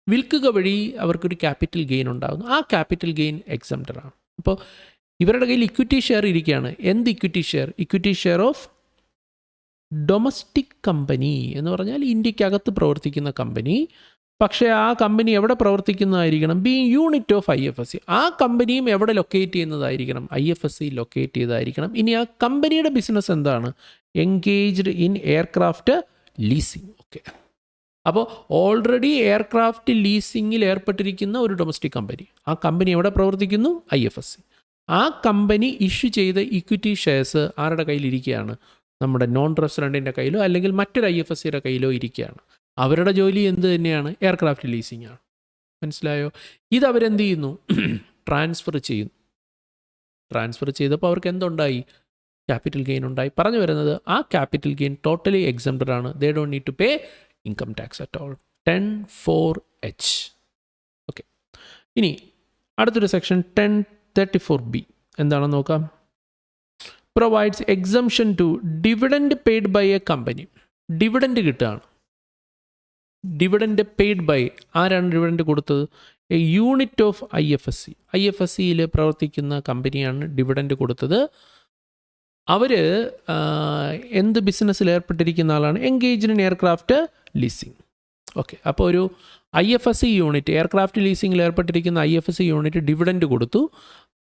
വിൽക്കുക വഴി അവർക്കൊരു ക്യാപിറ്റൽ ഗെയിൻ ഉണ്ടാകുന്നു. ആ ക്യാപിറ്റൽ ഗെയിൻ എക്സംപ്റ്റഡാണ്. അപ്പോൾ ഇവരുടെ കയ്യിൽ ഇക്വിറ്റി ഷെയർ ഇരിക്കുകയാണ്. എന്ത് equity share? Equity share of domestic company എന്ന് പറഞ്ഞാൽ ഇന്ത്യക്കകത്ത് പ്രവർത്തിക്കുന്ന കമ്പനി. പക്ഷേ ആ കമ്പനി എവിടെ പ്രവർത്തിക്കുന്നതായിരിക്കണം? Being unit of IFSC. ആ കമ്പനിയും എവിടെ ലൊക്കേറ്റ് ചെയ്യുന്നതായിരിക്കണം? IFSC ലൊക്കേറ്റ് ചെയ്തതായിരിക്കണം. ഇനി ആ കമ്പനിയുടെ ബിസിനസ് എന്താണ്? Engaged in aircraft leasing. Okay, അപ്പോൾ ഓൾറെഡി എയർക്രാഫ്റ്റ് ലീസിങ്ങിൽ ഏർപ്പെട്ടിരിക്കുന്ന ഒരു ഡൊമസ്റ്റിക് കമ്പനി, ആ കമ്പനി എവിടെ പ്രവർത്തിക്കുന്നു? IFSC. ആ കമ്പനി ഇഷ്യൂ ചെയ്ത ഇക്വിറ്റി ഷെയർസ് ആരുടെ കയ്യിലിരിക്കുകയാണ്? നമ്മുടെ നോൺ റെസിഡൻറ്റിൻ്റെ കയ്യിലോ അല്ലെങ്കിൽ മറ്റൊരു IFSCയുടെ കയ്യിലോ ഇരിക്കുകയാണ്. അവരുടെ ജോലി എന്ത് തന്നെയാണ്? എയർക്രാഫ്റ്റ് ലീസിംഗ് ആണ്. മനസ്സിലായോ? ഇതവരെന്ത് ചെയ്യുന്നു? ട്രാൻസ്ഫർ ചെയ്യുന്നു. ട്രാൻസ്ഫർ ചെയ്തപ്പോൾ അവർക്ക് എന്തുണ്ടായി? ക്യാപിറ്റൽ ഗെയിൻ ഉണ്ടായി. പറഞ്ഞു വരുന്നത് ആ ക്യാപിറ്റൽ ഗെയിൻ ടോട്ടലി എക്സംപ്റ്റഡ് ആണ്. They don't need to pay income tax at all. 10(4)(h). Okay, ഇനി അടുത്തൊരു സെക്ഷൻ 10(34)(b) എന്താണെന്ന് നോക്കാം. Provides exemption to dividend paid by a company. Dividend കിട്ടുകയാണ്. ഡിവിഡൻഡ് പെയ്ഡ് ബൈ ആരാണ് ഡിവിഡൻഡ് കൊടുത്തത്? A unit of IFSC. IFSCയിൽ പ്രവർത്തിക്കുന്ന കമ്പനിയാണ് ഡിവിഡൻഡ് കൊടുത്തത്. അവർ എന്ത് ബിസിനസ്സിൽ ഏർപ്പെട്ടിരിക്കുന്ന ആളാണ്? Engaged in aircraft leasing. Okay, അപ്പോൾ ഒരു IFSC യൂണിറ്റ്, എയർക്രാഫ്റ്റ് ലീസിങ്ങിൽ ഏർപ്പെട്ടിരിക്കുന്ന IFSC യൂണിറ്റ് ഡിവിഡൻഡ് കൊടുത്തു.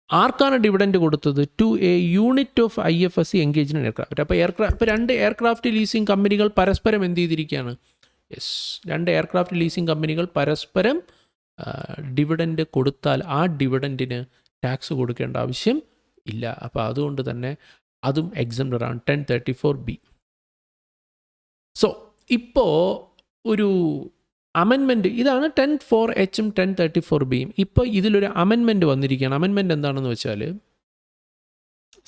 ആർക്കാണ് ഡിവിഡൻഡ് കൊടുത്തത്? To a unit of IFSC engaged in aircraft. അപ്പോൾ രണ്ട് എയർക്രാഫ്റ്റ് ലീസിങ് കമ്പനികൾ പരസ്പരം എന്ത് ചെയ്തിരിക്കുകയാണ്? യെസ്, രണ്ട് എയർക്രാഫ്റ്റ് ലീസിങ് കമ്പനികൾ പരസ്പരം ഡിവിഡൻഡ് കൊടുത്താൽ ആ ഡിവിഡൻഡിന് ടാക്സ് കൊടുക്കേണ്ട ആവശ്യം ഇല്ല. അപ്പോൾ അതുകൊണ്ട് തന്നെ അതും എക്സംപ്റ്റഡാണ് 1034B. സോ ഇപ്പോൾ ഒരു അമെൻമെൻറ്റ്, ഇതാണ് 10(4)(h)ഉം 1034(b)യും. ഇപ്പോൾ ഇതിലൊരു അമെൻമെൻറ്റ് വന്നിരിക്കുകയാണ്. അമെൻമെൻറ്റ് എന്താണെന്ന് വെച്ചാൽ,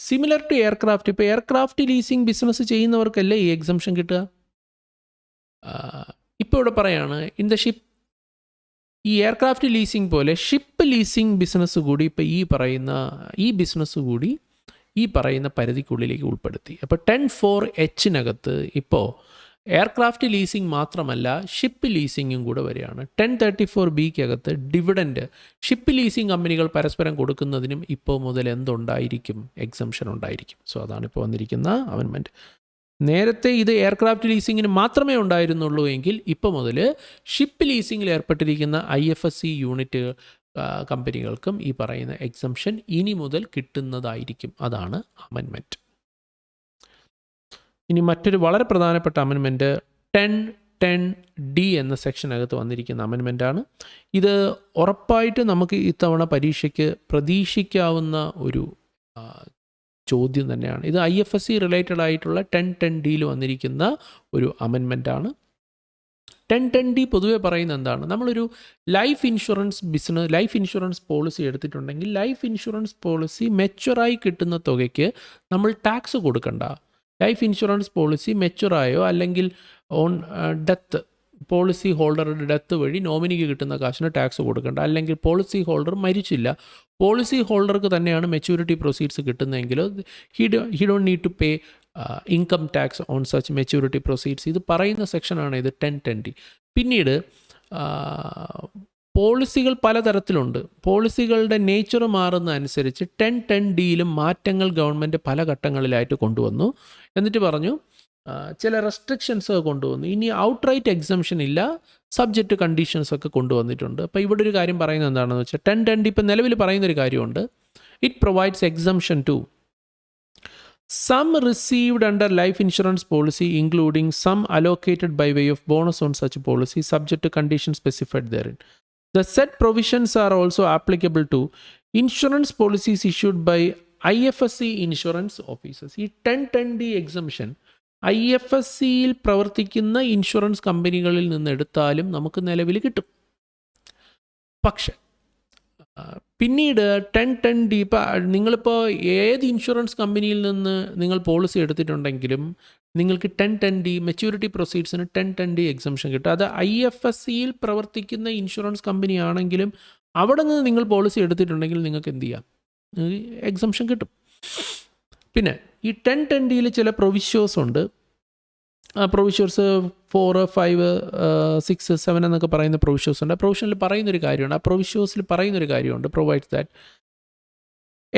സിമിലർ ടു എയർക്രാഫ്റ്റ്, ഇപ്പോൾ എയർക്രാഫ്റ്റ് ലീസിങ് ബിസിനസ് ചെയ്യുന്നവർക്കല്ലേ ഈ എക്സംഷൻ കിട്ടുക. ഇപ്പോൾ ഇവിടെ പറയാണ്, ഇൻ ദ ഷിപ്പ്, ഈ എയർക്രാഫ്റ്റ് ലീസിങ് പോലെ ഷിപ്പ് ലീസിങ് ബിസിനസ് കൂടി ഇപ്പോൾ ഈ ബിസിനസ് കൂടി ഈ പറയുന്ന പരിധിക്കുള്ളിലേക്ക് ഉൾപ്പെടുത്തി. അപ്പോൾ 10(4)(h)നകത്ത് ഇപ്പോൾ എയർക്രാഫ്റ്റ് ലീസിങ് മാത്രമല്ല ഷിപ്പ് ലീസിങ്ങും കൂടെ വരികയാണ്. 1034(b)ക്കകത്ത് ഡിവിഡൻഡ് ഷിപ്പ് ലീസിങ് കമ്പനികൾ പരസ്പരം കൊടുക്കുന്നതിനും ഇപ്പോൾ മുതൽ എന്തുണ്ടായിരിക്കും? എക്സംഷൻ ഉണ്ടായിരിക്കും. സോ അതാണ് ഇപ്പോൾ വന്നിരിക്കുന്ന അമെൻമെൻറ്റ്. നേരത്തെ ഇത് എയർക്രാഫ്റ്റ് ലീസിങ്ങിന് മാത്രമേ ഉണ്ടായിരുന്നുള്ളൂ എങ്കിൽ ഇപ്പോൾ മുതൽ ഷിപ്പ് ലീസിങ്ങിൽ ഏർപ്പെട്ടിരിക്കുന്ന IFSC യൂണിറ്റ് കമ്പനികൾക്കും ഈ പറയുന്ന എക്സംഷൻ ഇനി മുതൽ കിട്ടുന്നതായിരിക്കും. അതാണ് അമെൻമെൻറ്റ്. ഇനി മറ്റൊരു വളരെ പ്രധാനപ്പെട്ട അമെൻമെൻറ്റ് 1010D എന്ന സെക്ഷനകത്ത് വന്നിരിക്കുന്ന അമെൻമെൻറ്റാണ്. ഇത് ഉറപ്പായിട്ട് നമുക്ക് ഇത്തവണ പരീക്ഷയ്ക്ക് പ്രതീക്ഷിക്കാവുന്ന ഒരു ചോദ്യം തന്നെയാണ്. ഇത് IFSC റിലേറ്റഡ് ആയിട്ടുള്ള 1010Dയിൽ വന്നിരിക്കുന്ന ഒരു അമെൻമെൻറ്റാണ്. 1010D പൊതുവെ പറയുന്നത് എന്താണ്? നമ്മളൊരു ലൈഫ് ഇൻഷുറൻസ് പോളിസി എടുത്തിട്ടുണ്ടെങ്കിൽ ലൈഫ് ഇൻഷുറൻസ് പോളിസി മെച്വറായി കിട്ടുന്ന തുകയ്ക്ക് നമ്മൾ ടാക്സ് കൊടുക്കണ്ട. ലൈഫ് ഇൻഷുറൻസ് പോളിസി മെച്വറായോ അല്ലെങ്കിൽ ഓൺ ഡെത്ത്, പോളിസി ഹോൾഡറുടെ ഡെത്ത് വഴി നോമിനിക്ക് കിട്ടുന്ന കാശിന് ടാക്സ് കൊടുക്കേണ്ട. അല്ലെങ്കിൽ പോളിസി ഹോൾഡർ മരിച്ചില്ല, പോളിസി ഹോൾഡർക്ക് തന്നെയാണ് മെച്യൂരിറ്റി പ്രൊസീഡ്സ് കിട്ടുന്നതെങ്കിൽ he don't need to pay income tax on such maturity proceeds. ഇത് പറയുന്ന സെക്ഷനാണ് ഇത് 1010D. പിന്നീട് പോളിസികൾ പലതരത്തിലുണ്ട്. പോളിസികളുടെ നേച്ചർ മാറുന്ന അനുസരിച്ച് 1010Dയിലും മാറ്റങ്ങൾ ഗവൺമെൻറ് പല ഘട്ടങ്ങളിലായിട്ട് കൊണ്ടുവന്നു. എന്നിട്ട് പറഞ്ഞു ചില റെസ്ട്രിക്ഷൻസ് കൊണ്ടുവന്നു. ഇനി ഔട്ട്റൈറ്റ് എക്സംഷൻ ഇല്ല, സബ്ജക്റ്റ് കണ്ടീഷൻസ് ഒക്കെ കൊണ്ടുവന്നിട്ടുണ്ട്. അപ്പോൾ ഇവിടെ ഒരു കാര്യം പറയുന്നത് എന്താണെന്ന് വെച്ചാൽ 1010D ഇപ്പം നിലവിൽ പറയുന്നൊരു കാര്യമുണ്ട്. It provides exemption to some received under life insurance policy including some allocated by way of bonus on such policy subject to conditions specified therein. The said provisions are also applicable to insurance policies issued by IFSC insurance officers. ഈ 1010D exemption IFSCയിൽ പ്രവർത്തിക്കുന്ന ഇൻഷുറൻസ് കമ്പനികളിൽ നിന്ന് എടുത്താലും നമുക്ക് നിലവിൽ കിട്ടും. പക്ഷേ പിന്നീട് 1010D ഇപ്പോൾ നിങ്ങളിപ്പോൾ ഏത് ഇൻഷുറൻസ് കമ്പനിയിൽ നിന്ന് നിങ്ങൾ പോളിസി എടുത്തിട്ടുണ്ടെങ്കിലും നിങ്ങൾക്ക് 1010D മെച്യൂരിറ്റി പ്രൊസീഡ്സിന് 1010D എക്സംഷൻ കിട്ടും. അത് IFSCയിൽ പ്രവർത്തിക്കുന്ന ഇൻഷുറൻസ് കമ്പനി ആണെങ്കിലും അവിടെ നിന്ന് നിങ്ങൾ പോളിസി എടുത്തിട്ടുണ്ടെങ്കിൽ നിങ്ങൾക്ക് എന്ത് ചെയ്യാം? എക്സംഷൻ കിട്ടും. പിന്നെ ഈ 1010Dയിൽ ചില പ്രൊവിഷ്യോസ് ഉണ്ട്. പ്രൊവിഷ്യോസ് 4, 5, 6, 7 എന്നൊക്കെ പറയുന്ന പ്രൊവിഷ്യോസ് ഉണ്ട്. ആ പ്രൊവിഷനിൽ പറയുന്നൊരു കാര്യമുണ്ട്. ആ പ്രൊവിഷ്യോസിൽ പറയുന്നൊരു കാര്യമുണ്ട്. Provides that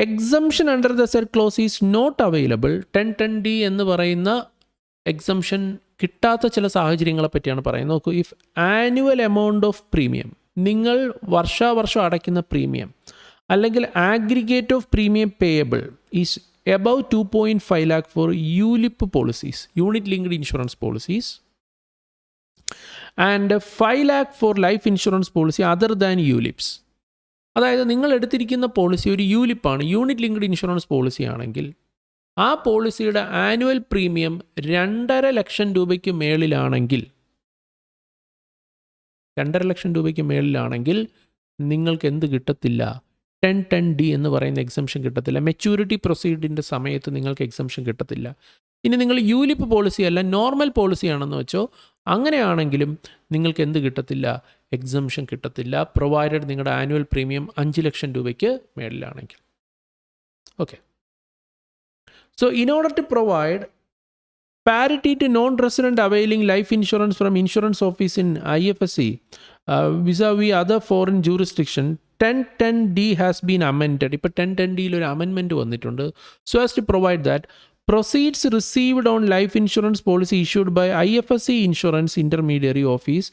exemption under the said clause is not available. 1010D എന്ന് പറയുന്ന എക്സംഷൻ കിട്ടാത്ത ചില സാഹചര്യങ്ങളെ പറ്റിയാണ് പറയുന്നത്. നോക്കൂ, if annual amount of premium, നിങ്ങൾ വർഷാവർഷം അടയ്ക്കുന്ന പ്രീമിയം അല്ലെങ്കിൽ aggregate of premium payable is above 2.5 lakh for ULIP policies, unit linked insurance policies, and 5 lakh for life insurance policy other than ULIPs. അതായത് നിങ്ങൾ എടുത്തിരിക്കുന്ന പോളിസി ഒരു ULIP ആണ്, യൂണിറ്റ് ലിങ്ക്ഡ് ഇൻഷുറൻസ് പോളിസി ആണെങ്കിൽ ആ പോളിസിയുടെ ആനുവൽ പ്രീമിയം 2.5 ലക്ഷം രൂപയ്ക്ക് മേളിലാണെങ്കിൽ, 2.5 ലക്ഷം രൂപയ്ക്ക് മേളിലാണെങ്കിൽ നിങ്ങൾക്ക് എന്ത് കിട്ടത്തില്ല? 1010D എന്ന് പറയുന്ന എക്സംഷൻ കിട്ടത്തില്ല. മെച്യൂരിറ്റി പ്രൊസീഡിൻ്റെ സമയത്ത് നിങ്ങൾക്ക് എക്സംഷൻ കിട്ടത്തില്ല. ഇനി നിങ്ങൾ ULIP പോളിസി അല്ല നോർമൽ പോളിസി ആണെന്ന് വെച്ചോ, അങ്ങനെയാണെങ്കിലും നിങ്ങൾക്ക് എന്ത് കിട്ടത്തില്ല? എക്സംഷൻ കിട്ടത്തില്ല, പ്രൊവൈഡഡ് നിങ്ങളുടെ ആനുവൽ പ്രീമിയം 5 ലക്ഷം രൂപയ്ക്ക് മേളിലാണെങ്കിൽ. Okay, so in order to provide parity to non-resident availing life insurance from insurance office in IFSC vis-a-vis other foreign jurisdiction, 1010D has been amended. ഇപ്പോൾ 1010Dയിൽ ഒരു അമെൻമെൻറ്റ് വന്നിട്ടുണ്ട്. So as to provide that proceeds received on life insurance policy issued by IFSC insurance intermediary office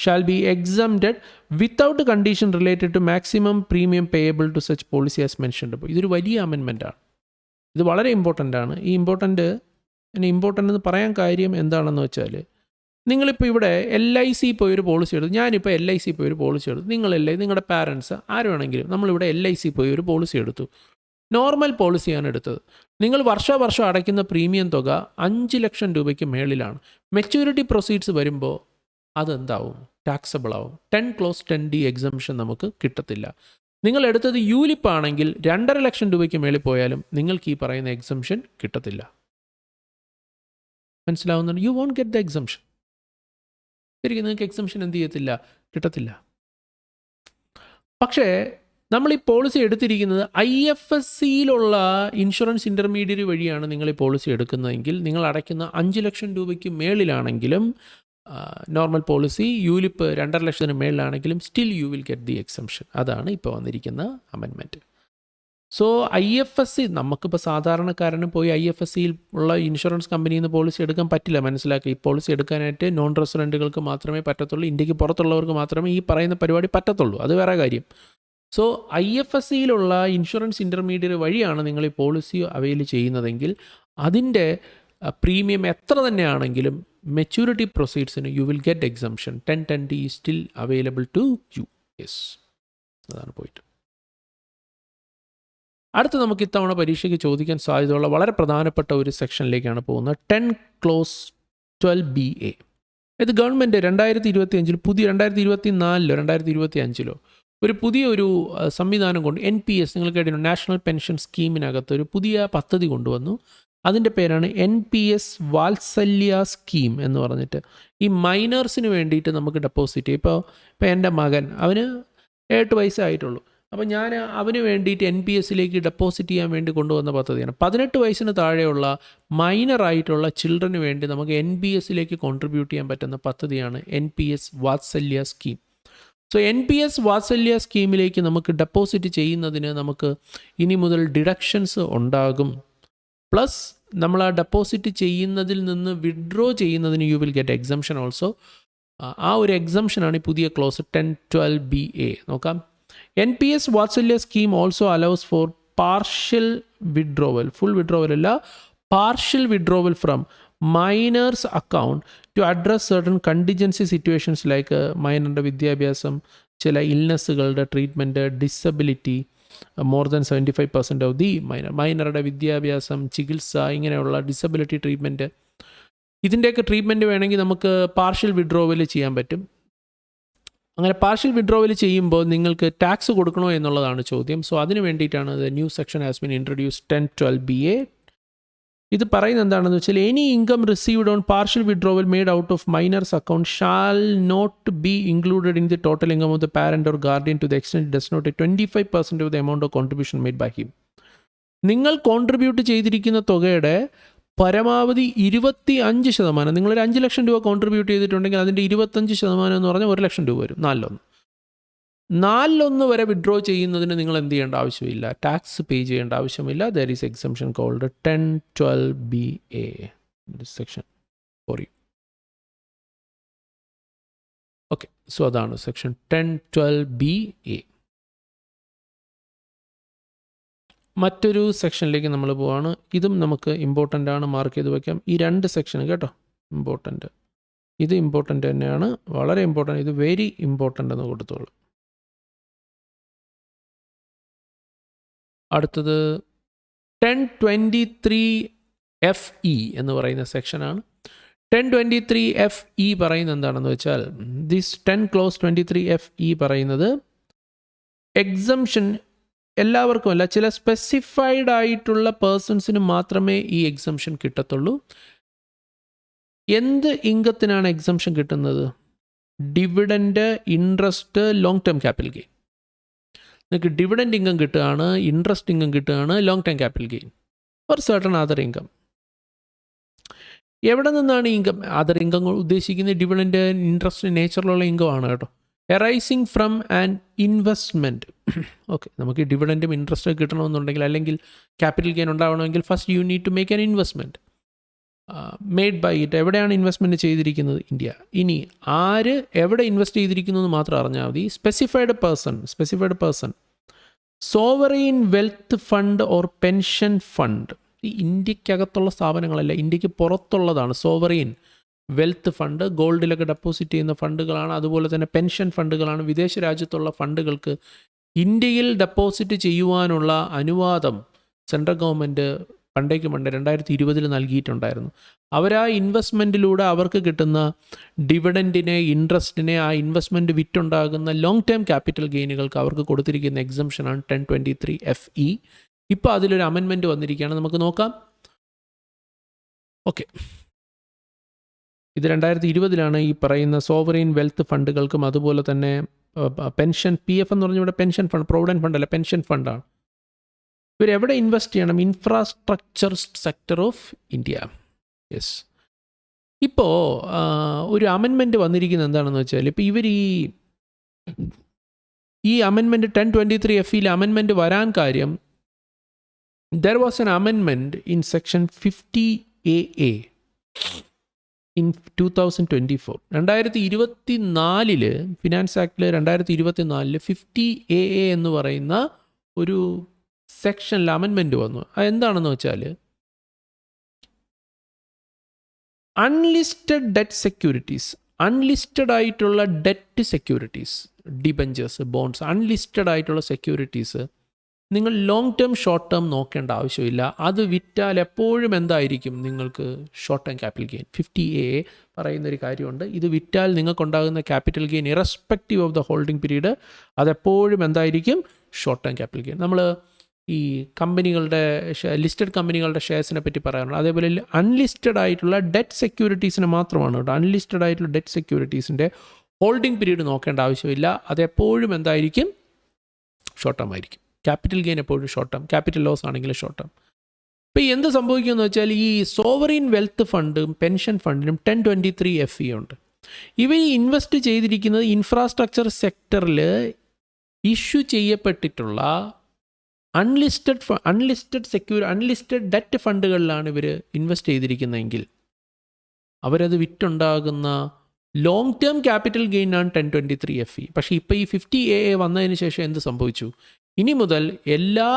shall be exempted without a condition related to maximum premium payable to such policy as mentioned. അപ്പോൾ ഇതൊരു വലിയ അമെൻമെൻറ്റാണ്. ഇത് വളരെ ഇമ്പോർട്ടൻ്റ് ആണ്. ഈ ഇമ്പോർട്ടൻ്റ് എന്ന് പറയാൻ കാര്യം എന്താണെന്ന് വെച്ചാൽ, നിങ്ങളിപ്പോൾ ഇവിടെ LIC പോയി ഒരു പോളിസി എടുത്തു, ഞാനിപ്പോൾ LIC പോയി ഒരു പോളിസി എടുത്തു, നിങ്ങളല്ലേ നിങ്ങളുടെ പാരൻസ് ആര് വേണമെങ്കിലും നമ്മളിവിടെ LIC പോയി ഒരു പോളിസി എടുത്തു, നോർമൽ പോളിസിയാണ് എടുത്തത്. നിങ്ങൾ വർഷം അടയ്ക്കുന്ന പ്രീമിയം തുക 5 ലക്ഷം രൂപയ്ക്ക് മേളിലാണ്. മെച്യൂരിറ്റി പ്രൊസീഡ്സ് വരുമ്പോൾ അതെന്താവും? ടാക്സബിൾ ആവും. 10(10D) എക്സംഷൻ നമുക്ക് കിട്ടത്തില്ല. നിങ്ങൾ എടുത്തത് യൂലിപ്പ് ആണെങ്കിൽ 2.5 ലക്ഷം രൂപയ്ക്ക് മേളിൽ പോയാലും നിങ്ങൾക്ക് ഈ പറയുന്ന എക്സംഷൻ കിട്ടത്തില്ല. മനസ്സിലാവുന്നുണ്ട്? You won't get the exemption. ശരിക്കും നിങ്ങൾക്ക് എക്സംഷൻ എന്ത് ചെയ്യത്തില്ല? കിട്ടത്തില്ല. പക്ഷേ നമ്മൾ ഈ പോളിസി എടുത്തിരിക്കുന്നത് IFSCയിലുള്ള ഇൻഷുറൻസ് ഇൻ്റർമീഡിയറ്റ് വഴിയാണ് നിങ്ങൾ ഈ പോളിസി എടുക്കുന്നതെങ്കിൽ, നിങ്ങൾ അടയ്ക്കുന്ന 5 ലക്ഷം രൂപയ്ക്ക് മേളിലാണെങ്കിലും, നോർമൽ പോളിസി യൂലിപ്പ് 2.5 ലക്ഷത്തിന് മേളിലാണെങ്കിലും still you will get the exemption. അതാണ് ഇപ്പോൾ വന്നിരിക്കുന്ന അമെൻമെൻറ്റ്. സോ IFSC നമുക്കിപ്പോൾ സാധാരണക്കാരന് പോയി IFSCയിൽ ഉള്ള ഇൻഷുറൻസ് കമ്പനിയിൽ നിന്ന് പോളിസി എടുക്കാൻ പറ്റില്ല. മനസ്സിലാക്കുക, ഈ പോളിസി എടുക്കാനായിട്ട് നോൺ റെസിഡൻറ്റുകൾക്ക് മാത്രമേ പറ്റത്തുള്ളൂ. ഇന്ത്യക്ക് പുറത്തുള്ളവർക്ക് മാത്രമേ ഈ പറയുന്ന പരിപാടി പറ്റത്തുള്ളൂ. അത് വേറെ കാര്യം. സോ IFSCയിലുള്ള ഇൻഷുറൻസ് ഇൻ്റർമീഡിയറ്റ് വഴിയാണ് നിങ്ങൾ ഈ പോളിസി അവൈൽ ചെയ്യുന്നതെങ്കിൽ അതിൻ്റെ പ്രീമിയം എത്ര തന്നെയാണെങ്കിലും മെച്യൂരിറ്റി പ്രൊസീഡ്സിന് you will get exemption. 10(10D) still available to you. Yes, അതാണ് പോയിട്ട്. അടുത്ത് നമുക്ക് ഇത്തവണ പരീക്ഷയ്ക്ക് ചോദിക്കാൻ സാധ്യതയുള്ള വളരെ പ്രധാനപ്പെട്ട ഒരു സെക്ഷനിലേക്കാണ് പോകുന്നത്. 10(12BA). ഇത് ഗവൺമെൻറ് 2025 പുതിയ 2024 2025 ഒരു പുതിയൊരു സംവിധാനം കൊണ്ട് NPS, നിങ്ങൾ കേട്ടിട്ടുണ്ട്, നാഷണൽ പെൻഷൻ സ്കീമിനകത്ത് ഒരു പുതിയ പദ്ധതി കൊണ്ടുവന്നു. അതിൻ്റെ പേരാണ് NPS വാത്സല്യ സ്കീം എന്ന് പറഞ്ഞിട്ട്. ഈ മൈനേഴ്സിന് വേണ്ടിയിട്ട് നമുക്ക് ഡെപ്പോസിറ്റ് ചെയ്യും. ഇപ്പോൾ എൻ്റെ മകൻ, അവന് 8 വയസ്സായിട്ടുള്ളൂ. അപ്പോൾ ഞാൻ അവന് വേണ്ടിയിട്ട് NPSലേക്ക് ഡെപ്പോസിറ്റ് ചെയ്യാൻ വേണ്ടി കൊണ്ടുവന്ന പദ്ധതിയാണ്. 18 വയസ്സിന് താഴെയുള്ള മൈനറായിട്ടുള്ള ചിൽഡ്രന് വേണ്ടി നമുക്ക് NPSലേക്ക് കോൺട്രിബ്യൂട്ട് ചെയ്യാൻ പറ്റുന്ന പദ്ധതിയാണ് NPS Vatsalya scheme. So NPS വാത്സല്യ സ്കീമിലേക്ക് നമുക്ക് ഡെപ്പോസിറ്റ് ചെയ്യുന്നതിന് നമുക്ക് ഇനി മുതൽ ഡിഡക്ഷൻസ് ഉണ്ടാകും. പ്ലസ് നമ്മൾ ആ ഡെപ്പോസിറ്റ് ചെയ്യുന്നതിൽ നിന്ന് വിഡ്രോ ചെയ്യുന്നതിന് U will get exemption also. ആ ഒരു എക്സംഷനാണ് ഈ പുതിയ ക്ലോസ് 10(12BA). നോക്കാം. NPS Vatsalya scheme also allows for partial withdrawal, full withdrawal അല്ല, partial withdrawal from minors account to address certain contingency situations like മൈനറുടെ വിദ്യാഭ്യാസം, ചില ഇൽനെസ്സുകളുടെ treatment, disability, more than 75% of the മൈനറുടെ വിദ്യാഭ്യാസം, ചികിത്സ, ഇങ്ങനെയുള്ള ഡിസബിലിറ്റി ട്രീറ്റ്മെൻറ്റ്, ഇതിൻ്റെയൊക്കെ ട്രീറ്റ്മെൻറ്റ് വേണമെങ്കിൽ നമുക്ക് പാർഷ്യൽ വിഡ്രോവൽ ചെയ്യാൻ പറ്റും. അങ്ങനെ പാർഷ്യൽ വിഡ്രോവൽ ചെയ്യുമ്പോൾ നിങ്ങൾക്ക് ടാക്സ് കൊടുക്കണോ എന്നുള്ളതാണ് ചോദ്യം. സോ അതിന് വേണ്ടിയിട്ടാണ് new section has been introduce 10(12BA). ഇത് പറയുന്നത് എന്താണെന്ന് വെച്ചാൽ, any income received on partial withdrawal made out of minor's account shall not be included in the total income of the parent or guardian to the extent does not 25% of the amount of contribution made by him. നിങ്ങൾ കോൺട്രിബ്യൂട്ട് ചെയ്തിരിക്കുന്ന തുകയുടെ പരമാവധി 25%, നിങ്ങളൊരു 5 ലക്ഷം രൂപ കോൺട്രിബ്യൂട്ട് ചെയ്തിട്ടുണ്ടെങ്കിൽ അതിൻ്റെ 25% എന്ന് പറഞ്ഞാൽ 1 ലക്ഷം രൂപ വരും. 4/1 വരെ വിഡ്രോ ചെയ്യുന്നതിന് നിങ്ങൾ എന്ത് ചെയ്യേണ്ട ആവശ്യമില്ല, ടാക്സ് പേ ചെയ്യേണ്ട ആവശ്യമില്ല. There is exemption called 10(12BA) section for you. Okay, so അതാണ് സെക്ഷൻ 10(12BA). മറ്റൊരു സെക്ഷനിലേക്ക് നമ്മൾ പോവാണ്. ഇതും നമുക്ക് ഇമ്പോർട്ടൻ്റ് ആണ്, മാർക്ക് ചെയ്ത് വയ്ക്കാം. ഈ 2 സെക്ഷൻ കേട്ടോ, ഇമ്പോർട്ടൻ്റ്. ഇത് ഇമ്പോർട്ടൻ്റ് തന്നെയാണ്, വളരെ ഇമ്പോർട്ടൻ്റ്. ഇത് വെരി ഇമ്പോർട്ടൻ്റ് എന്ന് കൊടുത്തോളൂ. അടുത്തത് 1023FE എന്ന് പറയുന്ന സെക്ഷനാണ്. 1023FE പറയുന്നത് എന്താണെന്ന് വെച്ചാൽ, ദിസ് 10(23FE) പറയുന്നത് എക്സംഷൻ എല്ലാവർക്കും അല്ല, ചില സ്പെസിഫൈഡ് ആയിട്ടുള്ള പേഴ്സൺസിന് മാത്രമേ ഈ എക്സംഷൻ കിട്ടത്തുള്ളൂ. എന്ത് ഇൻകത്തിനാണ് എക്സംഷൻ കിട്ടുന്നത്? Dividend, interest, long term capital gain. നിങ്ങൾക്ക് ഡിവിഡൻഡ് ഇൻകം കിട്ടുകയാണ്, ഇൻട്രസ്റ്റ് ഇൻകം കിട്ടുകയാണ്, ലോങ് ടേം ക്യാപിറ്റൽ ഗെയിൻ, ഒരു സർട്ടൺ അതർ ഇൻകം. എവിടെ നിന്നാണ് ഇൻകം? അതർ ഇൻകം ഉദ്ദേശിക്കുന്നത് ഡിവിഡൻഡ്, ഇൻട്രസ്റ്റ് നേച്ചറിലുള്ള ഇൻകം ആണ് കേട്ടോ. Arising from an investment. Okay, നമുക്ക് ഡിവിഡൻറ്റും ഇൻട്രസ്റ്റ് കിട്ടണമെന്നുണ്ടെങ്കിൽ, അല്ലെങ്കിൽ ക്യാപിറ്റൽ ഗെയിൻ ഉണ്ടാവണമെങ്കിൽ, first you need to make an investment made by it. എവിടെയാണ് ഇൻവെസ്റ്റ്മെൻറ്റ് ചെയ്തിരിക്കുന്നത്? ഇന്ത്യ. ഇനി ആര് എവിടെ ഇൻവെസ്റ്റ് ചെയ്തിരിക്കുന്നു എന്ന് മാത്രം അറിഞ്ഞാൽ മതി. Specified person, sovereign wealth fund or pension fund. ഈ ഇന്ത്യക്കകത്തുള്ള സ്ഥാപനങ്ങളല്ല, ഇന്ത്യക്ക് പുറത്തുള്ളതാണ്. സോവറീൻ വെൽത്ത് ഫണ്ട്, ഗോൾഡിലൊക്കെ ഡെപ്പോസിറ്റ് ചെയ്യുന്ന ഫണ്ടുകളാണ്. അതുപോലെ തന്നെ പെൻഷൻ ഫണ്ടുകളാണ്. വിദേശ രാജ്യത്തുള്ള ഫണ്ടുകൾക്ക് ഇന്ത്യയിൽ ഡെപ്പോസിറ്റ് ചെയ്യുവാനുള്ള അനുവാദം സെൻട്രൽ ഗവൺമെൻറ് പണ്ടേക്ക് 2020 നൽകിയിട്ടുണ്ടായിരുന്നു. അവരാ ഇൻവെസ്റ്റ്മെൻറ്റിലൂടെ അവർക്ക് കിട്ടുന്ന ഡിവിഡൻറ്റിനെ, ഇൻട്രസ്റ്റിനെ, ആ ഇൻവെസ്റ്റ്മെൻറ്റ് വിറ്റുണ്ടാകുന്ന ലോങ് ടേം ക്യാപിറ്റൽ ഗെയിനുകൾക്ക് അവർക്ക് കൊടുത്തിരിക്കുന്ന എക്സംഷനാണ് 1023(FE). ഇപ്പോൾ അതിലൊരു അമെൻമെൻറ്റ് വന്നിരിക്കുകയാണ്, നമുക്ക് നോക്കാം. ഓക്കെ, ഇത് 2020 ഈ പറയുന്ന സോവറൈൻ വെൽത്ത് ഫണ്ടുകൾക്കും അതുപോലെ തന്നെ പെൻഷൻ, PF എന്ന് പറഞ്ഞാൽ ഇവിടെ പെൻഷൻ ഫണ്ട്, പ്രൊവിഡൻറ്റ് ഫണ്ട് അല്ല, പെൻഷൻ ഫണ്ടാണ്. ഇവരെവിടെ ഇൻവെസ്റ്റ് ചെയ്യണം? Infrastructure sector of India. Yes. ഇപ്പോൾ ഒരു അമെൻമെൻറ്റ് വന്നിരിക്കുന്നത് എന്താണെന്ന് വെച്ചാൽ, ഇപ്പോൾ ഇവർ ഈ അമെൻമെൻറ്റ് 1023(FE) അമെൻമെൻറ്റ് വരാൻ കാര്യം, there was an amendment in section 50AA in 2024. 2024 finance ആക്ടിൽ 2024 50AA എന്ന് പറയുന്ന ഒരു സെക്ഷനിൽ അമെൻമെൻറ്റ് വന്നു. അതെന്താണെന്ന് വെച്ചാൽ, അൺലിസ്റ്റഡ് ഡെറ്റ് സെക്യൂരിറ്റീസ്, അൺലിസ്റ്റഡ് ആയിട്ടുള്ള debt securities, debentures, bonds, unlisted ആയിട്ടുള്ള സെക്യൂരിറ്റീസ് നിങ്ങൾ ലോങ് ടേം ഷോർട്ട് ടേം നോക്കേണ്ട ആവശ്യമില്ല. അത് വിറ്റാൽ എപ്പോഴും എന്തായിരിക്കും? നിങ്ങൾക്ക് short term capital gain. 50AA പറയുന്നൊരു കാര്യമുണ്ട്, ഇത് വിറ്റാൽ നിങ്ങൾക്കുണ്ടാകുന്ന capital gain irrespective of the holding period അതെപ്പോഴും എന്തായിരിക്കും? Short term capital gain. നമ്മൾ ഈ കമ്പനികളുടെ ലിസ്റ്റഡ് കമ്പനികളുടെ ഷെയർസിനെ പറ്റി പറയാറുണ്ട്. അതേപോലെ അൺലിസ്റ്റഡ് ആയിട്ടുള്ള ഡെറ്റ് സെക്യൂരിറ്റീസിന് മാത്രമാണ് കേട്ടോ. അൺലിസ്റ്റഡ് ആയിട്ടുള്ള ഡെറ്റ് സെക്യൂരിറ്റീസിൻ്റെ ഹോൾഡിംഗ് പീരീഡ് നോക്കേണ്ട ആവശ്യമില്ല. അതെപ്പോഴും എന്തായിരിക്കും? ഷോർട്ട് ടേം ആയിരിക്കും. ക്യാപിറ്റൽ ഗെയിൻ എപ്പോഴും ഷോർട്ട് ടേം, ക്യാപിറ്റൽ ലോസ് ആണെങ്കിൽ ഷോർട്ട് ടേം. ഇപ്പോൾ എന്ത് സംഭവിക്കുമെന്ന് വെച്ചാൽ, ഈ സോവറിൻ വെൽത്ത് ഫണ്ടും പെൻഷൻ ഫണ്ടിനും 1023(FE) ഉണ്ട്. ഇവ ഇൻവെസ്റ്റ് ചെയ്തിരിക്കുന്നത് ഇൻഫ്രാസ്ട്രക്ചർ സെക്ടറിൽ ഇഷ്യൂ ചെയ്യപ്പെട്ടിട്ടുള്ള അൺലിസ്റ്റഡ് ഡെറ്റ് ഫണ്ടുകളിലാണ് ഇവർ ഇൻവെസ്റ്റ് ചെയ്തിരിക്കുന്നതെങ്കിൽ അവരത് വിറ്റുണ്ടാകുന്ന ലോങ് ടേം ക്യാപിറ്റൽ ഗെയിനാണ് 1023(FE). പക്ഷേ ഇപ്പോൾ ഈ 50AA വന്നതിന് ശേഷം എന്ത് സംഭവിച്ചു? ഇനി മുതൽ എല്ലാ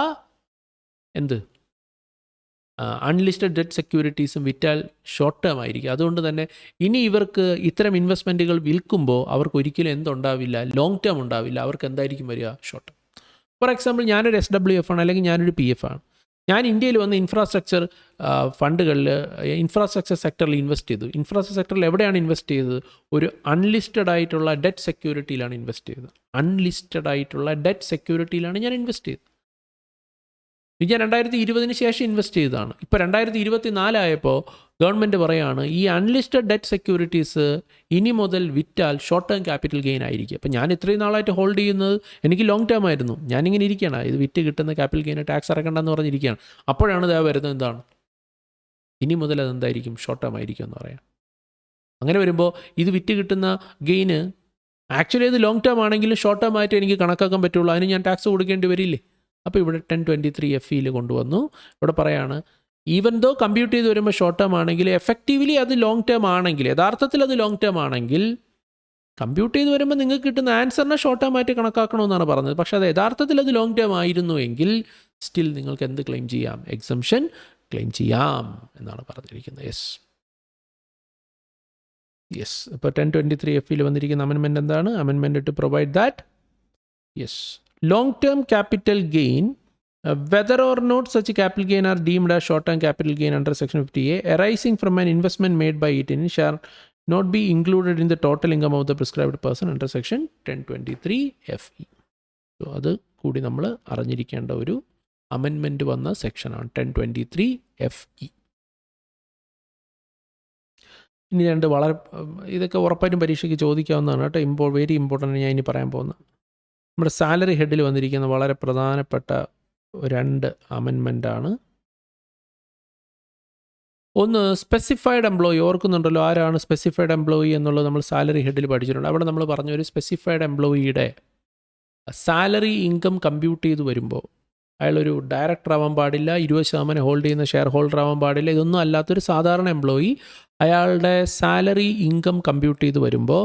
അൺലിസ്റ്റഡ് ഡെറ്റ് സെക്യൂരിറ്റീസും വിറ്റാൽ ഷോർട്ട് ടേം ആയിരിക്കും. അതുകൊണ്ട് തന്നെ ഇനി ഇവർക്ക് ഇത്തരം ഇൻവെസ്റ്റ്മെൻറ്റുകൾ വിൽക്കുമ്പോൾ അവർക്ക് ഒരിക്കലും എന്തുണ്ടാവില്ല? ലോങ് ടേം ഉണ്ടാവില്ല. അവർക്ക് എന്തായിരിക്കും വരിക? Short term. ഫോർ എക്സാമ്പിൾ, ഞാനൊരു SWF ആണ്, അല്ലെങ്കിൽ ഞാനൊരു PF ആണ്. ഞാൻ ഇന്ത്യയിൽ വന്ന് ഇൻഫ്രാസ്ട്രക്ചർ ഫണ്ടുകളിൽ, ഇൻഫ്രാസ്ട്രക്ചർ സെക്ടറിൽ ഇൻവെസ്റ്റ് ചെയ്തു. ഇൻഫ്രാസ്ട്രക്ചർ സെക്ടറിൽ എവിടെയാണ് ഇൻവെസ്റ്റ് ചെയ്തത്? ഒരു അൺലിസ്റ്റഡ് ആയിട്ടുള്ള ഡെറ്റ് സെക്യൂരിറ്റിയിലാണ് ഇൻവെസ്റ്റ് ചെയ്തത്. അൺലിസ്റ്റഡ് ആയിട്ടുള്ള ഡെറ്റ് സെക്യൂരിറ്റിയിലാണ് ഞാൻ ഇൻവെസ്റ്റ് ചെയ്തത്. ഇത് ഞാൻ 2020 ശേഷം ഇൻവെസ്റ്റ് ചെയ്തതാണ്. ഇപ്പോൾ 2024 ആയപ്പോൾ ഗവൺമെൻറ് പറയുകയാണ്, ഈ അൺലിസ്റ്റഡ് ഡെറ്റ് സെക്യൂരിറ്റീസ് ഇനി മുതൽ വിറ്റാൽ ഷോർട്ട് ടേം ക്യാപിറ്റൽ ഗെയിൻ ആയിരിക്കും. അപ്പോൾ ഞാൻ ഇത്രയും നാളായിട്ട് ഹോൾഡ് ചെയ്യുന്നത് എനിക്ക് ലോങ് ടേം ആയിരുന്നു. ഞാനിങ്ങനെ ഇരിക്കുകയാണ്, ഇത് വിറ്റ് കിട്ടുന്ന ക്യാപിറ്റൽ ഗെയിൻ ടാക്സ് അടക്കണ്ടെന്ന് പറഞ്ഞിരിക്കുകയാണ്. അപ്പോഴാണ് ഇത് വരുന്നത് എന്താണ്? ഇനി മുതൽ അതെന്തായിരിക്കും? ഷോർട്ട് ടേം ആയിരിക്കും എന്ന് പറയാം. അങ്ങനെ വരുമ്പോൾ ഇത് വിറ്റ് കിട്ടുന്ന ഗെയിന് ആക്ച്വലി ഇത് ലോങ് ടേം ആണെങ്കിലും ഷോർട്ട് ടേം ആയിട്ട് എനിക്ക് കണക്കാക്കാൻ പറ്റുള്ളൂ. അതിന് ഞാൻ ടാക്സ് കൊടുക്കേണ്ടി വരില്ലേ? അപ്പോൾ ഇവിടെ 1023(FE) കൊണ്ടുവന്നു. ഇവിടെ പറയാണ്, ഈവൻ ദോ കമ്പ്യൂട്ട് ചെയ്ത് വരുമ്പോൾ ഷോർട്ട് ടേം ആണെങ്കിൽ എഫക്റ്റീവ്ലി അത് ലോങ് ടേം ആണെങ്കിൽ, യഥാർത്ഥത്തിൽ അത് ലോങ് ടേം ആണെങ്കിൽ കമ്പ്യൂട്ട് ചെയ്ത് വരുമ്പോൾ നിങ്ങൾക്ക് കിട്ടുന്ന ആൻസറിനെ ഷോർട്ട് ടേം ആയിട്ട് കണക്കാക്കണമെന്നാണ് പറഞ്ഞത്. പക്ഷേ അത് യഥാർത്ഥത്തിൽ അത് ലോങ് ടേം ആയിരുന്നു എങ്കിൽ സ്റ്റിൽ നിങ്ങൾക്ക് എന്ത് ക്ലെയിം ചെയ്യാം? എക്സംഷൻ ക്ലെയിം ചെയ്യാം എന്നാണ് പറഞ്ഞിരിക്കുന്നത്. യെസ്. അപ്പോൾ 1023(FE) വന്നിരിക്കുന്ന അമെൻമെൻറ്റ് എന്താണ്? Amendment to provide that long-term capital gain, whether or not such a capital gain are deemed as short-term capital gain under Section 50A, arising from an investment made by it in shall not be included in the total income of the prescribed person under Section 1023(FE). So, അത് കൂടി നമ്മൾ അറിഞ്ഞിരിക്കേണ്ട ഒരു അമെൻമെൻറ്റ് വന്ന സെക്ഷനാണ് 1023(FE). ഇനി രണ്ട് ഇതൊക്കെ ഉറപ്പായിട്ടും പരീക്ഷയ്ക്ക് ചോദിക്കാവുന്നതാണ് കേട്ടോ. വെരി ഇമ്പോർട്ടൻ്റ് ഞാൻ ഇനി പറയാൻ പോകുന്നത്. നമ്മുടെ സാലറി ഹെഡിൽ വന്നിരിക്കുന്ന വളരെ പ്രധാനപ്പെട്ട 2 അമെൻമെൻ്റാണ്. ഒന്ന്, സ്പെസിഫൈഡ് എംപ്ലോയി. ഓർക്കുന്നുണ്ടല്ലോ ആരാണ് സ്പെസിഫൈഡ് എംപ്ലോയി എന്നുള്ളത് നമ്മൾ സാലറി ഹെഡിൽ പഠിച്ചിട്ടുണ്ട്. അവിടെ നമ്മൾ പറഞ്ഞ ഒരു സ്പെസിഫൈഡ് എംപ്ലോയിയുടെ സാലറി ഇൻകം കമ്പ്യൂട്ട് ചെയ്ത് വരുമ്പോൾ അയാളൊരു ഡയറക്ടർ ആവാൻ പാടില്ല, 20% ഹോൾഡ് ചെയ്യുന്ന ഷെയർ ഹോൾഡർ ആവാൻ പാടില്ല. ഇതൊന്നും അല്ലാത്തൊരു സാധാരണ എംപ്ലോയി അയാളുടെ സാലറി ഇൻകം കമ്പ്യൂട്ട് ചെയ്ത് വരുമ്പോൾ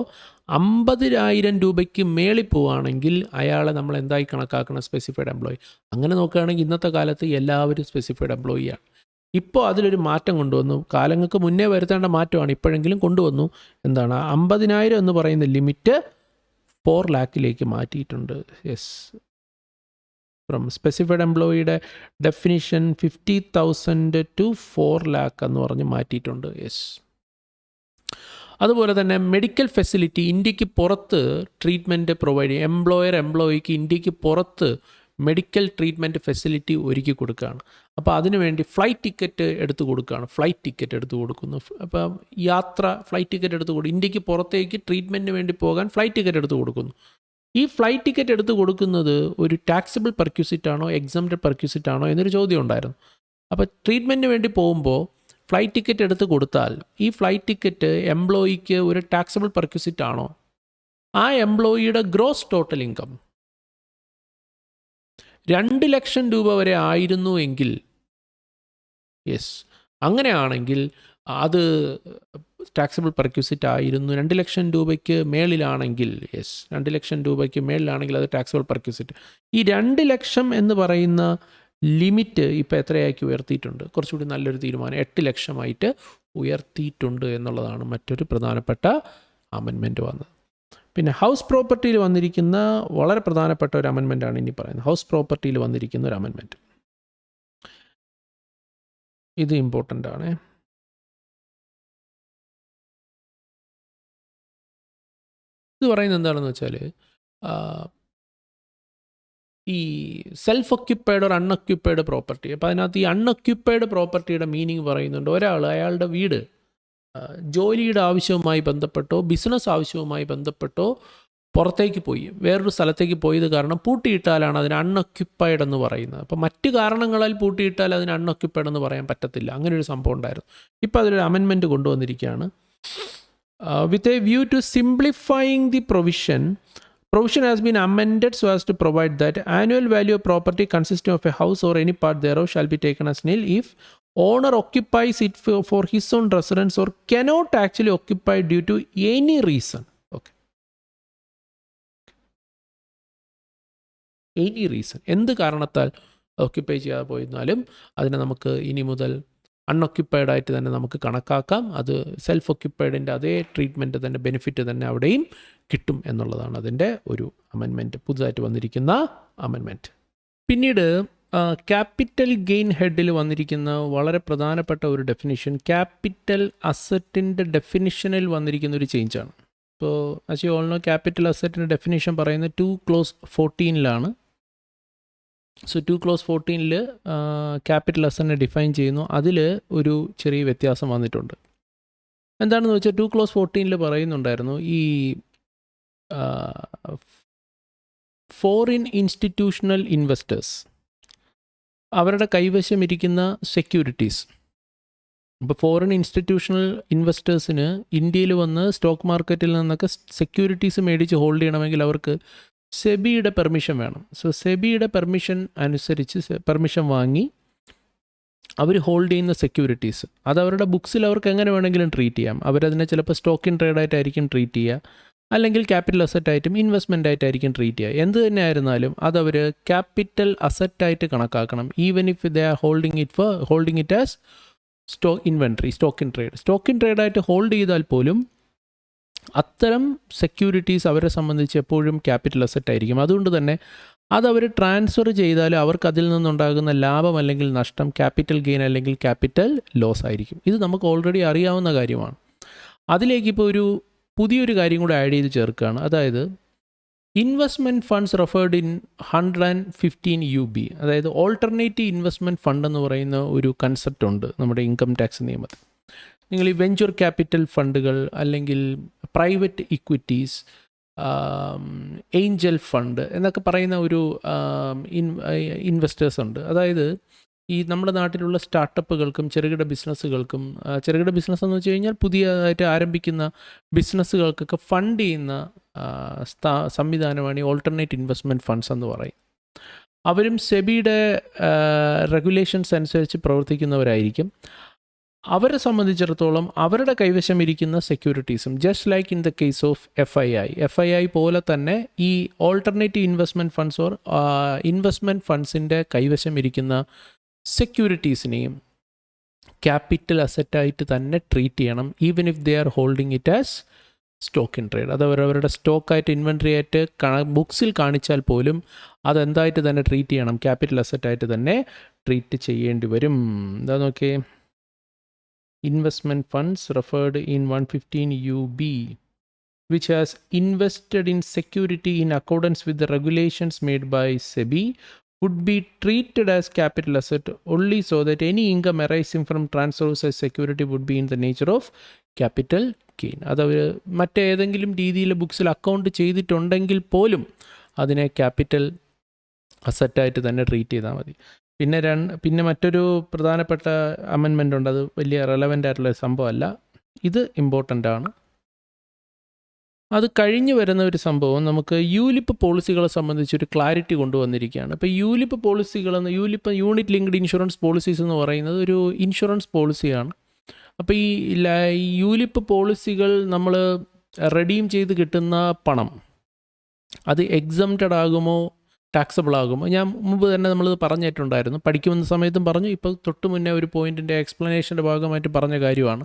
50,000 രൂപയ്ക്ക് മേളിൽ പോവുകയാണെങ്കിൽ അയാളെ നമ്മൾ എന്തായി കണക്കാക്കണം? Specified employee. അങ്ങനെ നോക്കുകയാണെങ്കിൽ ഇന്നത്തെ കാലത്ത് എല്ലാവരും സ്പെസിഫൈഡ് എംപ്ലോയിയാണ്. ഇപ്പോൾ അതിലൊരു മാറ്റം കൊണ്ടുവന്നു. കാലങ്ങൾക്ക് മുന്നേ വരുത്തേണ്ട മാറ്റമാണ്, ഇപ്പോഴെങ്കിലും കൊണ്ടുവന്നു. എന്താണ് 50,000 എന്ന് പറയുന്ന ലിമിറ്റ് 4 ലാഖിലേക്ക് മാറ്റിയിട്ടുണ്ട്. യെസ്, ഫ്രം സ്പെസിഫൈഡ് എംപ്ലോയിയുടെ ഡെഫിനിഷൻ 50,000 ടു 4 ലാഖ് എന്ന് പറഞ്ഞ് മാറ്റിയിട്ടുണ്ട്. യെസ്. അതുപോലെ തന്നെ മെഡിക്കൽ ഫെസിലിറ്റി, ഇന്ത്യക്ക് പുറത്ത് ട്രീറ്റ്മെൻറ്റ് പ്രൊവൈഡ് ചെയ്യും. എംപ്ലോയിക്ക് ഇന്ത്യക്ക് പുറത്ത് മെഡിക്കൽ ട്രീറ്റ്മെൻറ്റ് ഫെസിലിറ്റി ഒരുക്കി കൊടുക്കുകയാണ്. അപ്പോൾ അതിനുവേണ്ടി ഫ്ലൈറ്റ് ടിക്കറ്റ് എടുത്ത് കൊടുക്കുന്നു. അപ്പം ഫ്ലൈറ്റ് ടിക്കറ്റ് എടുത്ത് കൊടുക്കും. ഇന്ത്യക്ക് പുറത്തേക്ക് ട്രീറ്റ്മെൻറ്റിന് വേണ്ടി പോകാൻ ഫ്ലൈറ്റ് ടിക്കറ്റ് എടുത്ത് കൊടുക്കുന്നു. ഈ ഫ്ലൈറ്റ് ടിക്കറ്റ് എടുത്ത് കൊടുക്കുന്നത് ഒരു ടാക്സിബിൾ പെർക്യൂസിറ്റ് ആണോ എക്സംപ്റ്റഡ് പെർക്യൂസിറ്റ് ആണോ എന്നൊരു ചോദ്യം ഉണ്ടായിരുന്നു. അപ്പോൾ ട്രീറ്റ്മെൻറ്റിന് വേണ്ടി പോകുമ്പോൾ ഫ്ലൈറ്റ് ടിക്കറ്റ് എടുത്ത് കൊടുത്താൽ ഈ ഫ്ലൈറ്റ് ടിക്കറ്റ് എംപ്ലോയിക്ക് ഒരു ടാക്സിബിൾ പെർക്യൂസിറ്റ് ആണോ? ആ എംപ്ലോയിയുടെ ഗ്രോസ് ടോട്ടൽ ഇൻകം 2 ലക്ഷം രൂപ വരെ ആയിരുന്നു എങ്കിൽ, യെസ്, അങ്ങനെയാണെങ്കിൽ അത് ടാക്സിബിൾ പെർക്യൂസിറ്റ് ആയിരുന്നു. 2 ലക്ഷം രൂപയ്ക്ക് മേളിലാണെങ്കിൽ, യെസ്, 2 ലക്ഷം രൂപയ്ക്ക് മേളിലാണെങ്കിൽ അത് ടാക്സിബിൾ പെർക്യൂസിറ്റ്. ഈ 2 ലക്ഷം എന്ന് പറയുന്ന ലിമിറ്റ് ഇപ്പോൾ എത്രയാക്കി ഉയർത്തിയിട്ടുണ്ട്? കുറച്ചുകൂടി നല്ലൊരു തീരുമാനം, 8 ലക്ഷമായിട്ട് ഉയർത്തിയിട്ടുണ്ട് എന്നുള്ളതാണ് മറ്റൊരു പ്രധാനപ്പെട്ട അമെൻമെൻറ്റ് വന്നത്. പിന്നെ ഹൗസ് പ്രോപ്പർട്ടിയിൽ വന്നിരിക്കുന്ന വളരെ പ്രധാനപ്പെട്ട ഒരു അമെൻമെൻറ്റാണ് ഇനി പറയുന്നത്. ഹൗസ് പ്രോപ്പർട്ടിയിൽ വന്നിരിക്കുന്ന ഒരു അമെൻമെൻറ്റ്, ഇത് ഇമ്പോർട്ടൻ്റ് ആണ്. ഇത് പറയുന്നത് എന്താണെന്ന് വെച്ചാൽ, ഈ self occupied or unoccupied property. അപ്പോൾ അതിനകത്ത് ഈ അൺഒക്യുപ്പൈഡ് പ്രോപ്പർട്ടിയുടെ മീനിങ് പറയുന്നുണ്ട്. അയാളുടെ വീട് ജോലിയുടെ ആവശ്യവുമായി ബന്ധപ്പെട്ടോ ബിസിനസ് ആവശ്യവുമായി ബന്ധപ്പെട്ടോ പുറത്തേക്ക് പോയി, വേറൊരു സ്ഥലത്തേക്ക് പോയത് കാരണം പൂട്ടിയിട്ടാലാണ് അതിന് അൺഒക്യുപ്പൈഡ് എന്ന് പറയുന്നത്. അപ്പോൾ മറ്റ് കാരണങ്ങളാൽ പൂട്ടിയിട്ടാൽ അതിന് അൺഒക്യുപ്പൈഡ് എന്ന് പറയാൻ പറ്റത്തില്ല. അങ്ങനെ ഒരു സംഭവം ഉണ്ടായിരുന്നു. ഇപ്പോൾ അതിലൊരു അമെൻമെൻറ്റ് കൊണ്ടുവന്നിരിക്കുകയാണ്. With a view to simplifying the provision has been amended so as to provide that annual value of property consisting of a house or any part thereof shall be taken as nil if owner occupies it for his own residence or cannot actually occupy due to any reason. Okay. Any reason. എന്ത് കാരണത്താൽ ഓക്യുപ്പൈ ചെയ്യാതെ പോയിരുന്നാലും അതിനെ നമുക്ക് ഇനി മുതൽ അൺഒക്യുപ്പൈഡ് ആയിട്ട് തന്നെ നമുക്ക് കണക്കാക്കാം. അത് സെൽഫ് ഒക്യുപ്പൈഡിൻ്റെ അതേ ട്രീറ്റ്മെൻറ്റ് തന്നെ, ബെനിഫിറ്റ് തന്നെ അവിടെയും കിട്ടും എന്നുള്ളതാണ് അതിൻ്റെ ഒരു അമെൻമെൻറ്റ്, പുതുതായിട്ട് വന്നിരിക്കുന്ന അമെൻമെൻറ്റ്. പിന്നീട് ക്യാപിറ്റൽ ഗെയിൻ ഹെഡിൽ വന്നിരിക്കുന്ന വളരെ പ്രധാനപ്പെട്ട ഒരു ഡെഫിനിഷൻ, ക്യാപിറ്റൽ അസറ്റിൻ്റെ ഡെഫിനിഷനിൽ വന്നിരിക്കുന്ന ഒരു ചേഞ്ചാണ്. അപ്പോൾ as you all know, capital അസറ്റിൻ്റെ ഡെഫിനിഷൻ പറയുന്നത് 2 Clause 14 സോ 2 Clause 14 ക്യാപിറ്റൽ അസറ്റിനെ ഡിഫൈൻ ചെയ്യുന്നു. അതിൽ ഒരു ചെറിയ വ്യത്യാസം വന്നിട്ടുണ്ട്. എന്താണെന്ന് വെച്ചാൽ 2 Clause 14 പറയുന്നുണ്ടായിരുന്നു, ഈ ഫോറിൻ ഇൻസ്റ്റിറ്റ്യൂഷണൽ ഇൻവെസ്റ്റേഴ്സ് അവരുടെ കൈവശം ഇരിക്കുന്ന സെക്യൂരിറ്റീസ്. ഇപ്പോൾ ഫോറിൻ ഇൻസ്റ്റിറ്റ്യൂഷണൽ ഇൻവെസ്റ്റേഴ്സിന് ഇന്ത്യയിൽ വന്ന് സ്റ്റോക്ക് മാർക്കറ്റിൽ നിന്നൊക്കെ സെക്യൂരിറ്റീസ് മേടിച്ച് ഹോൾഡ് ചെയ്യണമെങ്കിൽ അവർക്ക് സെബിയുടെ പെർമിഷൻ വേണം. സോ സെബിയുടെ പെർമിഷൻ അനുസരിച്ച് പെർമിഷൻ വാങ്ങി അവർ ഹോൾഡ് ചെയ്യുന്ന സെക്യൂരിറ്റീസ് അത് അവരുടെ ബുക്സിൽ അവർക്ക് എങ്ങനെ വേണമെങ്കിലും ട്രീറ്റ് ചെയ്യാം. അവരതിനെ ചിലപ്പോൾ സ്റ്റോക്ക് ഇൻ ട്രേഡായിട്ടായിരിക്കും ട്രീറ്റ് ചെയ്യുക, അല്ലെങ്കിൽ ക്യാപിറ്റൽ അസറ്റായിട്ടും ഇൻവെസ്റ്റ്മെൻ്റ് ആയിട്ടായിരിക്കും ട്രീറ്റ് ചെയ്യുക. എന്ത് തന്നെ ആയിരുന്നാലും അതവർ ക്യാപിറ്റൽ അസറ്റായിട്ട് കണക്കാക്കണം. Even if they are holding it as stock in ട്രേഡായിട്ട് ഹോൾഡ് ചെയ്താൽ പോലും അത്തരം സെക്യൂരിറ്റീസ് അവരെ സംബന്ധിച്ച് എപ്പോഴും ക്യാപിറ്റൽ അസറ്റ് ആയിരിക്കും. അതുകൊണ്ട് തന്നെ അതവർ ട്രാൻസ്ഫർ ചെയ്താൽ അവർക്ക് അതിൽ നിന്നുണ്ടാകുന്ന ലാഭം അല്ലെങ്കിൽ നഷ്ടം ക്യാപിറ്റൽ ഗെയിൻ അല്ലെങ്കിൽ ക്യാപിറ്റൽ ലോസ് ആയിരിക്കും. ഇത് നമുക്ക് ഓൾറെഡി അറിയാവുന്ന കാര്യമാണ്. അതിലേക്ക് ഇപ്പോൾ ഒരു പുതിയൊരു കാര്യം കൂടെ ആഡ് ചെയ്ത് ചേർക്കുകയാണ്. അതായത് investment funds referred in 115 UB, അതായത് ഓൾട്ടർനേറ്റീവ് ഇൻവെസ്റ്റ്മെൻറ്റ് ഫണ്ട് എന്ന് പറയുന്ന ഒരു കൺസെപ്റ്റ് ഉണ്ട് നമ്മുടെ ഇൻകം ടാക്സ് നിയമത്തിൽ. നിങ്ങൾ ഈ വെഞ്ചർ ക്യാപിറ്റൽ ഫണ്ടുകൾ അല്ലെങ്കിൽ പ്രൈവറ്റ് ഇക്വിറ്റീസ്, ഏഞ്ചൽ ഫണ്ട് എന്നൊക്കെ പറയുന്ന ഒരു ഇൻവെസ്റ്റേഴ്സ് ഉണ്ട്. അതായത് ഈ നമ്മുടെ നാട്ടിലുള്ള സ്റ്റാർട്ടപ്പുകൾക്കും ചെറുകിട ബിസിനസ്സുകൾക്കും, ചെറുകിട ബിസിനസ് എന്ന് വെച്ച് കഴിഞ്ഞാൽ പുതിയതായിട്ട് ആരംഭിക്കുന്ന ബിസിനസ്സുകൾക്കൊക്കെ ഫണ്ട് ചെയ്യുന്ന സംവിധാനമാണ് ഈ ഓൾട്ടർനേറ്റ് ഇൻവെസ്റ്റ്മെൻറ്റ് ഫണ്ട്സ് എന്ന് പറയും. അവരും സെബിയുടെ റെഗുലേഷൻസ് അനുസരിച്ച് പ്രവർത്തിക്കുന്നവരായിരിക്കും. അവരെ സംബന്ധിച്ചിടത്തോളം അവരുടെ കൈവശം ഇരിക്കുന്ന സെക്യൂരിറ്റീസും just like in the case of FII പോലെ തന്നെ ഈ alternative investment funds or investment ഫണ്ട്സിൻ്റെ കൈവശം ഇരിക്കുന്ന സെക്യൂരിറ്റീസിനെയും ക്യാപിറ്റൽ അസറ്റായിട്ട് തന്നെ ട്രീറ്റ് ചെയ്യണം, even if they are holding it as stock in trade. അത് അവരവരുടെ സ്റ്റോക്കായിട്ട് ഇൻവെൻട്രി ആയിട്ട് ബുക്സിൽ കാണിച്ചാൽ പോലും അതെന്തായിട്ട് തന്നെ ട്രീറ്റ് ചെയ്യണം, ക്യാപിറ്റൽ അസറ്റായിട്ട് തന്നെ ട്രീറ്റ് ചെയ്യേണ്ടി വരും. എന്താ നോക്കിയേ, investment funds referred in 115 UB which has invested in security in accordance with the regulations made by SEBI would be treated as capital asset only so that any income arising from transfers as security would be in the nature of capital gain. അത് മറ്റേതെങ്കിലും രീതിയിൽ ബുക്സിൽ അക്കൗണ്ട് ചെയ്തിട്ടുണ്ടെങ്കിൽ പോലും അതിനെ ക്യാപിറ്റൽ അസറ്റായിട്ട് തന്നെ ട്രീറ്റ് ചെയ്താൽ മതി. പിന്നെ മറ്റൊരു പ്രധാനപ്പെട്ട അമെൻമെൻ്റ് ഉണ്ട്, അത് വലിയ റെലവൻ്റ് ആയിട്ടുള്ള സംഭവമല്ല, ഇത് ഇമ്പോർട്ടൻ്റ് ആണ്. അത് കഴിഞ്ഞ് വരുന്ന ഒരു സംഭവം നമുക്ക് യൂലിപ്പ് പോളിസികളെ സംബന്ധിച്ചൊരു ക്ലാരിറ്റി കൊണ്ടുവന്നിരിക്കുകയാണ്. ഇപ്പോൾ യൂലിപ്പ് പോളിസികളെന്ന് യൂണിറ്റ് ലിങ്ക്ഡ് ഇൻഷുറൻസ് പോളിസീസ് എന്ന് പറയുന്നത് ഒരു ഇൻഷുറൻസ് പോളിസിയാണ്. അപ്പോൾ ഈ യൂലിപ്പ് പോളിസികൾ നമ്മൾ റെഡീം ചെയ്ത് കിട്ടുന്ന പണം അത് എക്സംപ്റ്റഡ് ആകുമോ ടാക്സബിൾ ആകുമോ? ഞാൻ മുമ്പ് തന്നെ നമ്മളത് പറഞ്ഞിട്ടുണ്ടായിരുന്നു, പഠിക്കുന്ന സമയത്തും പറഞ്ഞു, ഇപ്പോൾ തൊട്ട് മുന്നേ ഒരു പോയിൻറ്റിൻ്റെ എക്സ്പ്ലനേഷൻ്റെ ഭാഗമായിട്ട് പറഞ്ഞ കാര്യമാണ്.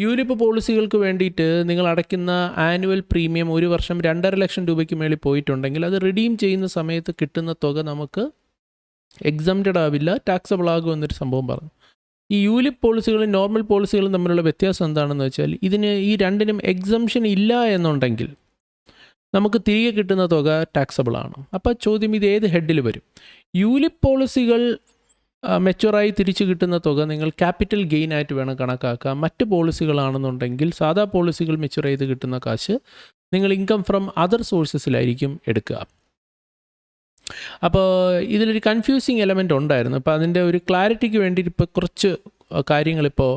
യൂലിപ്പ് പോളിസികൾക്ക് വേണ്ടിയിട്ട് നിങ്ങൾ അടയ്ക്കുന്ന ആനുവൽ പ്രീമിയം ഒരു വർഷം 2.5 ലക്ഷം രൂപയ്ക്ക് മേളിൽ പോയിട്ടുണ്ടെങ്കിൽ അത് റിഡീം ചെയ്യുന്ന സമയത്ത് കിട്ടുന്ന തുക നമുക്ക് എക്സംപ്റ്റഡ് ആവില്ല, ടാക്സബിൾ ആകുമെന്നൊരു സംഭവം പറഞ്ഞു. ഈ യൂലിപ്പ് പോളിസികളും നോർമൽ പോളിസികളും തമ്മിലുള്ള വ്യത്യാസം എന്താണെന്ന് വെച്ചാൽ, ഈ രണ്ടിനും എക്സംഷൻ ഇല്ല എന്നുണ്ടെങ്കിൽ നമുക്ക് തിരികെ കിട്ടുന്ന തുക ടാക്സബിൾ ആണ്. അപ്പോൾ ചോദ്യം, ഇത് ഏത് ഹെഡിൽ വരും? യൂലിപ്പ് പോളിസികൾ മെച്ചുവറായി തിരിച്ചു കിട്ടുന്ന തുക നിങ്ങൾ ക്യാപിറ്റൽ ഗെയിൻ ആയിട്ട് വേണം കണക്കാക്കാം. മറ്റ് പോളിസികളാണെന്നുണ്ടെങ്കിൽ, സാധാ പോളിസികൾ മെച്ചുവർ ചെയ്ത് കിട്ടുന്ന കാശ് നിങ്ങൾ ഇൻകം ഫ്രം അതർ സോഴ്സസിലായിരിക്കും എടുക്കുക. അപ്പോൾ ഇതിലൊരു കൺഫ്യൂസിങ് എലമെൻ്റ് ഉണ്ടായിരുന്നു. അപ്പോൾ അതിൻ്റെ ഒരു ക്ലാരിറ്റിക്ക് വേണ്ടിയിട്ട് ഇപ്പോൾ കുറച്ച് കാര്യങ്ങളിപ്പോൾ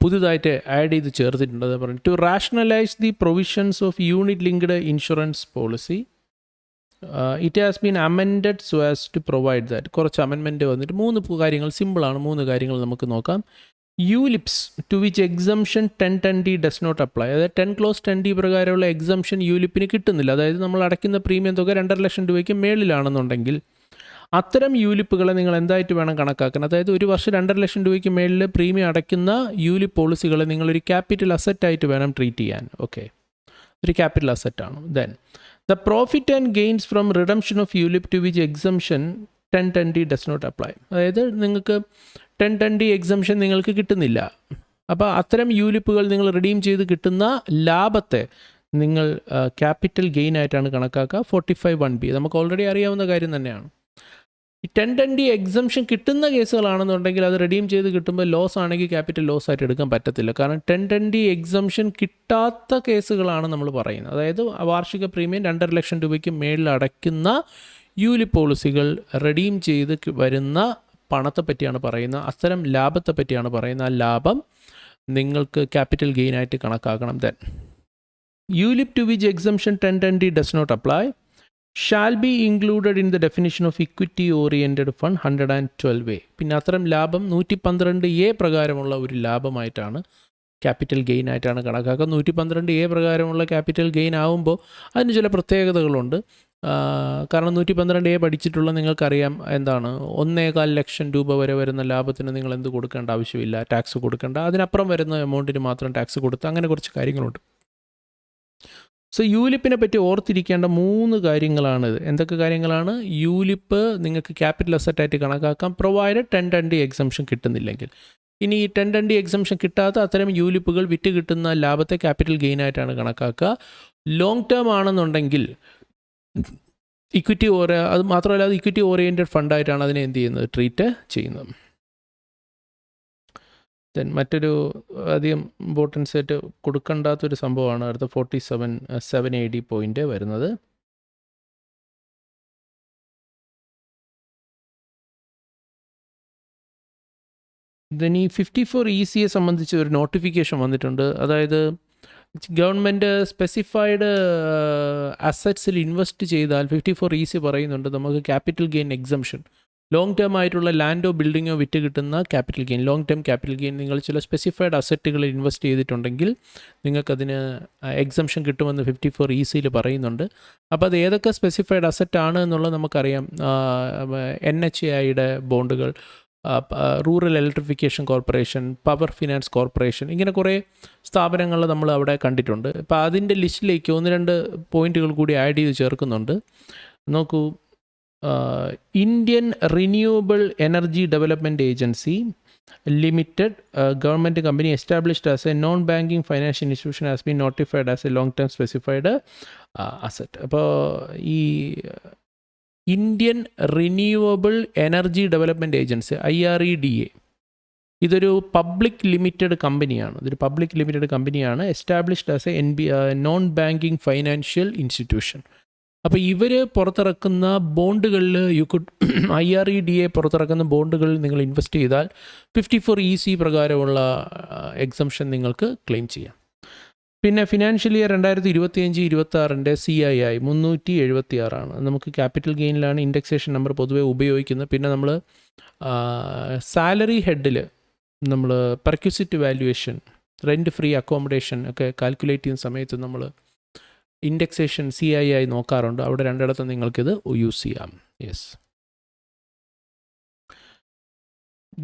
പുതുതായിട്ട് ആഡ് ചെയ്ത് ചേർത്തിട്ടുണ്ട്. അത് പറഞ്ഞു, to rationalise the provisions of unit linked insurance policy it has been amended so as to provide that. കുറച്ച് അമെൻമെൻറ്റ് വന്നിട്ട് 3 കാര്യങ്ങൾ, സിമ്പിളാണ്, 3 കാര്യങ്ങൾ നമുക്ക് നോക്കാം. ULIPs to which exemption 10(10D does not apply. അതായത് 10 Clause 10D പ്രകാരമുള്ള എക്സംഷൻ യൂലിപ്പിന് കിട്ടുന്നില്ല. അതായത് നമ്മൾ അടയ്ക്കുന്ന പ്രീമിയം തുക 2.5 ലക്ഷം രൂപയ്ക്ക് മേളിലാണെന്നുണ്ടെങ്കിൽ അത്തരം യൂലിപ്പുകളെ നിങ്ങൾ എന്തായിട്ട് വേണം കണക്കാക്കാൻ? അതായത് ഒരു വർഷം 2.5 ലക്ഷം രൂപയ്ക്ക് മേളിൽ പ്രീമിയം അടയ്ക്കുന്ന യൂലിപ്പ് പോളിസികളെ നിങ്ങളൊരു ക്യാപിറ്റൽ അസറ്റായിട്ട് വേണം ട്രീറ്റ് ചെയ്യാൻ. ഓക്കെ, ഒരു ക്യാപിറ്റൽ അസറ്റാണ്. Then the profit and gains from redemption of ULIP to which exemption 10(10D does not apply. അതായത് നിങ്ങൾക്ക് 10(10D എക്സംഷൻ നിങ്ങൾക്ക് കിട്ടുന്നില്ല. അപ്പോൾ അത്തരം യൂലിപ്പുകൾ നിങ്ങൾ റിഡീം ചെയ്ത് കിട്ടുന്ന ലാഭത്തെ നിങ്ങൾ ക്യാപിറ്റൽ ഗെയിൻ ആയിട്ടാണ് കണക്കാക്കുക. 45(1)(b) നമുക്ക് ഓൾറെഡി അറിയാവുന്ന കാര്യം തന്നെയാണ്. ഈ 10(10D എക്സംഷൻ കിട്ടുന്ന കേസുകളാണെന്നുണ്ടെങ്കിൽ അത് റിഡീം ചെയ്ത് കിട്ടുമ്പോൾ ലോസ് ആണെങ്കിൽ ക്യാപിറ്റൽ ലോസ് ആയിട്ട് എടുക്കാൻ പറ്റത്തില്ല. കാരണം 10(10D എക്സംഷൻ കിട്ടാത്ത കേസുകളാണ് നമ്മൾ പറയുന്നത്. അതായത് വാർഷിക പ്രീമിയം 2.5 ലക്ഷം രൂപയ്ക്ക് മേളിൽ അടയ്ക്കുന്ന യൂലിപ്പ് പോളിസികൾ റിഡീം ചെയ്ത് വരുന്ന പണത്തെ പറ്റിയാണ് പറയുന്നത്, അത്തരം ലാഭത്തെ പറ്റിയാണ് പറയുന്നത്. ആ ലാഭം നിങ്ങൾക്ക് ക്യാപിറ്റൽ ഗെയിൻ ആയിട്ട് കണക്കാക്കണം. Then ULIP to which exemption 10(10D does not apply shall be included in the definition of equity oriented fund 112A. പിന്നെ അത്തരം ലാഭം 112A പ്രകാരമുള്ള ഒരു ലാഭമായിട്ടാണ്, ക്യാപിറ്റൽ ഗെയിൻ ആയിട്ടാണ് കണക്കാക്കുക. 112A പ്രകാരമുള്ള ക്യാപിറ്റൽ ഗെയിൻ ആകുമ്പോൾ അതിന് ചില പ്രത്യേകതകളുണ്ട്. കാരണം 112A പഠിച്ചിട്ടുള്ള നിങ്ങൾക്കറിയാം എന്താണ്, 1.25 ലക്ഷം രൂപ വരെ വരുന്ന ലാഭത്തിന് നിങ്ങൾ എന്ത് കൊടുക്കേണ്ട ആവശ്യമില്ല, ടാക്സ് കൊടുക്കേണ്ട. അതിനപ്പുറം വരുന്ന എമൗണ്ടിന് മാത്രം ടാക്സ് കൊടുത്ത്, അങ്ങനെ കുറച്ച് കാര്യങ്ങളുണ്ട്. സോ യൂലിപ്പിനെ പറ്റി ഓർത്തിരിക്കേണ്ട 3 കാര്യങ്ങളാണിത്. എന്തൊക്കെ കാര്യങ്ങളാണ്? യൂലിപ്പ് നിങ്ങൾക്ക് ക്യാപിറ്റൽ അസറ്റായിട്ട് കണക്കാക്കാം, പ്രൊവൈഡഡ് 10(10D എക്സംഷൻ കിട്ടുന്നില്ലെങ്കിൽ. ഇനി ഈ 10(10D എക്സംഷൻ കിട്ടാത്ത അത്തരം യൂലിപ്പുകൾ വിറ്റ് കിട്ടുന്ന ലാഭത്തെ ക്യാപിറ്റൽ ഗെയിൻ ആയിട്ടാണ് കണക്കാക്കുക. ലോങ് ടേം ആണെന്നുണ്ടെങ്കിൽ ഇക്വിറ്റി അത് മാത്രമല്ല, അത് ഇക്വിറ്റി ഓറിയൻറ്റഡ് ഫണ്ടായിട്ടാണ് അതിനെ എന്ത് ചെയ്യുന്നത്, ട്രീറ്റ് ചെയ്യുന്നത്. ദെൻ മറ്റൊരു അധികം ഇമ്പോർട്ടൻസ് ആയിട്ട് കൊടുക്കേണ്ടാത്തൊരു സംഭവമാണ് അടുത്ത 47(7)AD പോയിൻ്റ് വരുന്നത്. ദെൻ ഈ 54ECയെ സംബന്ധിച്ച് ഒരു നോട്ടിഫിക്കേഷൻ വന്നിട്ടുണ്ട്. അതായത് ഗവൺമെൻറ് സ്പെസിഫൈഡ് അസറ്റ്സിൽ ഇൻവെസ്റ്റ് ചെയ്താൽ 54EC പറയുന്നുണ്ട് നമുക്ക് capital gain exemption, long term ആയിട്ടുള്ള ലാൻഡോ ബിൽഡിങ്ങോ വിറ്റ് കിട്ടുന്ന capital gain, long term capital gain നിങ്ങൾ ചില സ്പെസിഫൈഡ് അസറ്റുകളിൽ ഇൻവെസ്റ്റ് ചെയ്തിട്ടുണ്ടെങ്കിൽ നിങ്ങൾക്കതിന് എക്സംഷൻ കിട്ടുമെന്ന് 54ECയിൽ പറയുന്നുണ്ട്. അപ്പോൾ അത് ഏതൊക്കെ സ്പെസിഫൈഡ് അസറ്റാണ് എന്നുള്ളത് നമുക്കറിയാം. NHAIയുടെ ബോണ്ടുകൾ, rural electrification corporation, power finance corporation, ഇങ്ങനെ കുറേ സ്ഥാപനങ്ങൾ നമ്മൾ അവിടെ കണ്ടിട്ടുണ്ട്. അപ്പോൾ അതിൻ്റെ ലിസ്റ്റിലേക്ക് 1-2 പോയിന്റുകൾ കൂടി ആഡ് ചെയ്ത് ചേർക്കുന്നുണ്ട്. നോക്കൂ, Indian renewable energy development agency limited, government company, established as A non banking financial institution, has been notified as A long term specified asset. അപ്പോൾ ഈ Indian renewable energy development agency IREDA ഇതൊരു പബ്ലിക് ലിമിറ്റഡ് കമ്പനിയാണ്. Established as A non banking financial institution. അപ്പോൾ ഇവർ പുറത്തിറക്കുന്ന ബോണ്ടുകളിൽ IREDA പുറത്തിറക്കുന്ന ബോണ്ടുകളിൽ നിങ്ങൾ ഇൻവെസ്റ്റ് ചെയ്താൽ 54EC പ്രകാരമുള്ള എക്സംഷൻ നിങ്ങൾക്ക് ക്ലെയിം ചെയ്യാം. പിന്നെ ഫിനാൻഷ്യൽ ഇയർ 2025-26 CII 376 നമുക്ക് ക്യാപിറ്റൽ ഗെയിനിലാണ് ഇൻഡെക്സേഷൻ നമ്പർ പൊതുവെ ഉപയോഗിക്കുന്നത്. പിന്നെ നമ്മൾ സാലറി ഹെഡിൽ നമ്മൾ perquisite valuation, rent free accommodation ഒക്കെ കാൽക്കുലേറ്റ് ചെയ്യുന്ന സമയത്ത് നമ്മൾ ഇൻഡെക്സേഷൻ CII നോക്കാറുണ്ട്. അവിടെ 2 നിങ്ങൾക്കിത് യൂസ് ചെയ്യാം. യെസ്.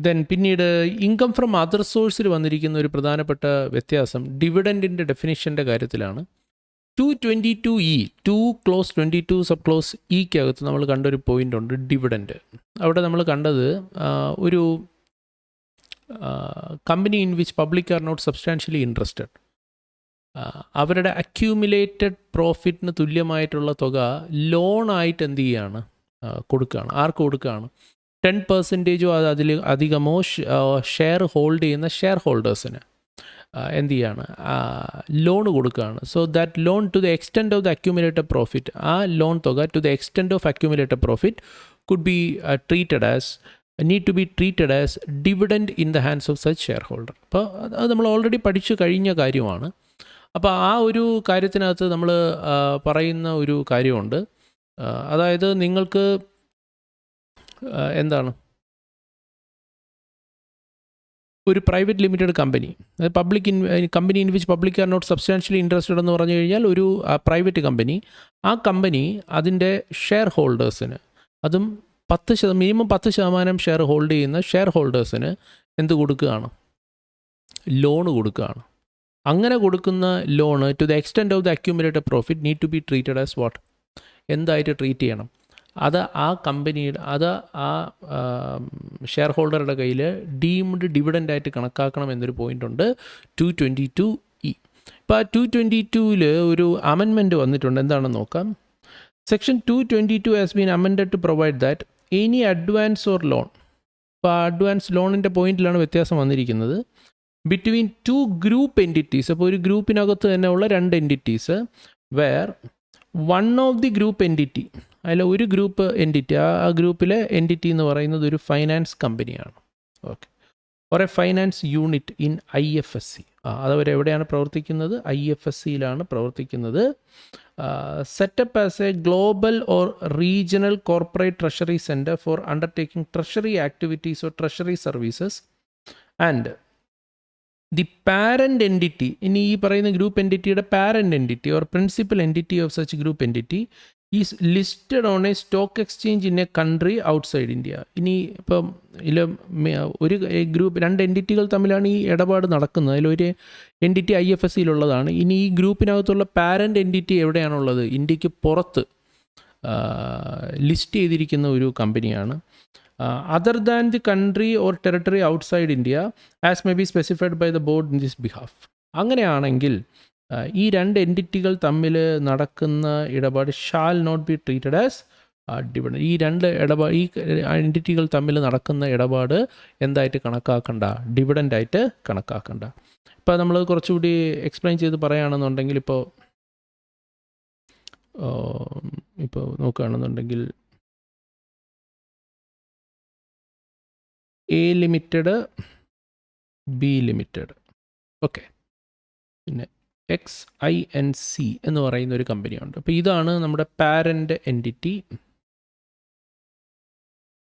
ദെൻ പിന്നീട് ഇൻകം ഫ്രം അതർ സോഴ്സിൽ വന്നിരിക്കുന്ന ഒരു പ്രധാനപ്പെട്ട വ്യത്യാസം ഡിവിഡൻറ്റിൻ്റെ ഡെഫിനിഷൻ്റെ കാര്യത്തിലാണ്. 222E 2(22) സബ് ക്ലോസ് ഇക്കകത്ത് നമ്മൾ കണ്ടൊരു പോയിൻ്റ് ഉണ്ട്, ഡിവിഡൻറ്റ്. അവിടെ നമ്മൾ കണ്ടത് ഒരു company in which public are not substantially interested, അവരുടെ അക്യൂമുലേറ്റഡ് പ്രോഫിറ്റിന് തുല്യമായിട്ടുള്ള തുക ലോണായിട്ട് എന്ത് ചെയ്യുകയാണ്, കൊടുക്കുകയാണ്. ആർക്ക് കൊടുക്കുകയാണ്? 10%ഓ അതിൽ അധികമോ ഷെയർ ഹോൾഡ് ചെയ്യുന്ന ഷെയർ ഹോൾഡേഴ്സിന് എന്ത് ചെയ്യാണ്, ലോൺ കൊടുക്കുകയാണ്. So that loan to the extent of the accumulated profit, ആ ലോൺ തുക to the extent of accumulated profit could be need to be treated as dividend in the hands of such shareholder. അപ്പോൾ അത് നമ്മൾ ഓൾറെഡി പഠിച്ചു കഴിഞ്ഞ കാര്യമാണ്. അപ്പോൾ ആ ഒരു കാര്യത്തിനകത്ത് നമ്മൾ പറയുന്ന ഒരു കാര്യമുണ്ട്. അതായത് നിങ്ങൾക്ക് എന്താണ് ഒരു private limited company, company in which public are not substantially interested എന്ന് പറഞ്ഞു കഴിഞ്ഞാൽ ഒരു പ്രൈവറ്റ് കമ്പനി, ആ കമ്പനി അതിൻ്റെ ഷെയർ ഹോൾഡേഴ്സിന്, അതും മിനിമം 10% ഷെയർ ഹോൾഡ് ചെയ്യുന്ന ഷെയർ ഹോൾഡേഴ്സിന് എന്ത് കൊടുക്കുകയാണ്? ലോണ് കൊടുക്കുകയാണ്. അങ്ങനെ കൊടുക്കുന്ന loan to the extent of the accumulated profit need to be treated as what? എന്തായിട്ട് ട്രീറ്റ് ചെയ്യണം? അത് ആ കമ്പനിയുടെ, ആ ഷെയർ ഹോൾഡറുടെ കയ്യിൽ ഡീംഡ് ഡിവിഡൻ്റായിട്ട് കണക്കാക്കണം എന്നൊരു പോയിൻ്റുണ്ട് 222E. ഇപ്പോൾ ആ 222ൽ ഒരു അമെൻമെൻറ്റ് വന്നിട്ടുണ്ട്. എന്താണെന്ന് നോക്കാം. Section 222 has been amended to provide that any advance or loan, ഇപ്പോൾ അഡ്വാൻസ് ലോണിൻ്റെ പോയിന്റിലാണ് വ്യത്യാസം വന്നിരിക്കുന്നത്, ബിറ്റ്വീൻ 2 ഗ്രൂപ്പ് എൻറ്റിറ്റീസ്. അപ്പോൾ ഒരു ഗ്രൂപ്പിനകത്ത് തന്നെ ഉള്ള 2 entities, where one of the group entity, അതിൽ ഒരു ഗ്രൂപ്പ് എൻറ്റിറ്റി, ആ ഗ്രൂപ്പിലെ എൻറ്റിറ്റി എന്ന് പറയുന്നത് ഒരു ഫൈനാൻസ് കമ്പനിയാണ്. Okay, or A finance unit in IFSC. അതവരെവിടെയാണ് പ്രവർത്തിക്കുന്നത്? IFSCയിലാണ് പ്രവർത്തിക്കുന്നത്. Set up as a global or regional corporate treasury center for undertaking treasury activities or treasury services, and the parent entity, ഇനി ഈ പറയുന്ന ഗ്രൂപ്പ് എൻറ്റിറ്റിയുടെ parent entity or principal entity of such group entity is listed on a stock exchange in a country outside India. ഇനി ഇപ്പം ഒരു ഗ്രൂപ്പ്, 2 എൻറ്റിറ്റികൾ തമ്മിലാണ് ഈ ഇടപാട് നടക്കുന്നത്. അതിലൊരു എൻറ്റിറ്റി IFSCയിലുള്ളതാണ്. ഇനി ഈ ഗ്രൂപ്പിനകത്തുള്ള പാരൻ്റ് എൻറ്റിറ്റി എവിടെയാണുള്ളത്? ഇന്ത്യക്ക് പുറത്ത് ലിസ്റ്റ് ചെയ്തിരിക്കുന്ന ഒരു കമ്പനിയാണ്. Other than the country or territory outside India as may be specified by the board in this behalf. അങ്ങനെയാണെങ്കിൽ ഈ 2 എൻറ്റിറ്റികൾ തമ്മിൽ നടക്കുന്ന ഇടപാട് shall not be treated as dividend. ഈ 2 ഈ എൻറ്റിറ്റികൾ തമ്മിൽ നടക്കുന്ന ഇടപാട് എന്തായിട്ട് കണക്കാക്കണ്ട? ഡിവിഡൻ്റായിട്ട് കണക്കാക്കണ്ട. ഇപ്പോൾ നമ്മൾ കുറച്ചുകൂടി എക്സ്പ്ലെയിൻ ചെയ്ത് പറയുകയാണെന്നുണ്ടെങ്കിൽ, ഇപ്പോൾ നോക്കുകയാണെന്നുണ്ടെങ്കിൽ A limited, B limited, okay, പിന്നെ XINC എന്ന് പറയുന്ന ഒരു കമ്പനിയുണ്ട്. അപ്പോൾ ഇതാണ് നമ്മുടെ പാരൻ്റ് എൻറ്റിറ്റി.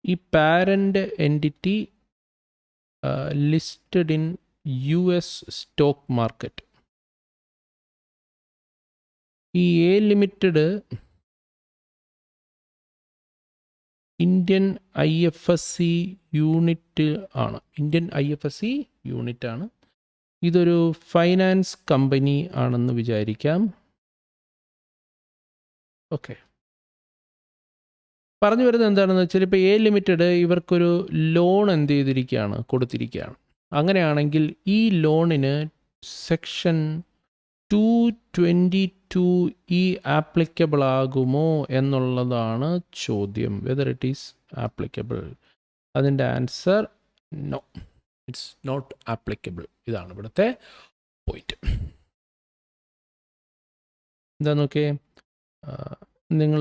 ഈ parent entity listed in US stock market. ഈ A limited Indian IFSC unit ആണ്. ഇന്ത്യൻ IFSC യൂണിറ്റ് ആണ്. ഇതൊരു ഫൈനാൻസ് കമ്പനി ആണെന്ന് വിചാരിക്കാം. ഓക്കെ, പറഞ്ഞു വരുന്നത് എന്താണെന്ന് വെച്ചാൽ ഇപ്പോൾ A ലിമിറ്റഡ് ഇവർക്കൊരു ലോൺ എന്ത് ചെയ്തിരിക്കുകയാണ്, കൊടുത്തിരിക്കുകയാണ്. അങ്ങനെയാണെങ്കിൽ ഈ ലോണിന് സെക്ഷൻ 222 ആപ്ലിക്കബിൾ ആകുമോ എന്നുള്ളതാണ് ചോദ്യം. Whether it is applicable. അതിൻ്റെ answer no, it's not applicable. ഇതാണ് ഇവിടുത്തെ പോയിന്റ്. എന്താ നോക്കിയേ, നിങ്ങൾ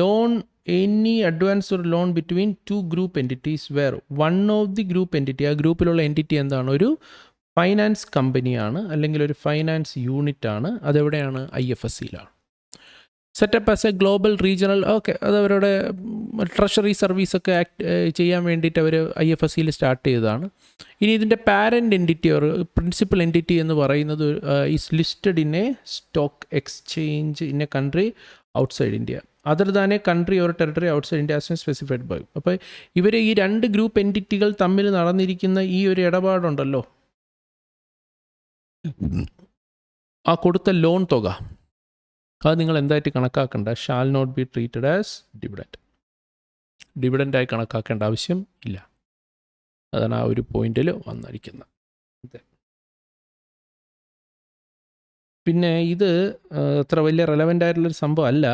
ലോൺ എനി അഡ്വാൻസ് ഒരു loan between 2 group entities where one of the group entity, ആ ഗ്രൂപ്പിലുള്ള എൻറ്റിറ്റി എന്താണ്, ഒരു ഫൈനാൻസ് കമ്പനിയാണ് അല്ലെങ്കിൽ ഒരു ഫൈനാൻസ് യൂണിറ്റ് ആണ്. അതെവിടെയാണ്, IFSCയിലാണ്. Setup as a global regional, okay, അത് അവരുടെ ട്രഷറി സർവീസൊക്കെ ചെയ്യാൻ വേണ്ടിയിട്ട് അവർ IFSCയിൽ സ്റ്റാർട്ട് ചെയ്തതാണ്. ഇനി ഇതിൻ്റെ parent entity or principal entity എന്ന് പറയുന്നത് is listed in a stock exchange in a country outside India other than a country or territory outside India as specified by. അപ്പോൾ ഇവർ ഈ 2 ഗ്രൂപ്പ് എൻറ്റിറ്റികൾ തമ്മിൽ നടന്നിരിക്കുന്ന ഈ ഒരു ഇടപാടുണ്ടല്ലോ, ആ കൊടുത്ത ലോൺ തുക അത് നിങ്ങൾ എന്തായിട്ട് കണക്കാക്കേണ്ട, shall not be treated as dividend. ഡിവിഡൻ്റായി കണക്കാക്കേണ്ട ആവശ്യം ഇല്ല. അതാണ് ആ ഒരു പോയിന്റിൽ വന്നിരിക്കുന്നത്. പിന്നെ ഇത് അത്ര വലിയ റെലവൻ്റ് ആയിട്ടുള്ളൊരു സംഭവം അല്ല.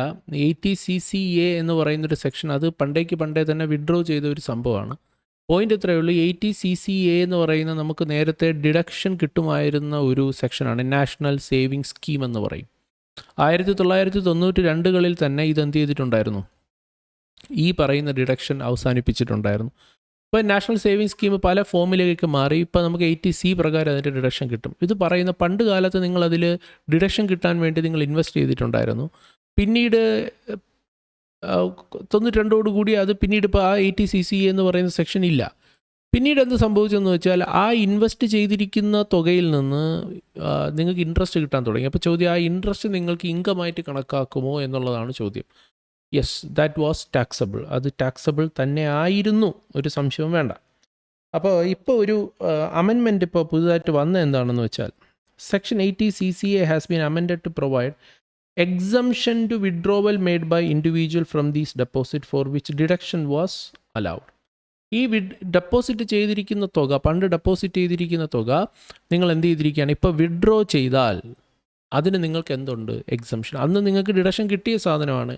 80CCA എന്ന് പറയുന്നൊരു സെക്ഷൻ, അത് പണ്ടേ തന്നെ വിഡ്രോ ചെയ്ത ഒരു സംഭവമാണ്. പോയിന്റ് ഇത്രയേ ഉള്ളൂ. 80CCA എന്ന് പറയുന്ന നമുക്ക് നേരത്തെ ഡിഡക്ഷൻ കിട്ടുമായിരുന്ന ഒരു സെക്ഷനാണ്. നാഷണൽ സേവിങ് സ്കീം എന്ന് പറയും. 1992 തന്നെ ഇതെന്ത് ചെയ്തിട്ടുണ്ടായിരുന്നു, ഈ പറയുന്ന ഡിഡക്ഷൻ അവസാനിപ്പിച്ചിട്ടുണ്ടായിരുന്നു. ഇപ്പോൾ നാഷണൽ സേവിങ് സ്കീം പല ഫോമിലേക്ക് മാറി. ഇപ്പോൾ നമുക്ക് 80C പ്രകാരം അതിൻ്റെ ഡിഡക്ഷൻ കിട്ടും. ഇത് പറയുന്ന പണ്ട് കാലത്ത് നിങ്ങളതിൽ ഡിഡക്ഷൻ കിട്ടാൻ വേണ്ടി നിങ്ങൾ ഇൻവെസ്റ്റ് ചെയ്തിട്ടുണ്ടായിരുന്നു. പിന്നീട് 92 കൂടി അത് പിന്നീട് ഇപ്പോൾ ആ 80CCA എന്ന് പറയുന്ന സെക്ഷൻ ഇല്ല. പിന്നീട് എന്ത് സംഭവിച്ചെന്ന് വെച്ചാൽ ആ ഇൻവെസ്റ്റ് ചെയ്തിരിക്കുന്ന തുകയിൽ നിന്ന് നിങ്ങൾക്ക് ഇൻട്രസ്റ്റ് കിട്ടാൻ തുടങ്ങി. അപ്പോൾ ചോദ്യം, ആ ഇൻട്രസ്റ്റ് നിങ്ങൾക്ക് ഇൻകമായിട്ട് കണക്കാക്കുമോ എന്നുള്ളതാണ് ചോദ്യം. Yes, that was taxable. അത് ടാക്സബിൾ തന്നെ ആയിരുന്നു, ഒരു സംശയവും വേണ്ട. അപ്പോൾ ഇപ്പോൾ ഒരു അമെൻമെൻറ്റ് ഇപ്പോൾ പുതുതായിട്ട് വന്ന എന്താണെന്ന് വെച്ചാൽ, section 80CCA has been amended to provide exemption to withdrawal made by individual from these deposit for which deduction was allowed. ഈ ഡെപ്പോസിറ്റ് ചെയ്തിരിക്കുന്ന തുക, പണ്ട് ഡെപ്പോസിറ്റ് ചെയ്തിരിക്കുന്ന തുക നിങ്ങൾ എന്ത് ചെയ്തിരിക്കുകയാണ്, ഇപ്പോൾ വിഡ്രോ ചെയ്താൽ അതിന് നിങ്ങൾക്ക് എന്തുണ്ട്, എക്സംഷൻ. അന്ന് നിങ്ങൾക്ക് ഡിഡക്ഷൻ കിട്ടിയ സാധനമാണ്.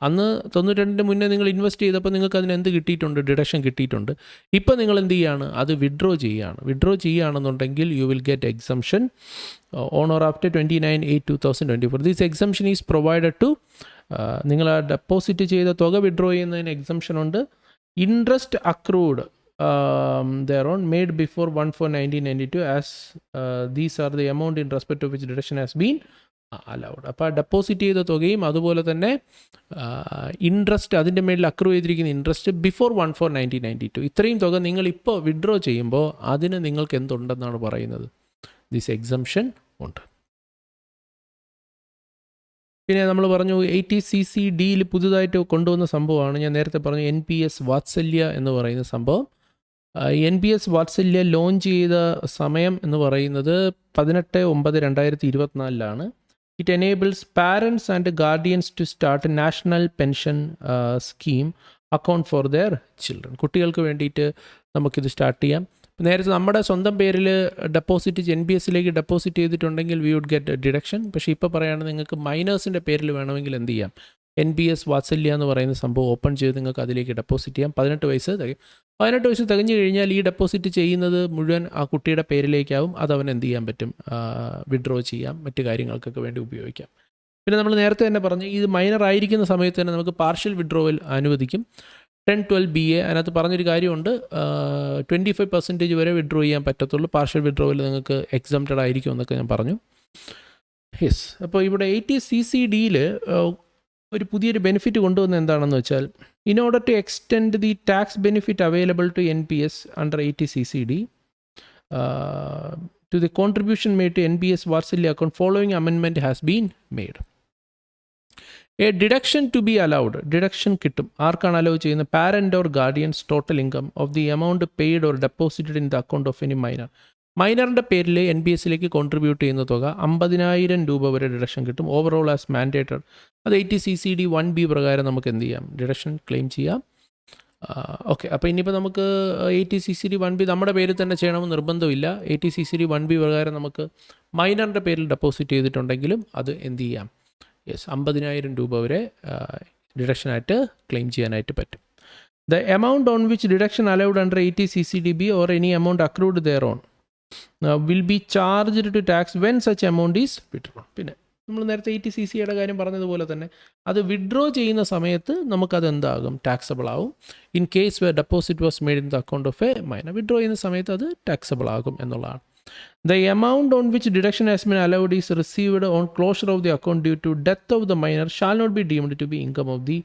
അന്ന് 92 മുന്നേ നിങ്ങൾ ഇൻവെസ്റ്റ് ചെയ്തപ്പോൾ നിങ്ങൾക്ക് അതിന് എന്ത് കിട്ടിയിട്ടുണ്ട്, ഡിഡക്ഷൻ കിട്ടിയിട്ടുണ്ട്. ഇപ്പോൾ നിങ്ങൾ എന്ത് ചെയ്യുകയാണ്, അത് വിഡ്രോ ചെയ്യുകയാണെന്നുണ്ടെങ്കിൽ you will get exemption on or after 29/8/2024. This exemption is provided to, നിങ്ങൾ ആ ഡെപ്പോസിറ്റ് ചെയ്ത തുക വിഡ്രോ ചെയ്യുന്നതിന് എക്സംഷൻ ഉണ്ട്. Interest accrued thereon made before 1/4/1992 as these are the amount in respect of which deduction has been allowed. അപ്പോൾ ഡെപ്പോസിറ്റ് ചെയ്ത തുകയും അതുപോലെ തന്നെ ഇൻട്രസ്റ്റ്, അതിൻ്റെ മേളിൽ അക്രൂ ചെയ്തിരിക്കുന്ന ഇൻട്രസ്റ്റ് ബിഫോർ 1/4/1992, ഇത്രയും തുക നിങ്ങൾ ഇപ്പോൾ വിഡ്രോ ചെയ്യുമ്പോൾ അതിന് നിങ്ങൾക്ക് എന്തുണ്ടെന്നാണ് പറയുന്നത്, ദിസ് എക്സംഷൻ ഉണ്ട്. പിന്നെ നമ്മൾ പറഞ്ഞു 80CCDയിൽ പുതുതായിട്ട് കൊണ്ടുവന്ന സംഭവമാണ്. ഞാൻ നേരത്തെ പറഞ്ഞു NPS വാത്സല്യ എന്ന് പറയുന്ന സംഭവം. NPS വാത്സല്യ ലോഞ്ച് ചെയ്ത സമയം എന്ന് പറയുന്നത് 18/9/2024 it enables parents and guardians to start national pension scheme account for their children. കുട്ടികൾക്ക് വേണ്ടിയിട്ട് നമുക്കിത് സ്റ്റാർട്ട് ചെയ്യാം. നേരത്തെ നമ്മുടെ സ്വന്തം പേരിൽ ഡെപ്പോസിറ്റ് NPSലേക്ക് ഡെപ്പോസിറ്റ് ചെയ്തിട്ടുണ്ടെങ്കിൽ വി വുഡ് ഗെറ്റ് ഡിഡക്ഷൻ. പക്ഷേ ഇപ്പോൾ പറയുകയാണെങ്കിൽ നിങ്ങൾക്ക് മൈനേഴ്സിൻ്റെ പേരിൽ വേണമെങ്കിൽ എന്ത് ചെയ്യാം, NPS വാത്സല്യ എന്ന് പറയുന്ന സംഭവം ഓപ്പൺ ചെയ്ത് നിങ്ങൾക്ക് അതിലേക്ക് ഡെപ്പോസിറ്റ് ചെയ്യാം. 18 വയസ്സ് തികഞ്ഞു കഴിഞ്ഞാൽ ഈ ഡെപ്പോസിറ്റ് ചെയ്യുന്നത് മുഴുവൻ ആ കുട്ടിയുടെ പേരിലേക്കാവും. അത് അവൻ എന്ത് ചെയ്യാൻ പറ്റും, വിഡ്രോ ചെയ്യാം, മറ്റു കാര്യങ്ങൾക്കൊക്കെ വേണ്ടി ഉപയോഗിക്കാം. പിന്നെ നമ്മൾ നേരത്തെ തന്നെ പറഞ്ഞു, ഇത് മൈനർ ആയിരിക്കുന്ന സമയത്ത് തന്നെ നമുക്ക് പാർഷ്യൽ വിഡ്രോവൽ അനുവദിക്കും. 10-12 BA അതിനകത്ത് പറഞ്ഞൊരു കാര്യമുണ്ട്, 25% വരെ വിഡ്രോ ചെയ്യാൻ പറ്റത്തുള്ളൂ. പാർഷ്യൽ വിഡ്രോവൽ നിങ്ങൾക്ക് എക്സംപ്റ്റഡ് ആയിരിക്കും എന്നൊക്കെ ഞാൻ പറഞ്ഞു. യെസ്, അപ്പോൾ ഇവിടെ 80CCDയിൽ ഒരു പുതിയൊരു ബെനിഫിറ്റ് കൊണ്ടുവന്ന എന്താണെന്ന് വെച്ചാൽ, in order to extend the tax benefit available to NPS under 80CCD to the contribution made to NPS Vatsalya account following amendment has been made. A deduction to be allowed, deduction കിട്ടും. ആർക്കാണ് അലൗ ചെയ്യുന്നത്? Parent or guardians total income of the amount paid or deposited in the account of any minor. മൈനറിൻ്റെ പേരിൽ NPSലേക്ക് കോൺട്രിബ്യൂട്ട് ചെയ്യുന്ന തുക 50,000 രൂപ വരെ ഡിഡക്ഷൻ കിട്ടും. Overall as mandated. അത് 80CCD 1B പ്രകാരം നമുക്ക് എന്ത് ചെയ്യാം? ഡിഡക്ഷൻ ക്ലെയിം ചെയ്യാം. ഓക്കെ, അപ്പോൾ ഇനിയിപ്പോൾ നമുക്ക് 80CCD 1B നമ്മുടെ പേരിൽ തന്നെ ചെയ്യണമെന്ന് നിർബന്ധമില്ല. 80CCD 1B പ്രകാരം നമുക്ക് മൈനറിൻ്റെ പേരിൽ ഡെപ്പോസിറ്റ് ചെയ്തിട്ടുണ്ടെങ്കിലും അത് എന്ത് ചെയ്യാം? 50,000 രൂപ വരെ ഡിഡക്ഷനായിട്ട് ക്ലെയിം ചെയ്യാനായിട്ട് പറ്റും. The amount on which deduction allowed under 80CCDB or any amount accrued thereon will be charged to tax when such amount is withdrawn. പിന്നെ നമ്മൾ നേരത്തെ 80CCയുടെ കാര്യം പറഞ്ഞതുപോലെ തന്നെ അത് വിഡ്രോ ചെയ്യുന്ന സമയത്ത് നമുക്കത് എന്താകും? ടാക്സബിൾ ആവും. In case where deposit was made in the account of a minor, withdraw ചെയ്യുന്ന സമയത്ത് അത് ടാക്സബിൾ ആകും എന്നുള്ളതാണ്. The amount on which deduction has been allowed is received on closure of the account due to death of the minor shall not be deemed to be income of the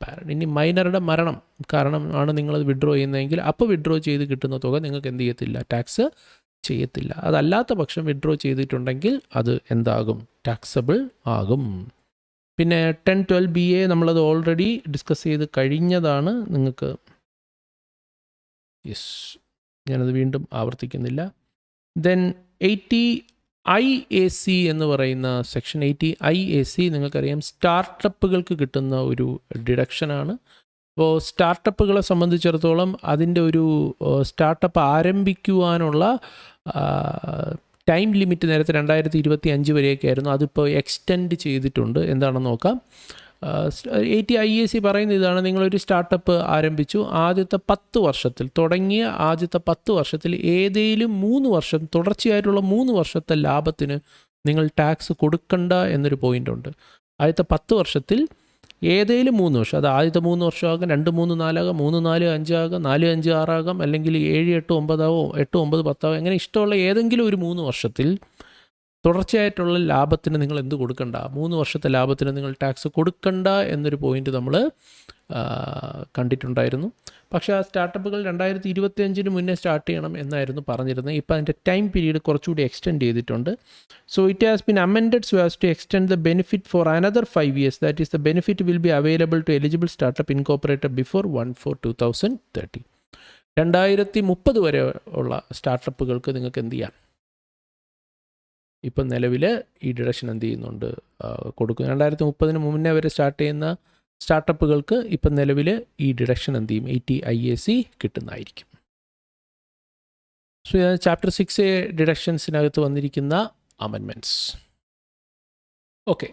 parent. ഇനി മൈനറുടെ മരണം കാരണം ആണ് നിങ്ങളത് വിഡ്രോ ചെയ്യുന്നതെങ്കിൽ അപ്പോൾ വിഡ്രോ ചെയ്ത് കിട്ടുന്ന തുക നിങ്ങൾക്ക് എന്ത് ചെയ്യത്തില്ല? ടാക്സ് ചെയ്യത്തില്ല. അതല്ലാത്ത പക്ഷം വിഡ്രോ ചെയ്തിട്ടുണ്ടെങ്കിൽ അത് എന്താകും? ടാക്സബിൾ ആകും. പിന്നെ 1012BA നമ്മളത് ഓൾറെഡി ഡിസ്കസ് ചെയ്ത് കഴിഞ്ഞതാണ്. നിങ്ങൾക്ക് ഞാനത് വീണ്ടും ആവർത്തിക്കുന്നില്ല. ദെൻ 80IAC എന്ന് പറയുന്ന സെക്ഷൻ 80IAC നിങ്ങൾക്കറിയാം സ്റ്റാർട്ടപ്പുകൾക്ക് കിട്ടുന്ന ഒരു ഡിഡക്ഷനാണ്. അപ്പോൾ സ്റ്റാർട്ടപ്പുകളെ സംബന്ധിച്ചിടത്തോളം അതിൻ്റെ ഒരു സ്റ്റാർട്ടപ്പ് ആരംഭിക്കുവാനുള്ള ടൈം ലിമിറ്റ് നേരത്തെ 2025 വരെയൊക്കെ ആയിരുന്നു. അതിപ്പോൾ എക്സ്റ്റെൻഡ് ചെയ്തിട്ടുണ്ട്. എന്താണെന്ന് നോക്കാം. 80IAC പറയുന്ന ഇതാണ്: നിങ്ങളൊരു സ്റ്റാർട്ടപ്പ് ആരംഭിച്ചു, ആദ്യത്തെ 10 വർഷത്തിൽ തുടങ്ങിയ ആദ്യത്തെ 10 വർഷത്തിൽ ഏതെങ്കിലും 3 വർഷം തുടർച്ചയായിട്ടുള്ള 3 വർഷത്തെ ലാഭത്തിന് നിങ്ങൾ ടാക്സ് കൊടുക്കണ്ട എന്നൊരു പോയിൻ്റ് ഉണ്ട്. ആദ്യത്തെ 10 വർഷത്തിൽ ഏതെങ്കിലും 3 വർഷം, അത് ആദ്യത്തെ 3 വർഷമാകാം, 2, 3, 4 ആകാം, 3, 4, 5 ആകാം, 4, 5, 6 ആകാം, അല്ലെങ്കിൽ 7, 8, 9 ആവോ, 8, 9, 10 ആവും. അങ്ങനെ ഇഷ്ടമുള്ള ഏതെങ്കിലും ഒരു 3 വർഷത്തിൽ തുടർച്ചയായിട്ടുള്ള ലാഭത്തിന് നിങ്ങൾ എന്ത് കൊടുക്കണ്ട? 3 വർഷത്തെ ലാഭത്തിന് നിങ്ങൾ ടാക്സ് കൊടുക്കണ്ട എന്നൊരു പോയിൻ്റ് നമ്മൾ കണ്ടിട്ടുണ്ടായിരുന്നു. പക്ഷേ ആ സ്റ്റാർട്ടപ്പുകൾ 2025 മുന്നേ സ്റ്റാർട്ട് ചെയ്യണം എന്നായിരുന്നു പറഞ്ഞിരുന്നത്. ഇപ്പോൾ അതിൻ്റെ ടൈം പീരീഡ് കുറച്ചുകൂടി എക്സ്റ്റെൻഡ് ചെയ്തിട്ടുണ്ട്. So it has been amended so as to extend the benefit for another 5 years. That is the benefit will be available to eligible startup incorporated before 1/4/2030. 2030 വരെ ഉള്ള സ്റ്റാർട്ടപ്പുകൾക്ക് നിങ്ങൾക്ക് എന്ത് ചെയ്യാം? ഇപ്പം നിലവിൽ ഈ ഡിഡക്ഷൻ എന്ത് ചെയ്യുന്നുണ്ട്? കൊടുക്കും. 2030 മുന്നേ വരെ സ്റ്റാർട്ട് ചെയ്യുന്ന സ്റ്റാർട്ടപ്പുകൾക്ക് ഇപ്പം നിലവിൽ ഈ ഡിഡക്ഷൻ എന്ത് ചെയ്യും? 80IAC കിട്ടുന്നതായിരിക്കും. സോ ചാപ്റ്റർ 6A ഡിഡക്ഷൻസിനകത്ത് വന്നിരിക്കുന്ന അമെൻമെൻറ്റ്സ്. ഓക്കെ,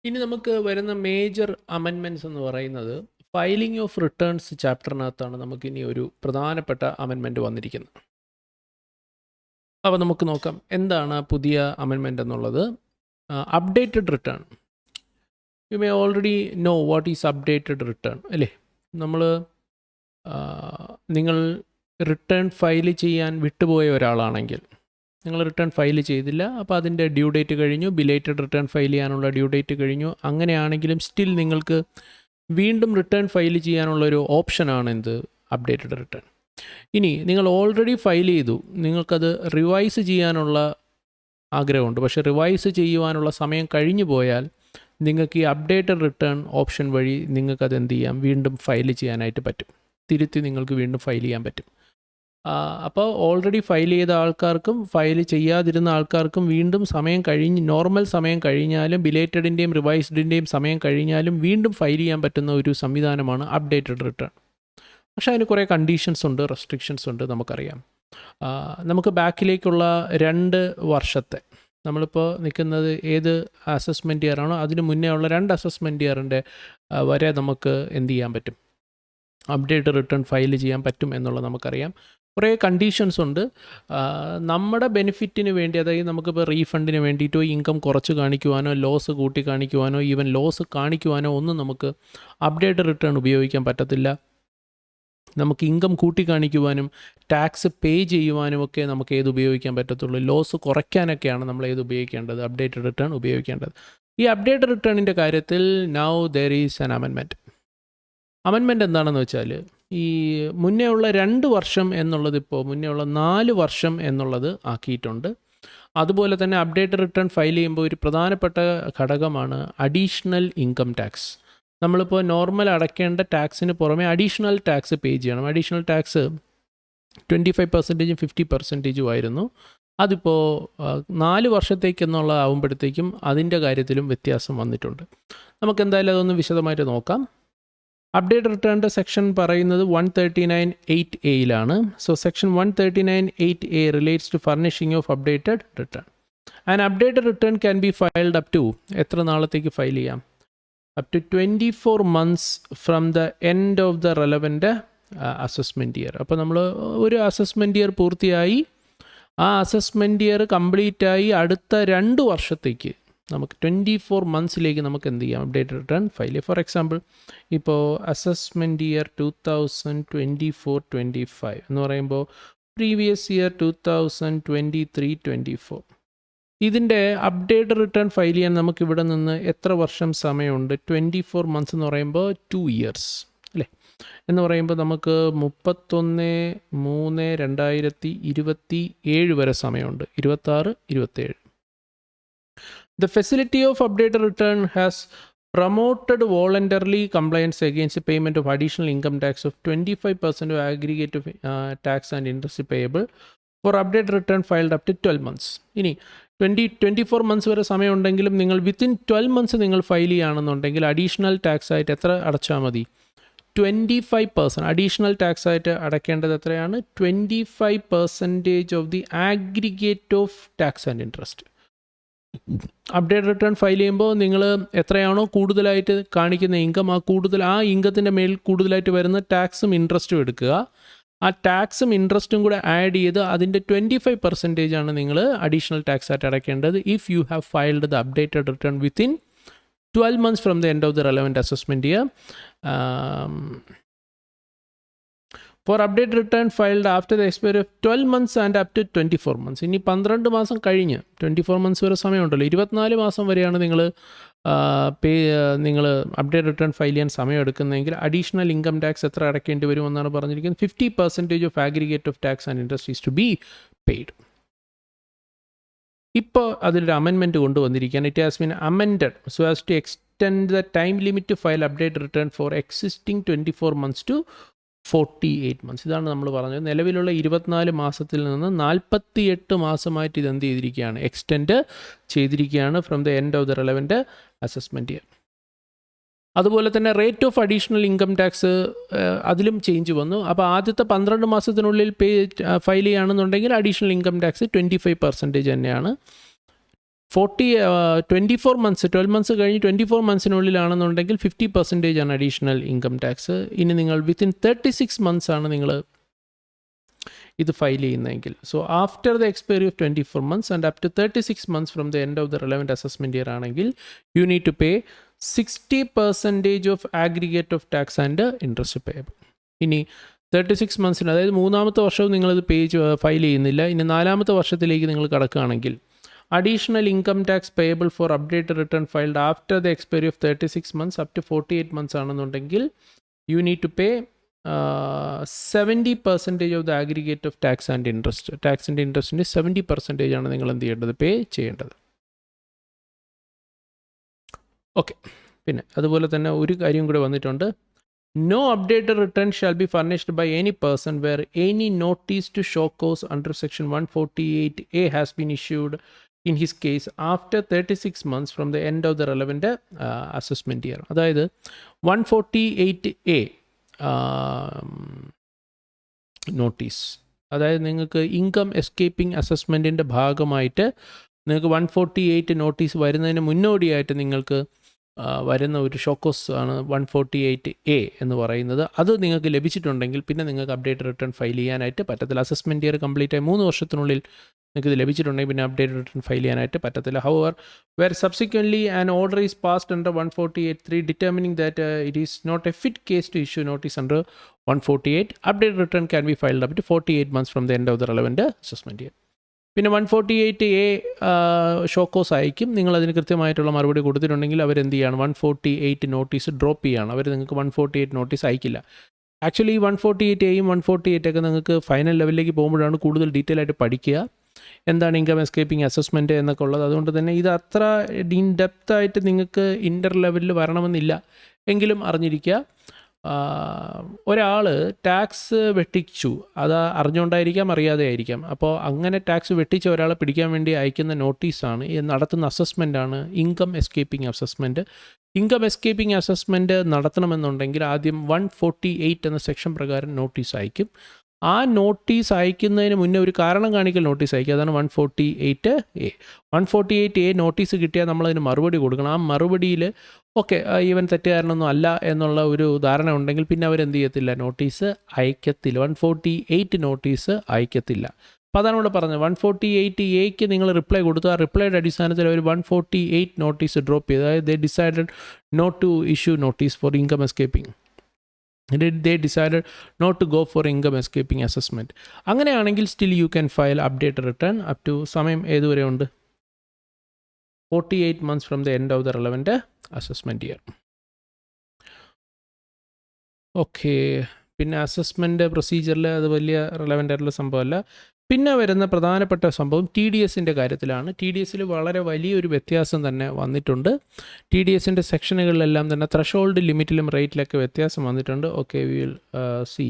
ഇനി നമുക്ക് വരുന്ന മേജർ അമെൻമെൻറ്റ്സ് എന്ന് പറയുന്നത് ഫയലിംഗ് ഓഫ് റിട്ടേൺസ് ചാപ്റ്ററിനകത്താണ് നമുക്കിനി ഒരു പ്രധാനപ്പെട്ട അമെൻമെൻറ്റ് വന്നിരിക്കുന്നത്. അപ്പോൾ നമുക്ക് നോക്കാം എന്താണ് പുതിയ അമെൻമെൻറ്റ് എന്നുള്ളത്. Updated return. You may already know what is updated return അല്ലേ? നിങ്ങൾ റിട്ടേൺ ഫയൽ ചെയ്യാൻ വിട്ടുപോയ ഒരാളാണെങ്കിൽ, നിങ്ങൾ റിട്ടേൺ ഫയൽ ചെയ്തില്ല, അപ്പോൾ അതിൻ്റെ ഡ്യൂ ഡേറ്റ് കഴിഞ്ഞു, ബിലേറ്റഡ് റിട്ടേൺ ഫയൽ ചെയ്യാനുള്ള ഡ്യൂ ഡേറ്റ് കഴിഞ്ഞു. അങ്ങനെയാണെങ്കിലും സ്റ്റിൽ നിങ്ങൾക്ക് വീണ്ടും റിട്ടേൺ ഫയൽ ചെയ്യാനുള്ളൊരു ഓപ്ഷനാണ് എന്ത്? Updated return. ഇനി നിങ്ങൾ ഓൾറെഡി ഫയൽ ചെയ്തു, നിങ്ങൾക്കത് റിവൈസ് ചെയ്യാനുള്ള ആഗ്രഹമുണ്ട്, പക്ഷേ റിവൈസ് ചെയ്യുവാനുള്ള സമയം കഴിഞ്ഞു പോയാൽ നിങ്ങൾക്ക് ഈ അപ്ഡേറ്റഡ് റിട്ടേൺ ഓപ്ഷൻ വഴി നിങ്ങൾക്കത് എന്ത് ചെയ്യാം? വീണ്ടും ഫയൽ ചെയ്യാനായിട്ട് പറ്റും. തിരുത്തി നിങ്ങൾക്ക് വീണ്ടും ഫയൽ ചെയ്യാൻ പറ്റും. അപ്പോൾ ഓൾറെഡി ഫയൽ ചെയ്ത ആൾക്കാർക്കും ഫയൽ ചെയ്യാതിരുന്ന ആൾക്കാർക്കും വീണ്ടും സമയം കഴിഞ്ഞ്, നോർമൽ സമയം കഴിഞ്ഞാലും ബിലേറ്റഡിൻ്റെയും റിവൈസ്ഡിൻ്റെയും സമയം കഴിഞ്ഞാലും വീണ്ടും ഫയൽ ചെയ്യാൻ പറ്റുന്ന ഒരു സംവിധാനമാണ് അപ്ഡേറ്റഡ് റിട്ടേൺ. പക്ഷേ അതിന് കുറേ കണ്ടീഷൻസ് ഉണ്ട്, റെസ്ട്രിക്ഷൻസ് ഉണ്ട്, നമുക്കറിയാം. നമുക്ക് ബാക്കിലേക്കുള്ള 2 വർഷത്തെ, നമ്മളിപ്പോൾ നിൽക്കുന്നത് ഏത് അസസ്മെൻറ്റ് ഇയർ ആണോ അതിന് മുന്നേ ഉള്ള 2 അസസ്മെൻറ്റ് ഇയറിൻ്റെ വരെ നമുക്ക് എന്ത് ചെയ്യാൻ പറ്റും? അപ്ഡേറ്റ് റിട്ടേൺ ഫയൽ ചെയ്യാൻ പറ്റും എന്നുള്ളത് നമുക്കറിയാം. കുറേ കണ്ടീഷൻസ് ഉണ്ട്. നമ്മുടെ ബെനിഫിറ്റിന് വേണ്ടി, അതായത് നമുക്കിപ്പോൾ റീഫണ്ടിന് വേണ്ടിയിട്ടോ ഇൻകം കുറച്ച് കാണിക്കുവാനോ ലോസ് കൂട്ടി കാണിക്കുവാനോ ഈവൻ ലോസ് കാണിക്കുവാനോ ഒന്നും നമുക്ക് അപ്ഡേറ്റ് റിട്ടേൺ ഉപയോഗിക്കാൻ പറ്റത്തില്ല. നമുക്ക് ഇൻകം കൂട്ടി കാണിക്കുവാനും ടാക്സ് പേ ചെയ്യുവാനും ഒക്കെ നമുക്ക് ഏത് ഉപയോഗിക്കാൻ പറ്റത്തുള്ളൂ? ലോസ് കുറയ്ക്കാനൊക്കെയാണ് നമ്മൾ ഏത് ഉപയോഗിക്കേണ്ടത്? അപ്ഡേറ്റഡ് റിട്ടേൺ ഉപയോഗിക്കേണ്ടത്. ഈ അപ്ഡേറ്റഡ് റിട്ടേണിൻ്റെ കാര്യത്തിൽ now there is an amendment. Amendment എന്താണെന്ന് വെച്ചാൽ, ഈ മുന്നേ ഉള്ള 2 വർഷം എന്നുള്ളത് ഇപ്പോൾ മുന്നേ ഉള്ള 4 വർഷം എന്നുള്ളത് ആക്കിയിട്ടുണ്ട്. അതുപോലെ തന്നെ അപ്ഡേറ്റ് റിട്ടേൺ ഫയൽ ചെയ്യുമ്പോൾ ഒരു പ്രധാനപ്പെട്ട ഘടകമാണ് അഡീഷണൽ ഇൻകം ടാക്സ്. നമ്മളിപ്പോൾ നോർമൽ അടയ്ക്കേണ്ട ടാക്സിന് പുറമെ അഡീഷണൽ ടാക്സ് പേ ചെയ്യണം. അഡീഷണൽ ടാക്സ് 25%, 50% ആയിരുന്നു. അതിപ്പോൾ 4 വർഷത്തേക്കെന്നുള്ള ആകുമ്പോഴത്തേക്കും അതിൻ്റെ കാര്യത്തിലും വ്യത്യാസം വന്നിട്ടുണ്ട്. നമുക്ക് എന്തായാലും അതൊന്ന് വിശദമായിട്ട് നോക്കാം. അപ്ഡേറ്റ് റിട്ടേണിൻ്റെ സെക്ഷൻ പറയുന്നത് 139(8)(a)യിലാണ്. So section 139(8)(a) relates to furnishing of updated return. And updated return can be filed up to എത്ര നാളത്തേക്ക് ഫയൽ ചെയ്യാം? Up to 24 months from the end of the relevant assessment year. അപ്പോൾ നമ്മൾ ഒരു അസസ്മെൻറ്റ് ഇയർ പൂർത്തിയായി, ആ അസസ്മെൻറ്റ് ഇയർ കംപ്ലീറ്റ് ആയി അടുത്ത 2 വർഷത്തേക്ക് നമുക്ക് 24 monthsലേക്ക് നമുക്ക് എന്ത് ചെയ്യാം? അപ്ഡേറ്റ് റിട്ടേൺ ഫയൽ ചെയ്യാം. ഫോർ എക്സാമ്പിൾ ഇപ്പോൾ അസസ്മെൻറ്റ് ഇയർ 2024-25 എന്ന് പറയുമ്പോൾ പ്രീവിയസ് ഇയർ 2023-24 ഇതിൻ്റെ അപ്ഡേറ്റ് റിട്ടേൺ ഫയൽ ചെയ്യാൻ നമുക്ക് ഇവിടെ നിന്ന് എത്ര വർഷം സമയമുണ്ട്? 24 months എന്ന് പറയുമ്പോൾ 2 years അല്ലേ? എന്ന് പറയുമ്പോൾ നമുക്ക് 31/3/2027 വരെ സമയമുണ്ട്. 26, 27. The facility of updated return has promoted voluntary compliance against payment of additional income tax of 25% of aggregate of tax and interest payable for updated return filed up to 12 months. ഇനി 24 months വരെ സമയമുണ്ടെങ്കിലും നിങ്ങൾ വിത്തിൻ 12 months നിങ്ങൾ ഫയൽ ചെയ്യുകയാണെന്നുണ്ടെങ്കിൽ അഡീഷണൽ ടാക്സ് ആയിട്ട് എത്ര അടച്ചാൽ മതി? 25%. അഡീഷണൽ ടാക്സ് ആയിട്ട് അടയ്ക്കേണ്ടത് എത്രയാണ്? 25% of the aggregate of tax and interest. Update return file ചെയ്യുമ്പോൾ നിങ്ങൾ എത്രയാണോ കൂടുതലായിട്ട് കാണിക്കുന്ന ഇൻകം, ആ ഇൻകത്തിൻ്റെ മേൽ കൂടുതലായിട്ട് വരുന്ന ടാക്സും ഇൻട്രസ്റ്റും എടുക്കുക. ആ ടാക്സും ഇൻട്രസ്റ്റും കൂടെ ആഡ് ചെയ്ത് അതിൻ്റെ 25% ആണ് നിങ്ങൾ അഡീഷണൽ ടാക്സ് ആയിട്ട് അടയ്ക്കേണ്ടത്. If you have filed the updated return within 12 months from the end of the relevant assessment year. For update return filed after the expiry of 12 months and up to 24 months. ഇനി 12 മാസം കഴിഞ്ഞ് 24 months വരെ സമയമുണ്ടല്ലോ, 24 മാസം വരെയാണ് നിങ്ങൾ അപ്ഡേറ്റ് റിട്ടേൺ ഫയൽ ചെയ്യാൻ സമയം എടുക്കുന്നതെങ്കിൽ അഡീഷണൽ ഇൻകം ടാക്സ് എത്ര അടയ്ക്കേണ്ടി വരുമെന്നാണ് പറഞ്ഞിരിക്കുന്നത്? 50% of aggregate of tax and interest is to be paid. ഇപ്പോൾ അതിലൊരു അമെൻമെൻറ്റ് കൊണ്ടുവന്നിരിക്കുകയാണ്. It has been amended so as to extend the time limit to file update return for existing 24 months to 48 months. ഇതാണ് നമ്മൾ പറഞ്ഞത്. നിലവിലുള്ള 24 മാസത്തിൽ നിന്ന് 48 മാസമായിട്ട് ഇതെന്ത് ചെയ്തിരിക്കുകയാണ്? എക്സ്റ്റെൻഡ് ചെയ്തിരിക്കുകയാണ് from the end of the relevant assessment year. അതുപോലെ തന്നെ rate of additional income tax അതിലും ചേഞ്ച് വന്നു. അപ്പോൾ ആദ്യത്തെ 12 മാസത്തിനുള്ളിൽ ഫയൽ ചെയ്യുകയാണെന്നുണ്ടെങ്കിൽ അഡീഷണൽ ഇൻകം ടാക്സ് 25% തന്നെയാണ്. 24 months 12 months കഴിഞ്ഞ് 24 monthsനുള്ളിലാണെന്നുണ്ടെങ്കിൽ 50% ആണ് അഡീഷണൽ ഇൻകം ടാക്സ്. ഇനി നിങ്ങൾ വിത്തിൻ 36 months ആണ് നിങ്ങൾ ഇത് ഫയൽ ചെയ്യുന്നതെങ്കിൽ, so after the expiry of 24 months and up to 36 months from the end of the relevant assessment year ആണെങ്കിൽ you need to pay 60% of aggregate of tax and interest payable. ഇനി 36 monthsന്, അതായത് 3ാമത്തെ വർഷവും നിങ്ങളിത് ഫയൽ ചെയ്യുന്നില്ല, ഇനി 4ാമത്തെ വർഷത്തിലേക്ക് നിങ്ങൾ കടക്കുകയാണെങ്കിൽ additional income tax payable for updated return filed after the expiry of 36 months up to 48 months ആണെന്നുണ്ടെങ്കിൽ you need to pay 70% of the aggregate of tax and interest. Tax and interest 70% ആണ് നിങ്ങൾ എന്ത് ചെയ്യേണ്ടത്? പേ ചെയ്യേണ്ടത്. ഓക്കെ, പിന്നെ അതുപോലെ തന്നെ ഒരു കാര്യം കൂടെ വന്നിട്ടുണ്ട്. No updated return shall be furnished by any person where any notice to show cause under section 148A has been issued in his case after 36 months from the end of the relevant assessment year. അതായത് 148A നോട്ടീസ്, അതായത് നിങ്ങൾക്ക് ഇൻകം എസ്കേപ്പിംഗ് അസസ്മെൻറ്റിൻ്റെ ഭാഗമായിട്ട് നിങ്ങൾക്ക് 148 നോട്ടീസ് വരുന്നതിന് മുന്നോടിയായിട്ട് നിങ്ങൾക്ക് വരുന്ന ഒരു ഷോക്കോസ് ആണ് 148A എന്ന് പറയുന്നത്. അത് നിങ്ങൾക്ക് ലഭിച്ചിട്ടുണ്ടെങ്കിൽ പിന്നെ നിങ്ങൾക്ക് അപ്ഡേറ്റ് റിട്ടേൺ ഫയൽ ചെയ്യാനായിട്ട് പറ്റത്തില്ല. അസസ്മെൻറ്റ് ഇയർ കംപ്ലീറ്റ് ആയി 3 വർഷത്തിനുള്ളിൽ നിങ്ങൾക്ക് ഇത് ലഭിച്ചിട്ടുണ്ടെങ്കിൽ പിന്നെ അപ്ഡേറ്റ് റിട്ടേൺ ഫയൽ ചെയ്യാനായിട്ട് പറ്റത്തില്ല. However where subsequently an order is passed under 148(3) determining that it is not a fit case to issue notice under 148, update return can be filed up to 48 months from the end of the relevant assessment year. പിന്നെ 148A ഷോക്കോസ് അയക്കും. നിങ്ങളതിന് കൃത്യമായിട്ടുള്ള മറുപടി കൊടുത്തിട്ടുണ്ടെങ്കിൽ അവരെന്ത് ചെയ്യാണ്? 148 നോട്ടീസ് ഡ്രോപ്പ് ചെയ്യുകയാണ്. അവർ നിങ്ങൾക്ക് 148 നോട്ടീസ് അയക്കില്ല. ആക്ച്വലി ഈ 148Aയും 148 ഒക്കെ നിങ്ങൾക്ക് ഫൈനൽ ലെവലിലേക്ക് പോകുമ്പോഴാണ് കൂടുതൽ ഡീറ്റെയിൽ ആയിട്ട് പഠിക്കുക. എന്താണ് ഇൻകം എസ്കേപ്പിംഗ് അസസ്മെൻറ്റ് എന്നൊക്കെ ഉള്ളത്. അതുകൊണ്ട് തന്നെ ഇത് അത്ര ഇൻ ഡെപ്തായിട്ട് നിങ്ങൾക്ക് ഇൻ്റർ ലെവലിൽ വരണമെന്നില്ല, എങ്കിലും അറിഞ്ഞിരിക്കുക. ഒരാൾ ടാക്സ് വെട്ടിച്ചു, അത് അറിഞ്ഞുകൊണ്ടായിരിക്കാം അറിയാതെ ആയിരിക്കാം. അപ്പോൾ അങ്ങനെ ടാക്സ് വെട്ടിച്ച ഒരാളെ പിടിക്കാൻ വേണ്ടി അയക്കുന്ന നോട്ടീസാണ്, നടത്തുന്ന അസസ്മെൻ്റാണ് income escaping assessment. Income escaping assessment നടത്തണമെന്നുണ്ടെങ്കിൽ ആദ്യം 148 എന്ന സെക്ഷൻ പ്രകാരം നോട്ടീസ് അയക്കും. ആ നോട്ടീസ് അയക്കുന്നതിന് മുന്നേ ഒരു കാരണം കാണിക്കൽ നോട്ടീസ് അയക്കുക, അതാണ് 148A. 148A നോട്ടീസ് കിട്ടിയാൽ നമ്മളതിന് മറുപടി കൊടുക്കണം. ആ മറുപടിയിൽ ഓക്കെ ഇവൻ തെറ്റുകാരനൊന്നും അല്ല എന്നുള്ള ഒരു ധാരണ ഉണ്ടെങ്കിൽ പിന്നെ അവരെന്ത് ചെയ്യത്തില്ല, നോട്ടീസ് അയക്കത്തില്ല, 148 നോട്ടീസ് അയക്കത്തില്ല. അപ്പോൾ അതാണ് ഇവിടെ പറഞ്ഞത്. 148Aക്ക് നിങ്ങൾ റിപ്ലൈ കൊടുത്തു, ആ റിപ്ലൈയുടെ അടിസ്ഥാനത്തിൽ അവർ 148 നോട്ടീസ് ഡ്രോപ്പ് ചെയ്തു. അതായത് they decided not to issue notice for income escaping. They decided not to go for income escaping assessment. അങ്ങനെയാണെങ്കിൽ still you can file update return up to സമയം ഏതുവരെ ഉണ്ട്, 48 months from the end of the relevant assessment year. Okay, പിന്നെ അസസ്മെൻറ്റ് പ്രൊസീജിയറിൽ അത് വലിയ റെലവൻ്റ് ആയിട്ടുള്ള സംഭവമല്ല. പിന്നെ വരുന്ന പ്രധാനപ്പെട്ട സംഭവം TDSൻ്റെ കാര്യത്തിലാണ്. TDSൽ വളരെ വലിയൊരു വ്യത്യാസം തന്നെ വന്നിട്ടുണ്ട്. TDSൻ്റെ സെക്ഷനുകളിലെല്ലാം തന്നെ ത്രഷോൾഡ് ലിമിറ്റിലും റേറ്റിലൊക്കെ വ്യത്യാസം വന്നിട്ടുണ്ട്. Okay, we will see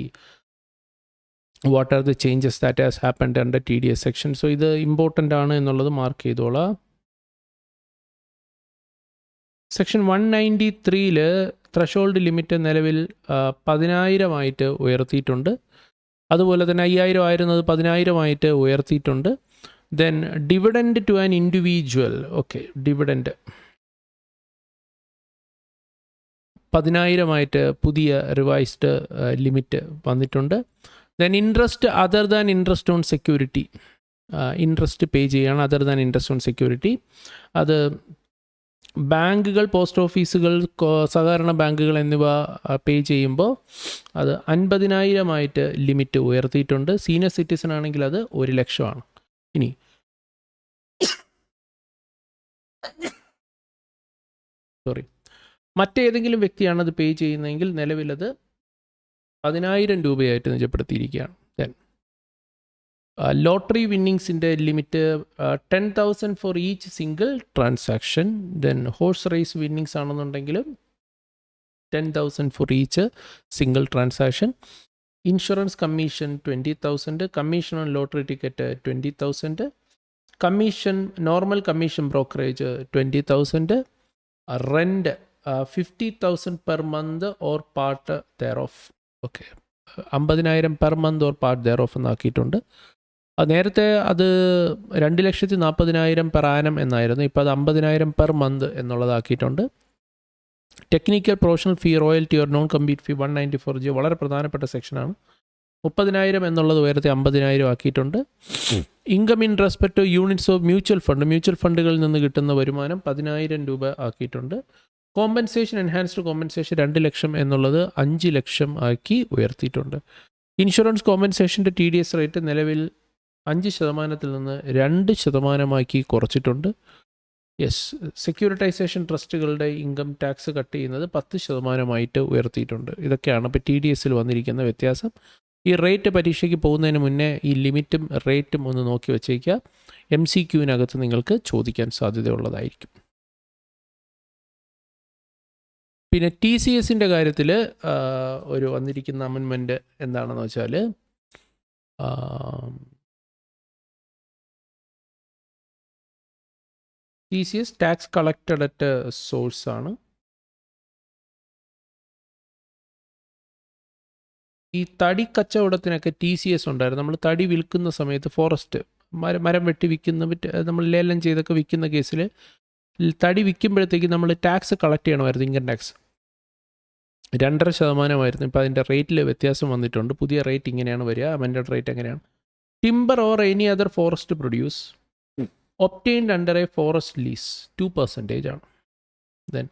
what are the changes that has happened under TDS section. So ഇത് ഇമ്പോർട്ടൻ്റ് ആണ് എന്നുള്ളത് മാർക്ക് ചെയ്തോളാം. സെക്ഷൻ 193ൽ ത്രഷോൾഡ് ലിമിറ്റ് നിലവിൽ 10,000 ആയിട്ട് ഉയർത്തിയിട്ടുണ്ട്. അതുപോലെ തന്നെ 5,000 ആയിരുന്നത് 10,000 ഉയർത്തിയിട്ടുണ്ട്. Then dividend to an individual, okay, dividend 10,000 പുതിയ റിവൈസ്ഡ് ലിമിറ്റ് വന്നിട്ടുണ്ട്. Then interest other than interest on security, interest pay ചെയ്യുകയാണ് other than interest on security. അത് ബാങ്കുകൾ, പോസ്റ്റ് ഓഫീസുകൾ, സഹകരണ ബാങ്കുകൾ എന്നിവ പേ ചെയ്യുമ്പോൾ അത് 50,000 ലിമിറ്റ് ഉയർത്തിയിട്ടുണ്ട്. സീനിയർ സിറ്റിസൺ ആണെങ്കിൽ അത് 1,00,000. ഇനി മറ്റേതെങ്കിലും വ്യക്തിയാണ് അത് പേ ചെയ്യുന്നതെങ്കിൽ നിലവിലത് 10,000 രൂപയായിട്ട് നിജപ്പെടുത്തിയിരിക്കുകയാണ്. ദെൻ ലോട്ടറി വിന്നിങ്സിൻ്റെ limit 10,000 for each single transaction. Then horse race winnings ആണെന്നുണ്ടെങ്കിലും 10,000 for each single transaction. Insurance commission 20,000, commission on lottery ticket 20,000, commission normal commission brokerage 20,000, rent 50,000 per month or part thereof. Okay, 50,000 per month or part thereof എന്നാക്കിയിട്ടുണ്ട്. നേരത്തെ അത് 2,40,000 പെർ ആനം എന്നായിരുന്നു, ഇപ്പോൾ അത് 50,000 പെർ മന്ത് എന്നുള്ളതാക്കിയിട്ടുണ്ട്. Technical professional fee, royalty or non compete fee 194G വളരെ പ്രധാനപ്പെട്ട സെക്ഷനാണ്. 30,000 എന്നുള്ളത് ഉയർത്തി 50,000 ആക്കിയിട്ടുണ്ട്. Income in respect to units of mutual fund, mutual ഫണ്ടുകളിൽ നിന്ന് കിട്ടുന്ന വരുമാനം 10,000 രൂപ ആക്കിയിട്ടുണ്ട്. കോമ്പൻസേഷൻ, എൻഹാൻസ്ഡ് കോമ്പൻസേഷൻ 2,00,000 എന്നുള്ളത് 5,00,000 ആക്കി ഉയർത്തിയിട്ടുണ്ട്. ഇൻഷുറൻസ് കോമ്പൻസേഷൻ്റെ TDS റേറ്റ് നിലവിൽ 5% നിന്ന് 2% കുറച്ചിട്ടുണ്ട്. യെസ്, സെക്യൂരിറ്റൈസേഷൻ ട്രസ്റ്റുകളുടെ ഇൻകം ടാക്സ് കട്ട് ചെയ്യുന്നത് 10% ഉയർത്തിയിട്ടുണ്ട്. ഇതൊക്കെയാണ് ഇപ്പോൾ TDSൽ വന്നിരിക്കുന്ന വ്യത്യാസം. ഈ റേറ്റ് പരീക്ഷയ്ക്ക് പോകുന്നതിന് മുന്നേ ഈ ലിമിറ്റും റേറ്റും ഒന്ന് നോക്കി വച്ചേക്കുക. MCQവിനകത്ത് നിങ്ങൾക്ക് ചോദിക്കാൻ സാധ്യതയുള്ളതായിരിക്കും. പിന്നെ TCSൻ്റെ കാര്യത്തിൽ ഒരു വന്നിരിക്കുന്ന അമെൻമെൻറ്റ് എന്താണെന്ന് വെച്ചാൽ, TCS tax collected at source ആണ്. ഈ തടി കച്ചവടത്തിനൊക്കെ TCS ഉണ്ടായിരുന്നു. നമ്മൾ തടി വിൽക്കുന്ന സമയത്ത് ഫോറസ്റ്റ് മരം വെട്ടി വിൽക്കുന്ന, നമ്മൾ ലേലം ചെയ്തൊക്കെ വിൽക്കുന്ന കേസിൽ തടി വിൽക്കുമ്പോഴത്തേക്ക് നമ്മൾ ടാക്സ് കളക്ട് ചെയ്യണമായിരുന്നു, ഇൻകം ടാക്സ് 2.5%. ഇപ്പോൾ അതിൻ്റെ റേറ്റിൽ വ്യത്യാസം വന്നിട്ടുണ്ട്. പുതിയ റേറ്റ് ഇങ്ങനെയാണ് വരിക. അമെൻഡഡ് റേറ്റ് എങ്ങനെയാണ്? Timber or any other forest produce obtained under a forest lease 2% ആണ്. Then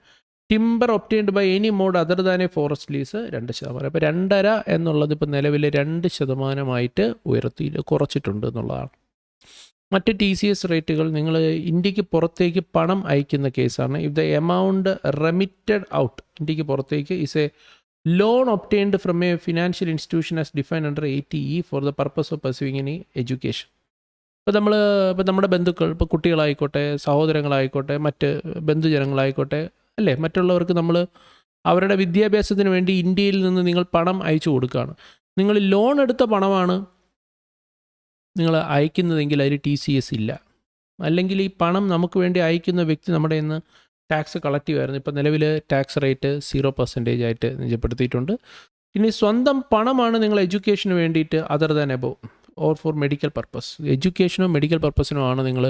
timber obtained by any mode other than a forest lease 2%. അപ്പോൾ 2.5 എന്നുള്ളത് ഇപ്പോൾ നിലവിൽ 2% കുറച്ചിട്ടുണ്ട് എന്നുള്ളതാണ്. മറ്റ് TCS റേറ്റുകൾ നിങ്ങൾ ഇന്ത്യക്ക് പുറത്തേക്ക് പണം അയക്കുന്ന കേസാണ്. If the amount remitted out, ഇന്ത്യക്ക് പുറത്തേക്ക്, is a loan obtained from a financial institution as defined under 80E for the purpose of pursuing any education. ഇപ്പോൾ നമ്മുടെ ബന്ധുക്കൾ, ഇപ്പോൾ കുട്ടികളായിക്കോട്ടെ, സഹോദരങ്ങളായിക്കോട്ടെ, മറ്റ് ബന്ധുജനങ്ങളായിക്കോട്ടെ, അല്ലേ, മറ്റുള്ളവർക്ക് നമ്മൾ അവരുടെ വിദ്യാഭ്യാസത്തിന് വേണ്ടി ഇന്ത്യയിൽ നിന്ന് നിങ്ങൾ പണം അയച്ചു കൊടുക്കുകയാണ്. നിങ്ങൾ ലോൺ എടുത്ത പണമാണ് നിങ്ങൾ അയക്കുന്നതെങ്കിൽ അതിൽ TCS ഇല്ല. അല്ലെങ്കിൽ ഈ പണം നമുക്ക് വേണ്ടി അയക്കുന്ന വ്യക്തി നമ്മുടെ ഇന്ന് ടാക്സ് കളക്ട് ചെയ്യുമായിരുന്നു. ഇപ്പോൾ നിലവിൽ ടാക്സ് റേറ്റ് 0% ആയിട്ട് നിജപ്പെടുത്തിയിട്ടുണ്ട്. ഇനി സ്വന്തം പണമാണ് നിങ്ങൾ എഡ്യൂക്കേഷന് വേണ്ടിയിട്ട് other than above or for medical purpose, എഡ്യൂക്കേഷനോ മെഡിക്കൽ പർപ്പസിനോ ആണ് നിങ്ങൾ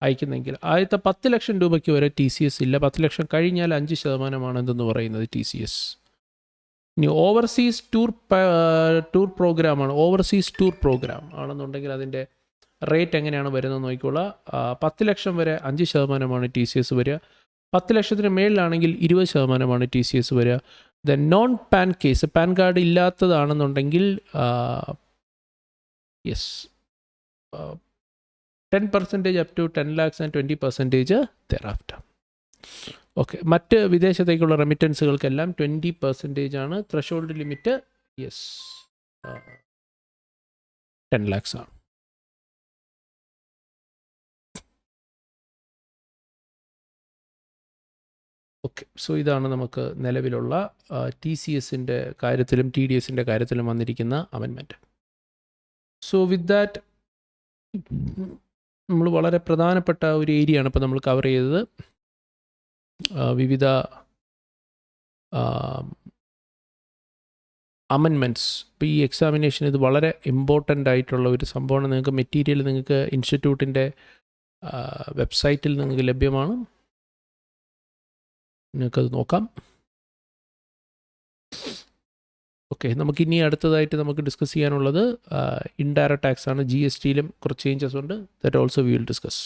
അയക്കുന്നതെങ്കിൽ ആദ്യത്തെ 10 ലക്ഷം രൂപയ്ക്ക് വരെ TCS ഇല്ല. 10 ലക്ഷം കഴിഞ്ഞാൽ 5% എന്തെന്ന് പറയുന്നത് TCS. ഇനി ഓവർസീസ് ടൂർ പ്രോഗ്രാമാണ്, ഓവർസീസ് ടൂർ പ്രോഗ്രാം ആണെന്നുണ്ടെങ്കിൽ അതിൻ്റെ റേറ്റ് എങ്ങനെയാണ് വരുന്നത് നോക്കിക്കോളാം. 10 ലക്ഷം വരെ 5% TCS വരിക. 10 ലക്ഷത്തിന് മേളിലാണെങ്കിൽ 20% TCS വരിക. Then non PAN case, PAN card ഇല്ലാത്തതാണെന്നുണ്ടെങ്കിൽ 10% അപ് ടു 10 lakhs ആൻഡ് 20% thereafter. ഓക്കെ, മറ്റ് വിദേശത്തേക്കുള്ള റെമിറ്റൻസുകൾക്കെല്ലാം 20% ആണ്. ത്രഷോൾഡ് ലിമിറ്റ് 10 lakhs ആണ്. ഓക്കെ, സോ ഇതാണ് നമുക്ക് നിലവിലുള്ള TCSൻ്റെ കാര്യത്തിലും TDSൻ്റെ കാര്യത്തിലും വന്നിരിക്കുന്ന അമെൻമെൻറ്റ്. സോ വിത്ത് ദാറ്റ് നമ്മൾ വളരെ പ്രധാനപ്പെട്ട ഒരു ഏരിയയാണ് ഇപ്പോൾ നമ്മൾ കവർ ചെയ്തത്. വിവിധ അമെൻമെൻറ്റ്സ്. ഇപ്പോൾ ഈ എക്സാമിനേഷൻ ഇത് വളരെ ഇമ്പോർട്ടൻ്റ് ആയിട്ടുള്ള ഒരു സംഭവമാണ്. നിങ്ങൾക്ക് മെറ്റീരിയൽ നിങ്ങൾക്ക് ഇൻസ്റ്റിറ്റ്യൂട്ടിൻ്റെ വെബ്സൈറ്റിൽ നിങ്ങൾക്ക് ലഭ്യമാണ്, നിങ്ങൾക്കത് നോക്കാം. ഓക്കെ, നമുക്കിനി അടുത്തതായിട്ട് നമുക്ക് ഡിസ്കസ് ചെയ്യാനുള്ളത് ഇൻഡയറക്റ്റ് ടാക്സ് ആണ്. GSTയിലും കുറച്ച് ചേഞ്ചസ് ഉണ്ട്. That also we will discuss.